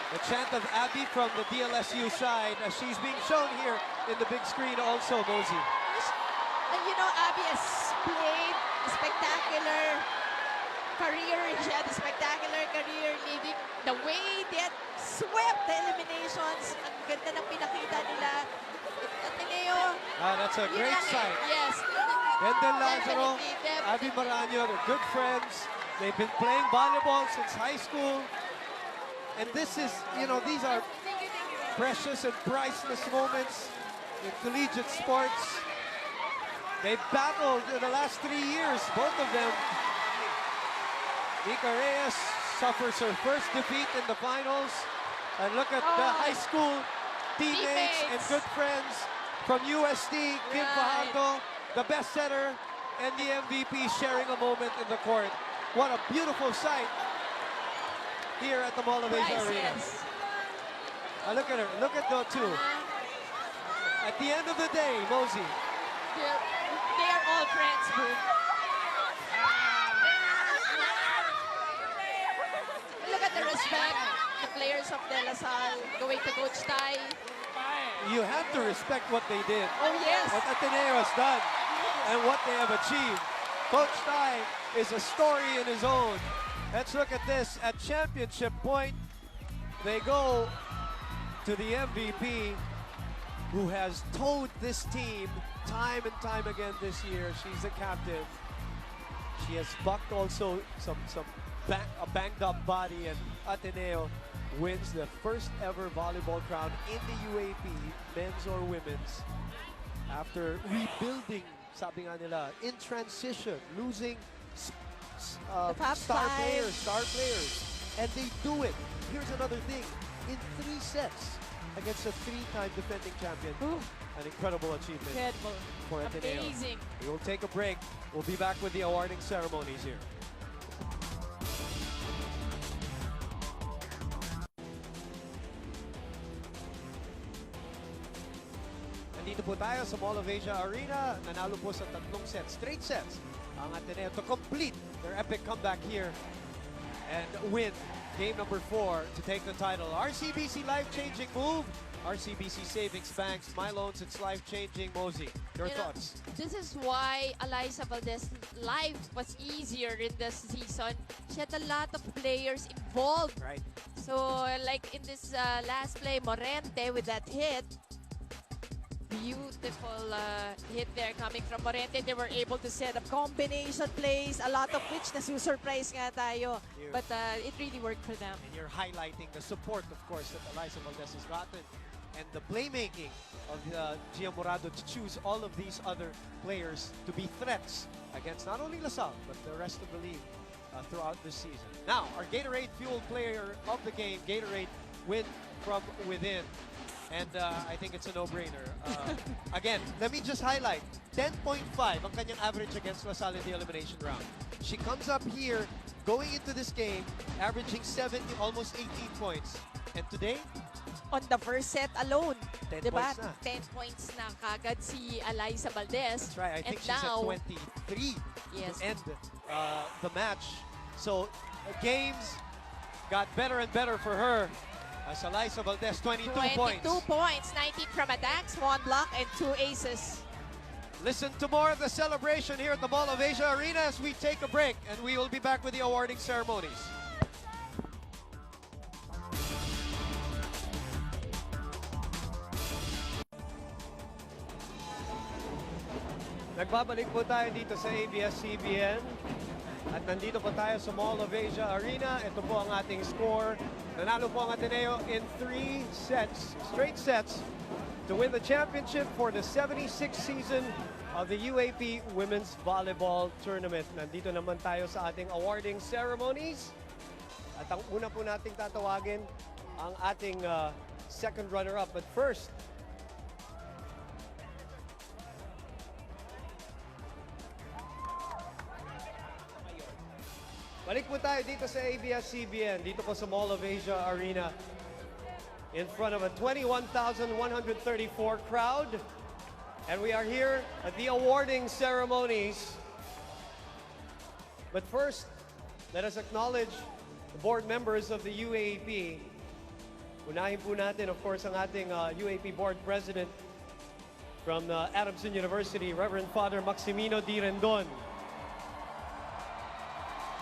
The chant of Abby from the DLSU side as she's being shown here in the big screen also, Mosey. And you know, Abby has played a spectacular career. She had a spectacular career leading the way they had swept the eliminations. Ang ganda ng pinakita nila. Ateneo. That's a great sight. Yes. Bendel Lazaro, Definitely. Abby Maranyo, they're good friends. They've been playing volleyball since high school. And this is, you know, these are precious and priceless moments in collegiate sports. They've battled in the last 3 years, both of them. Mika Reyes suffers her first defeat in the finals. And look at the high school teammates and good friends from USD, Kim Fajardo, the best setter, and the MVP sharing a moment in the court. What a beautiful sight here at the Mall of Asia Arena. Look at her, look at the two. At the end of the day, Mosey. They are all friends, Boom. Look at the respect. The players of De La Salle going to Coach Tai. You have to respect what they did. Oh, yes. What Ateneo has done and what they have achieved. Coach Tai is a story in his own. Let's look at this. At championship point, they go to the MVP who has towed this team time and time again this year. She's the captain. She has bucked also a banged up body, and Ateneo wins the first ever volleyball crown in the UAP, men's or women's, after rebuilding, sabi nga nila, in transition, losing star players, and they do it. Here's another thing, in 3 sets against a 3-time defending champion. An incredible achievement for Ateneo. Amazing. We will take a break. We'll be back with the awarding ceremonies here. nandito po tayo sa Mall of Asia Arena. Nanalo po sa 3 sets, straight sets, ang Ateneo to complete their epic comeback here and win game number 4 to take the title. RCBC life-changing move. RCBC Savings Banks, My Loans, it's life-changing. Mosey, your thoughts? This is why Eliza Valdez' life was easier in this season. She had a lot of players involved. Right. So, like in this last play, Morente with that hit, beautiful hit there coming from Morente. They were able to set up combination plays, a lot of which nasusurprise nga tayo. But it really worked for them. And you're highlighting the support, of course, that Eliza Valdez has gotten. And the playmaking of Gia Morado to choose all of these other players to be threats against not only LaSalle, but the rest of the league throughout this season. Now, our Gatorade Fuel player of the game, Gatorade win from within. And I think it's a no-brainer. Again, let me just highlight, 10.5 ang kanyang average against LaSalle in the elimination round. She comes up here, going into this game, averaging 70, almost 18 points. And today, on the first set alone, 10 diba? points na. 10 points na kagad si Eliza Valdez. That's right. I think she's now, at 23 yes, to end the match. So games got better and better for her. As Eliza Valdez, 22 points. 22 points, 19 from attacks, 1 block, and 2 aces. Listen to more of the celebration here at the Mall of Asia Arena as we take a break, and we will be back with the awarding ceremonies. Nagbabalik po tayo dito sa ABS-CBN at nandito po tayo sa Mall of Asia Arena. Ito po ang ating score. Nanalo po ang Ateneo in 3 sets, straight sets, to win the championship for the 76th season of the UAAP Women's Volleyball Tournament. Nandito naman tayo sa ating awarding ceremonies. At ang una po nating tatawagin ang ating second runner-up. But first, balik po tayo dito sa ABS-CBN, dito po sa Mall of Asia Arena, in front of a 21,134 crowd. And we are here at the awarding ceremonies. But first, let us acknowledge the board members of the UAAP. Unahin po natin, of course, ang ating UAAP board president from Adamson University, Reverend Father Maximino D. Rendon.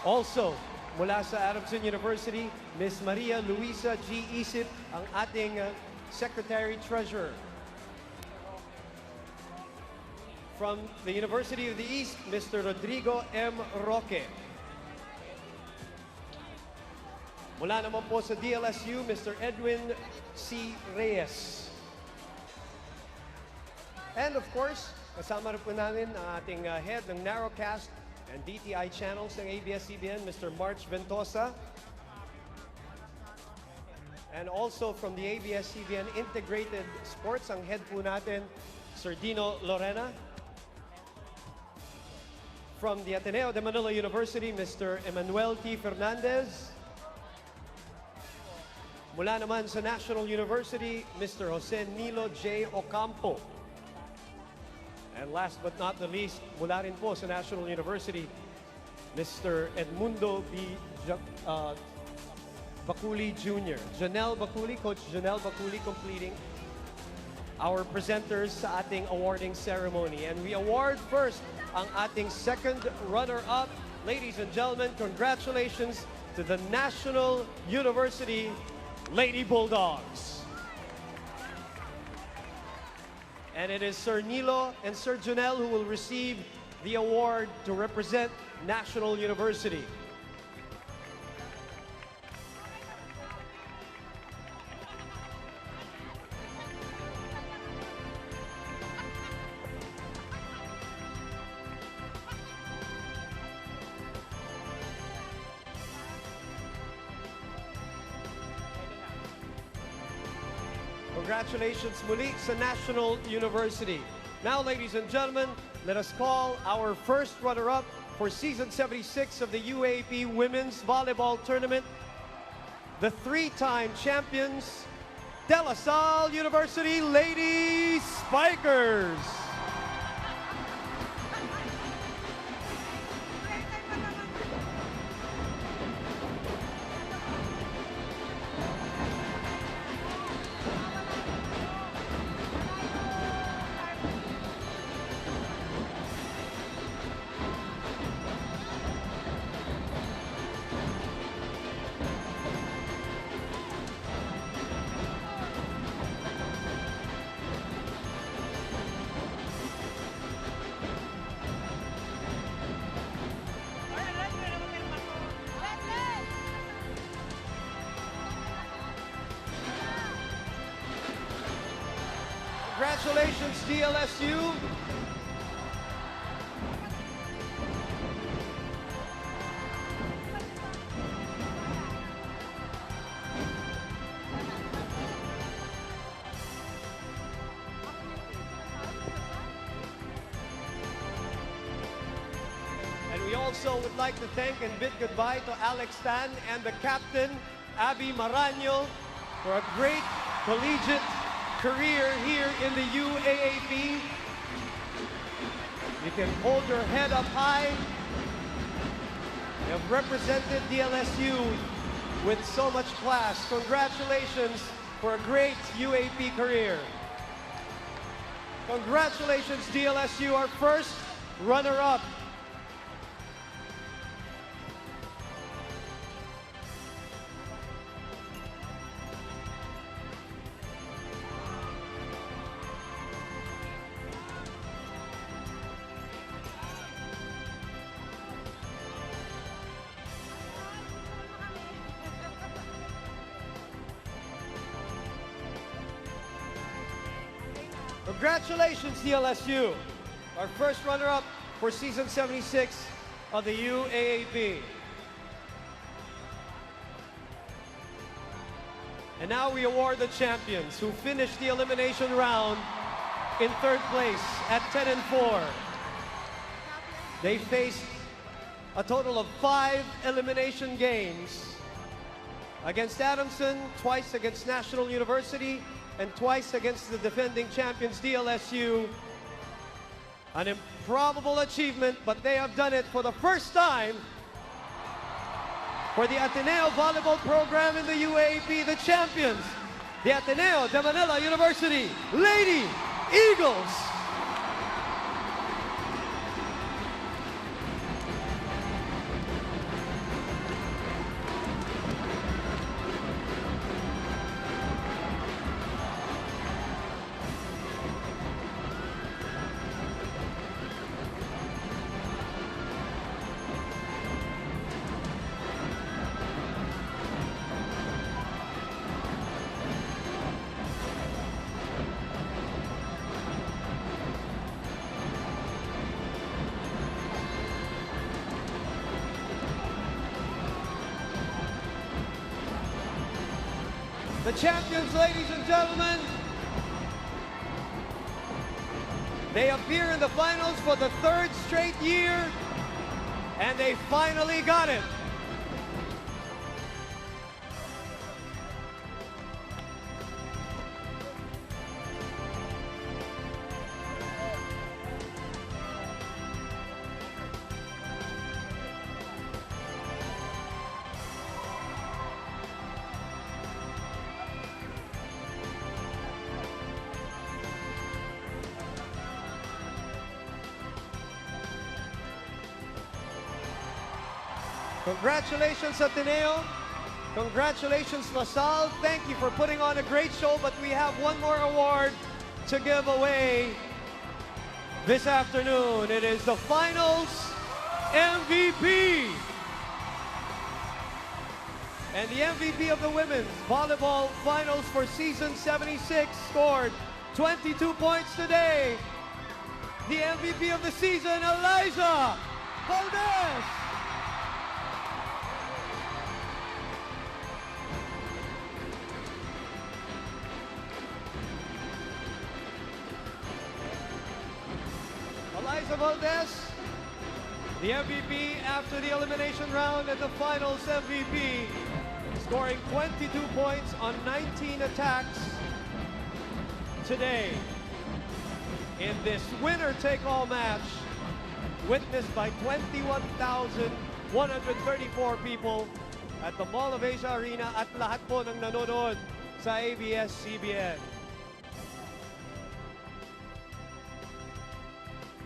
Also, mula sa Adamson University, Ms. Maria Luisa G. Isip, ang ating Secretary-Treasurer. From the University of the East, Mr. Rodrigo M. Roque. Mula naman po sa DLSU, Mr. Edwin C. Reyes. And of course, kasama rin po namin ang ating head ng Narrowcast and DTI channels ng ABS-CBN, Mr. March Ventosa. And also from the ABS-CBN Integrated Sports, ang head po natin, Sir Dino Lorena. From the Ateneo de Manila University, Mr. Emmanuel T. Fernandez. Mula naman sa National University, Mr. Jose Nilo J. Ocampo. And last but not the least, mula rin po sa National University, Mr. Edmundo B. Baculi Jr. Janelle Baculi, Coach Janelle Baculi completing our presenters sa ating awarding ceremony. And we award first ang ating second runner-up. Ladies and gentlemen, congratulations to the National University Lady Bulldogs. And it is Sir Nilo and Sir Janelle who will receive the award to represent National University. Congratulations muli sa National University. Now, ladies and gentlemen, let us call our first runner-up for Season 76 of the UAAP Women's Volleyball Tournament, the 3-time champions, De La Salle University Lady Spikers. Congratulations, DLSU. And we also would like to thank and bid goodbye to Alex Tan and the captain, Abby Maraño, for a great collegiate career here in the UAAP. You can hold your head up high. You have represented DLSU with so much class. Congratulations for a great UAP career. Congratulations, DLSU, our first runner-up. Congratulations, DLSU, our first runner-up for season 76 of the UAAP. And now we award the champions who finished the elimination round in third place at 10-4. They faced a total of 5 elimination games against Adamson, twice against National University, and twice against the defending champions, DLSU. An improbable achievement, but they have done it for the first time for the Ateneo volleyball program in the UAAP, the champions, the Ateneo de Manila University Lady Eagles. The champions, ladies and gentlemen, they appear in the finals for the 3rd straight year, and they finally got it. Congratulations, Ateneo. Congratulations, La Salle. Thank you for putting on a great show, but we have one more award to give away this afternoon. It is the finals MVP. And the MVP of the women's volleyball finals for season 76 scored 22 points today. The MVP of the season, Eliza Valdez. Eliza Valdez, the MVP after the elimination round, and the finals MVP scoring 22 points on 19 attacks today in this winner-take-all match witnessed by 21,134 people at the Mall of Asia Arena at lahat po ng nanonood sa ABS-CBN.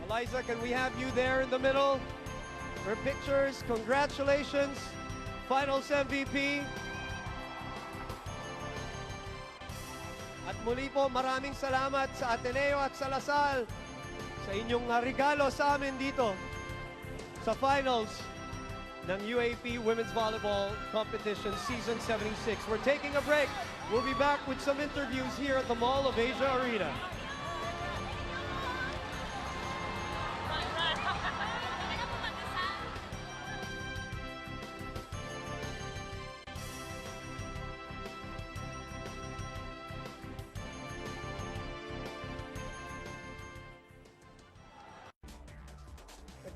Eliza, can we have you there in the middle for pictures? Congratulations, Finals MVP. At muli po, maraming salamat sa Ateneo at sa Salle sa inyong regalo sa amin dito sa Finals ng UAAP Women's Volleyball Competition Season 76. We're taking a break. We'll be back with some interviews here at the Mall of Asia Arena.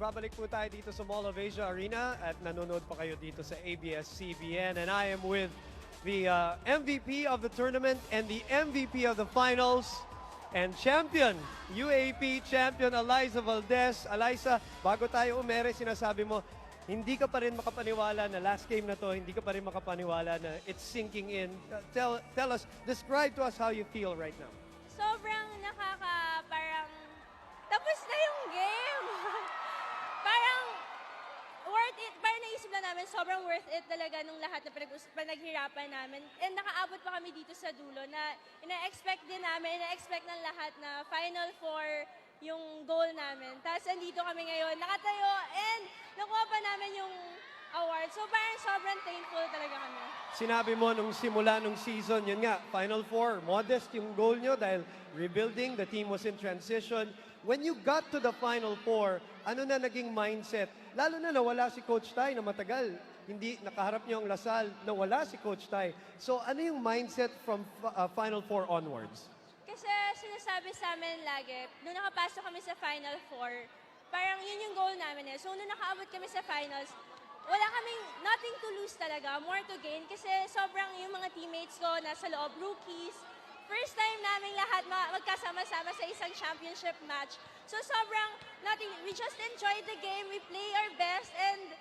Nagbabalik po tayo dito sa Mall of Asia Arena at nanonood pa kayo dito sa ABS-CBN, and I am with the MVP of the tournament and the MVP of the finals and champion, UAAP champion Eliza Valdez. Eliza, bago tayo umere, sinasabi mo, hindi ka pa rin makapaniwala na last game na to, hindi ka pa rin makapaniwala na it's sinking in. Tell us, describe to us how you feel right now. Sobrang parang tapos na yung game. Parang worth it. Parang naisip na namin, sobrang worth it talaga nung lahat na pinaghirapan namin. And nakaabot pa kami dito sa dulo na ina-expect din namin, ina-expect ng lahat na Final Four yung goal namin. Tapos andito kami ngayon, nakatayo, and nakuha pa namin yung award. So parang sobrang thankful talaga kami. Sinabi mo nung simula nung season, yun nga, Final Four, modest yung goal nyo dahil rebuilding, the team was in transition. When you got to the Final Four, ano na naging mindset? Lalo na nawala si Coach Tai na matagal. Hindi nakaharap niyo ang Lasal, nawala si Coach Tai. So ano yung mindset from Final Four onwards? Kasi sinasabi sa amin lagi, nung nakapasok kami sa Final Four, parang yun yung goal namin eh. So nung nakaabot kami sa finals, wala kaming nothing to lose talaga, more to gain. Kasi sobrang yung mga teammates ko nasa loob, rookies. First time namin lahat magkasama-sama sa isang championship match. So sobrang nothing, we just enjoyed the game, we play our best, and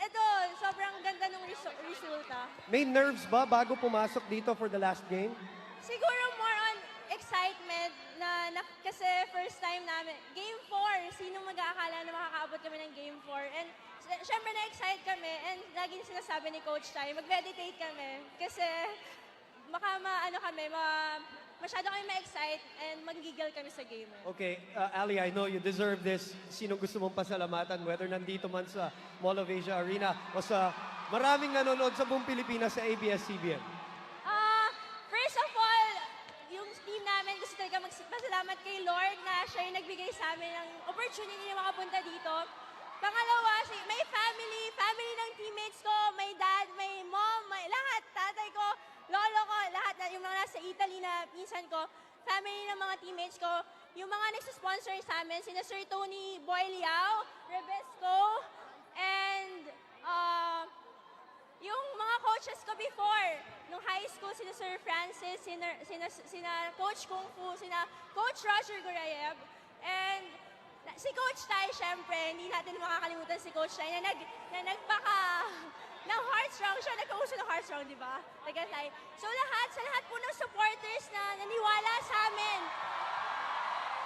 ito, sobrang ganda ng resulta. May nerves ba bago pumasok dito for the last game? Siguro more on excitement na kasi first time namin. Game 4, sino mag-aakala na makakaabot kami ng Game 4? And syempre na-excite kami, and laging sinasabi ni Coach Tai, mag-meditate kami. Kasi baka masyado kami ma-excite and magigil kami sa game. Okay, Ali, I know you deserve this. Sino gusto mong pasalamatan, whether nandito man sa Mall of Asia Arena o sa maraming nanonood sa buong Pilipinas sa ABS-CBN? First of all, yung team namin gusto talaga magpasalamat kay Lord na siya yung nagbigay sa amin ng opportunity na makapunta dito. Pangalawa, may family ng teammates ko, may dad, may mom, may lahat, tatay ko, lolo ko, lahat na yung mga nasa Italy na pinsan ko, family ng mga teammates ko, yung mga nagsusponsor sa amin, sina Sir Tony Boy Liao, Rebesco, and yung mga coaches ko before, nung high school, sina Sir Francis, sina Coach Kung Fu, sina Coach Roger Gurayev, and si Coach Tai, syempre, hindi natin makakalimutan si Coach Tai na nagpaka ng Heartstrong siya, nagkauso ng Heartstrong, di ba? Tagatay. So sa lahat po ng supporters na naniwala sa amin,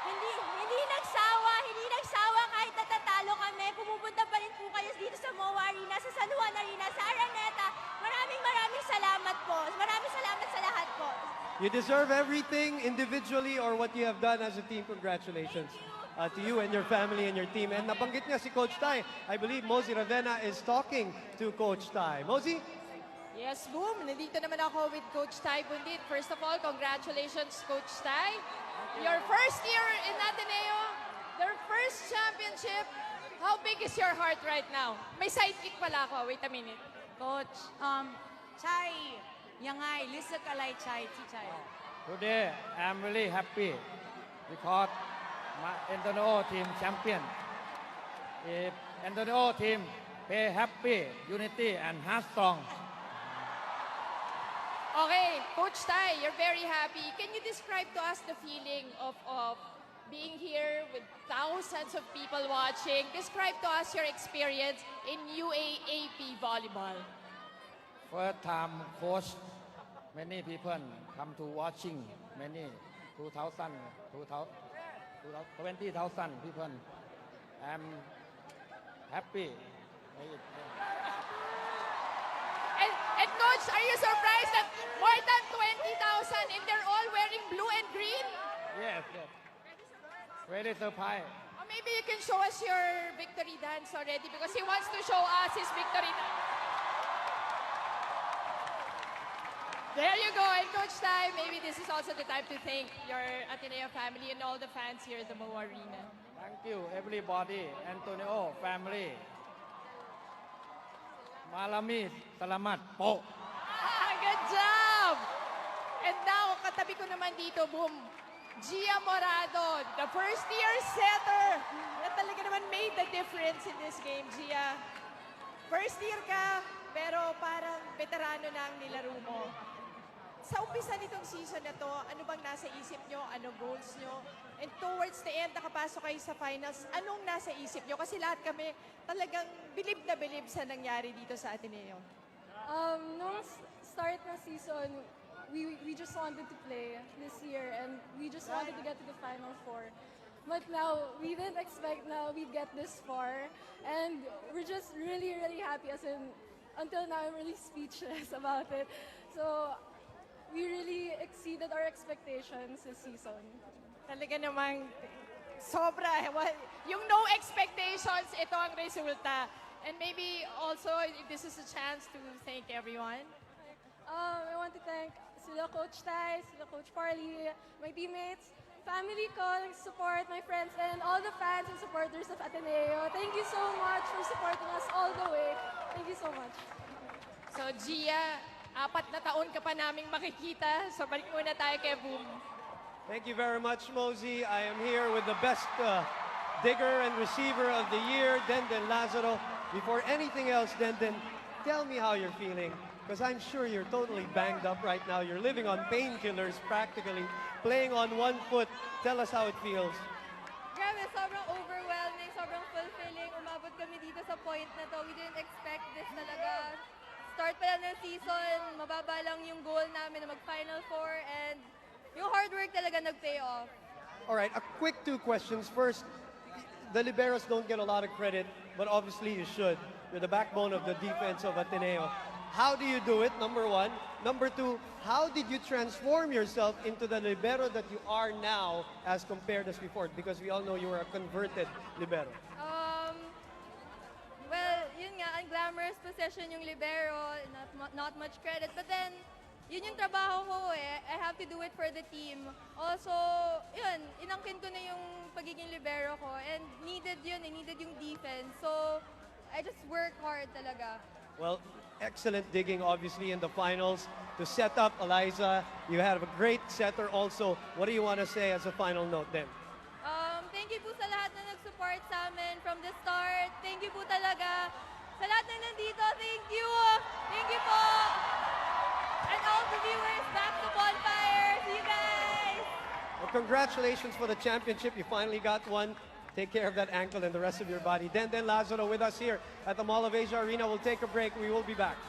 hindi nagsawa kahit natatalo kami. Pumupunta pa rin po kayo dito sa MOA Arena, sa San Juan Arena, sa Araneta. Maraming salamat po. Maraming salamat sa lahat po. You deserve everything individually or what you have done as a team. Congratulations. To you and your family and your team. And nabanggit niya si Coach Tai. I believe Mosey Ravenna is talking to Coach Tai. Mosey? Yes, boom. Nandito naman ako with Coach Tai Bundit. First of all, congratulations, Coach Tai. Your first year in Ateneo, your first championship. How big is your heart right now? May sidekick pala ako. Wait a minute. Coach, Chai, Yangay, Lisa Kalay Chai, Chai. Today, I'm really happy because my Ateneo team champion. If Ateneo team play happy, unity and heart strong, Okay, Coach Tai, you're very happy. Can you describe to us the feeling of being here with thousands of people watching? Describe to us your experience in UAAP volleyball. First time coach, many people come to watching, many 20,000 people. I'm happy. And Coach, are you surprised that more than 20,000 and they're all wearing blue and green? Yes, yes. Very surprised. Or maybe you can show us your victory dance already because he wants to show us his victory dance. There you go. And Coach Tai, maybe this is also the time to thank your Ateneo family and all the fans here at the Mo Arena. Thank you, everybody. Antonio family. Malamit, salamat po. Good job! And now, katabi ko naman dito, boom, Gia Morado, the first-year setter na talaga naman made the difference in this game, Gia. First year ka, pero parang veterano na ang nilaro mo. Sa umpisa nitong season na to, ano bang nasa isip nyo? Ano goals nyo? And towards the end, nakapasok kayo sa finals, anong nasa isip nyo? Kasi lahat kami talagang bilib na bilib sa nangyari dito sa Ateneo. Nung start na season, we just wanted to play this year and we just wanted to get to the Final Four. But now, we didn't expect now we'd get this far. And we're just really, really happy. As in, until now, I'm really speechless about it. So, we really exceeded our expectations this season. Talaga namang sobra. Yung no expectations, ito ang resulta. And maybe also, this is a chance to thank everyone. I want to thank sila Coach Tai, sila Coach Parley, my teammates, family ko, support, my friends, and all the fans and supporters of Ateneo. Thank you so much for supporting us all the way. Thank you so much. So, Gia, 4 na taon ka pa naming makikita. So, balik muna tayo kay Boom. Thank you very much, Mosey. I am here with the best digger and receiver of the year, Denden Lazaro. Before anything else, Denden, tell me how you're feeling. Because I'm sure you're totally banged up right now. You're living on painkillers practically, playing on one foot. Tell us how it feels. Grabe, sobrang overwhelming, sobrang fulfilling. Umabot kami dito sa point na to. We didn't expect this talaga. Start pa lang ng season, mababa lang yung goal namin na mag-Final Four and yung hard work talaga nag-pay off. All right, a quick 2 questions. First, the liberos don't get a lot of credit, but obviously you should. You're the backbone of the defense of Ateneo. How do you do it, number 1? Number 2, how did you transform yourself into the libero that you are now as compared as before? Because we all know you were a converted libero. Well, yun nga, ang glamorous position yung libero, not much credit. But then, yun yung trabaho ko eh. I have to do it for the team. Also, yun, inangkin ko na yung pagiging libero ko. And needed yun, needed yung defense. So, I just work hard talaga. Well, excellent digging obviously in the finals to set up Eliza. You had a great setter also. What do you want to say as a final note then? Thank you po sa lahat na nag-support sa amin from the start. Thank you po talaga. Sa lahat na nandito, thank you! Thank you po! And all the viewers, back to Bonfire! See you guys! Well, congratulations for the championship. You finally got one. Take care of that ankle and the rest of your body. Denden Lazaro with us here at the Mall of Asia Arena. We'll take a break. We will be back.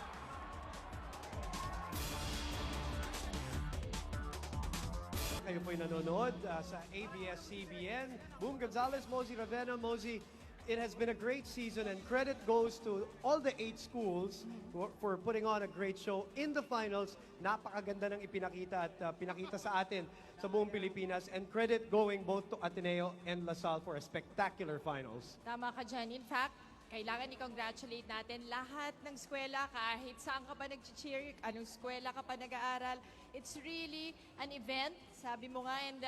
Kayo po'y nanonood sa ABS-CBN. Boom Gonzalez, Mosey Ravena. Mosey, it has been a great season and credit goes to all the 8 schools for putting on a great show in the finals. Napakaganda ng ipinakita at pinakita sa atin sa buong Pilipinas. And credit going both to Ateneo and La Salle for a spectacular finals. Tama ka dyan. In fact, kailangan i-congratulate natin lahat ng eskwela, kahit saan ka pa nag-cheer, anong eskwela ka pa nag-aaral. It's really an event, sabi mo nga, and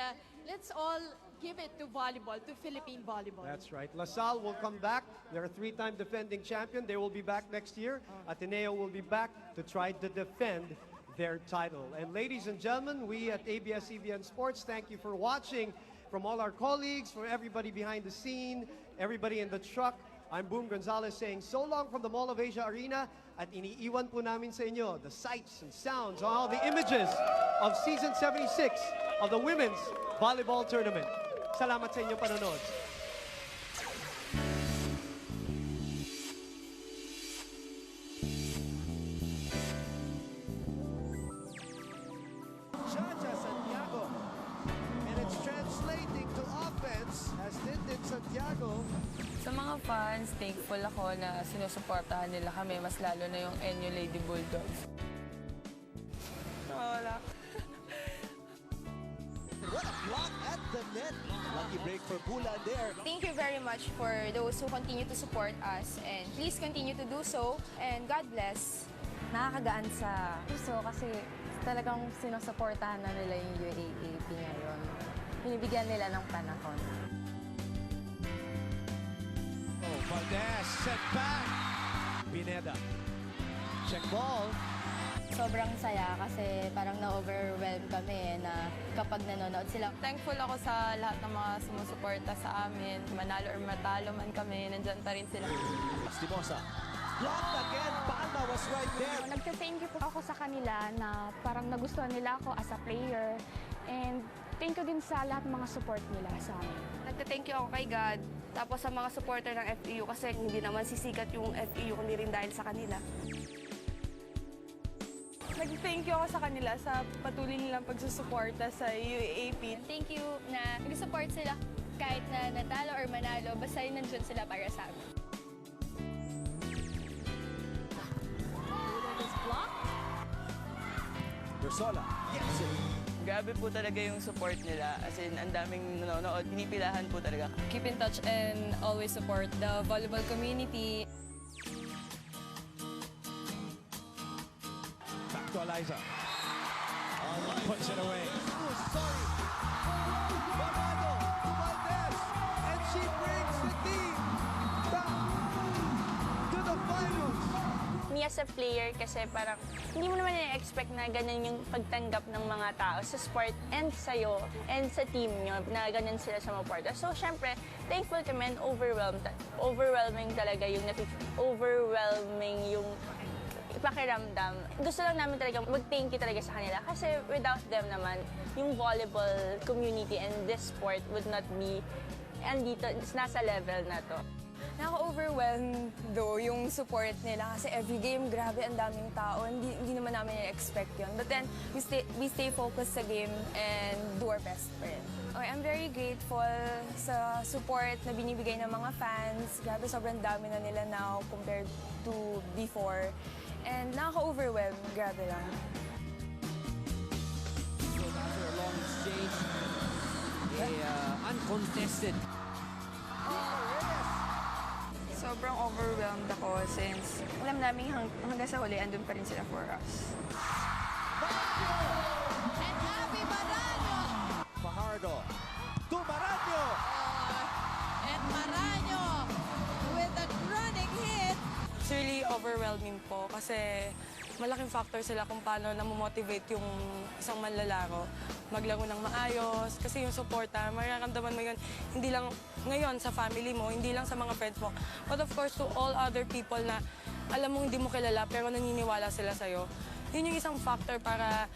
let's all give it to volleyball, to Philippine volleyball. That's right. La Salle will come back. They're a 3-time defending champion. They will be back next year. Ateneo will be back to try to defend their title. And ladies and gentlemen, we at ABS-CBN Sports, thank you for watching. From all our colleagues, from everybody behind the scene, everybody in the truck, I'm Boom Gonzalez saying so long from the Mall of Asia Arena. at iniiwan po namin sa inyo the sights and sounds, all the images of Season 76 of the Women's Volleyball Tournament. Salamat sa inyong panonood. Chacha Santiago, and it's translating to offense as Tintin Santiago. Sa mga fans, thankful ako na sinusuportahan nila kami, mas lalo na yung NU Lady Bulldogs. Nawawala. What a block at the net. Lucky break for Bulan there. Thank you very much for those who continue to support us, and please continue to do so, and God bless. Nakakagaan sa puso kasi talagang sinusuportahan na nila yung UAAP ngayon. Binibigyan nila ng panahon. Valdez, set back. Pineda. Check ball. Sobrang saya kasi parang na-overwhelm kami na kapag nanonood sila. Thankful ako sa lahat ng mga sumusuporta sa amin. Manalo or matalo man kami, nandyan pa rin sila. Stimosa. Blocked again. Palma was right there. Nagte-thank you po ako sa kanila na parang nagustuhan nila ako as a player. And thank you din sa lahat ng mga support nila sa amin. Nagte-thank you ako kay God. Tapos sa mga supporter ng FEU kasi hindi naman sisikat yung FEU kundi rin dahil sa kanila. Nag-thank you ako sa kanila sa patuloy nilang pagsusuporta sa UAAP. Thank you na nag-support sila kahit na natalo or manalo, basta nandun sila para sa amin. Bersola. Yes. Grabe po talaga yung support nila. As in, ang daming nanonood. Pinipilahan po talaga. Keep in touch and always support the volleyball community. Back to Eliza. Puts it away. Oh, sorry. Barado to Valdez, and she brings the team back to the finals. Me as a player kasi parang hindi mo naman i-expect na ganyan yung pagtanggap ng mga tao sa sport and sa'yo and sa team nyo na ganyan sila sa mga. So, syempre, thankful kami and overwhelming talaga yung pakiramdam. Gusto lang namin talaga mag-thank you talaga sa kanila kasi without them naman, yung volleyball community and this sport would not be andito, nasa level na to. Nakaka-overwhelm though yung support nila kasi every game, grabe, ang daming tao. Hindi naman namin i-expect yun. But then, we stay focused sa game and do our best for it. Okay, I'm very grateful sa support na binibigay ng mga fans. Grabe, sobrang dami na nila now compared to before. And nakaka-overwhelm, grabe lang. So after a long exchange, uncontested. Sobrang overwhelmed ako since alam namin hanggang sa huli, andun pa rin sila for us. And Abby Maraño! Fajardo to Maraño! And Maraño with a running hit. It's really overwhelming po kasi malaking factor sila kung paano namomotivate yung isang manlalaro maglaro ng maayos. Kasi yung suporta, mararamdaman mo yun, hindi lang ngayon sa family mo, hindi lang sa mga friends mo, but of course to all other people na alam mo hindi mo kilala pero naniniwala sila sa'yo. Yun yung isang factor para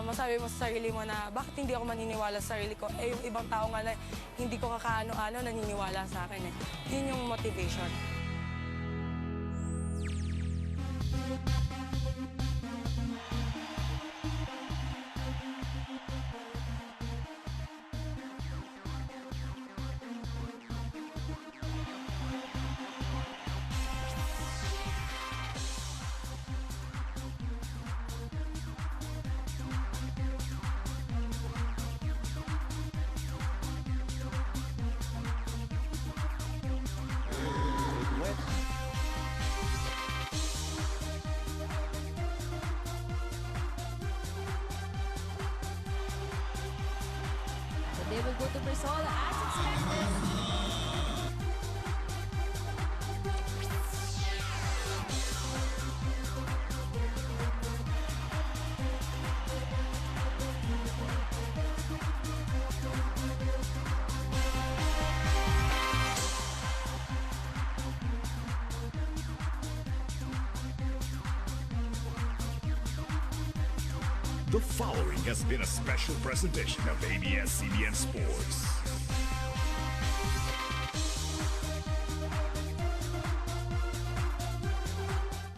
masabi mo sa sarili mo na bakit hindi ako maniniwala sa sarili ko. Eh yung ibang tao nga na hindi ko kakaano-ano naniniwala sa akin eh. Yun yung motivation. They will go to Bersola as expected. The following has been a special presentation of ABS-CBN Sports.